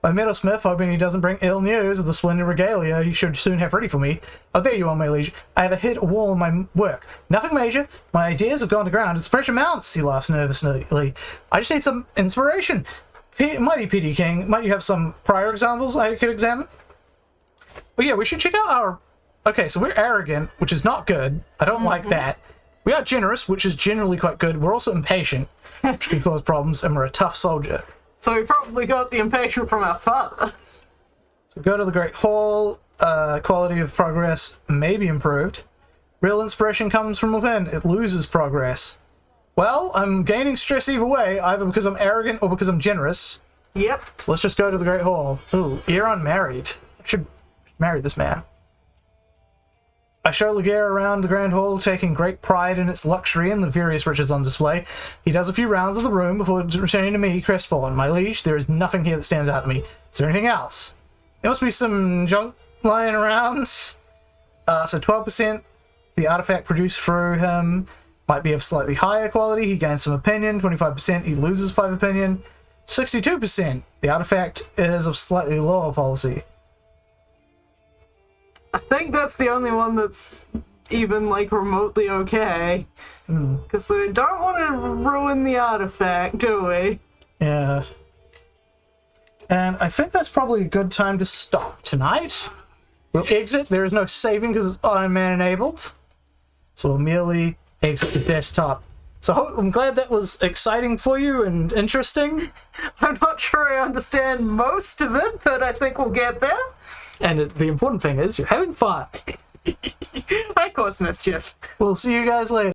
S1: My metalsmith, hoping he doesn't bring ill news of the splendid regalia he should soon have ready for me. Oh, there you are, my liege. I have hit a wall in my work. Nothing major. My ideas have gone to ground. It's pressure mounts, he laughs nervously. I just need some inspiration. Mighty PD King, might you have some prior examples I could examine? Well, yeah, we should check out our... Okay, so we're arrogant, which is not good. I don't like that. We are generous, which is generally quite good. We're also impatient, which can cause problems, and we're a tough soldier.
S2: So we probably got the impatient from our father.
S1: So go to the Great Hall. Quality of progress may be improved. Real inspiration comes from within. It loses progress. Well, I'm gaining stress either way, either because I'm arrogant or because I'm generous.
S2: Yep.
S1: So let's just go to the Great Hall. Ooh, you're unmarried. I should marry this man. I show Laguerre around the Grand Hall, taking great pride in its luxury and the various riches on display. He does a few rounds of the room before returning to me, crestfallen. My liege, there is nothing here that stands out to me. Is there anything else? there must be some junk lying around. So 12%, the artifact produced through him might be of slightly higher quality. He gains some opinion. 25%, he loses 5 opinion. 62%, the artifact is of slightly lower policy.
S2: I think that's the only one that's even, like, remotely okay. Because we don't want to ruin the artifact, do we?
S1: Yeah. And I think that's probably a good time to stop tonight. We'll exit. There is no saving because it's Iron Man enabled. So we'll merely exit the desktop. So I'm glad that was exciting for you and interesting.
S2: I'm not sure I understand most of it, but I think we'll get there.
S1: And the important thing is you're having fun.
S2: I cause mischief.
S1: We'll see you guys later.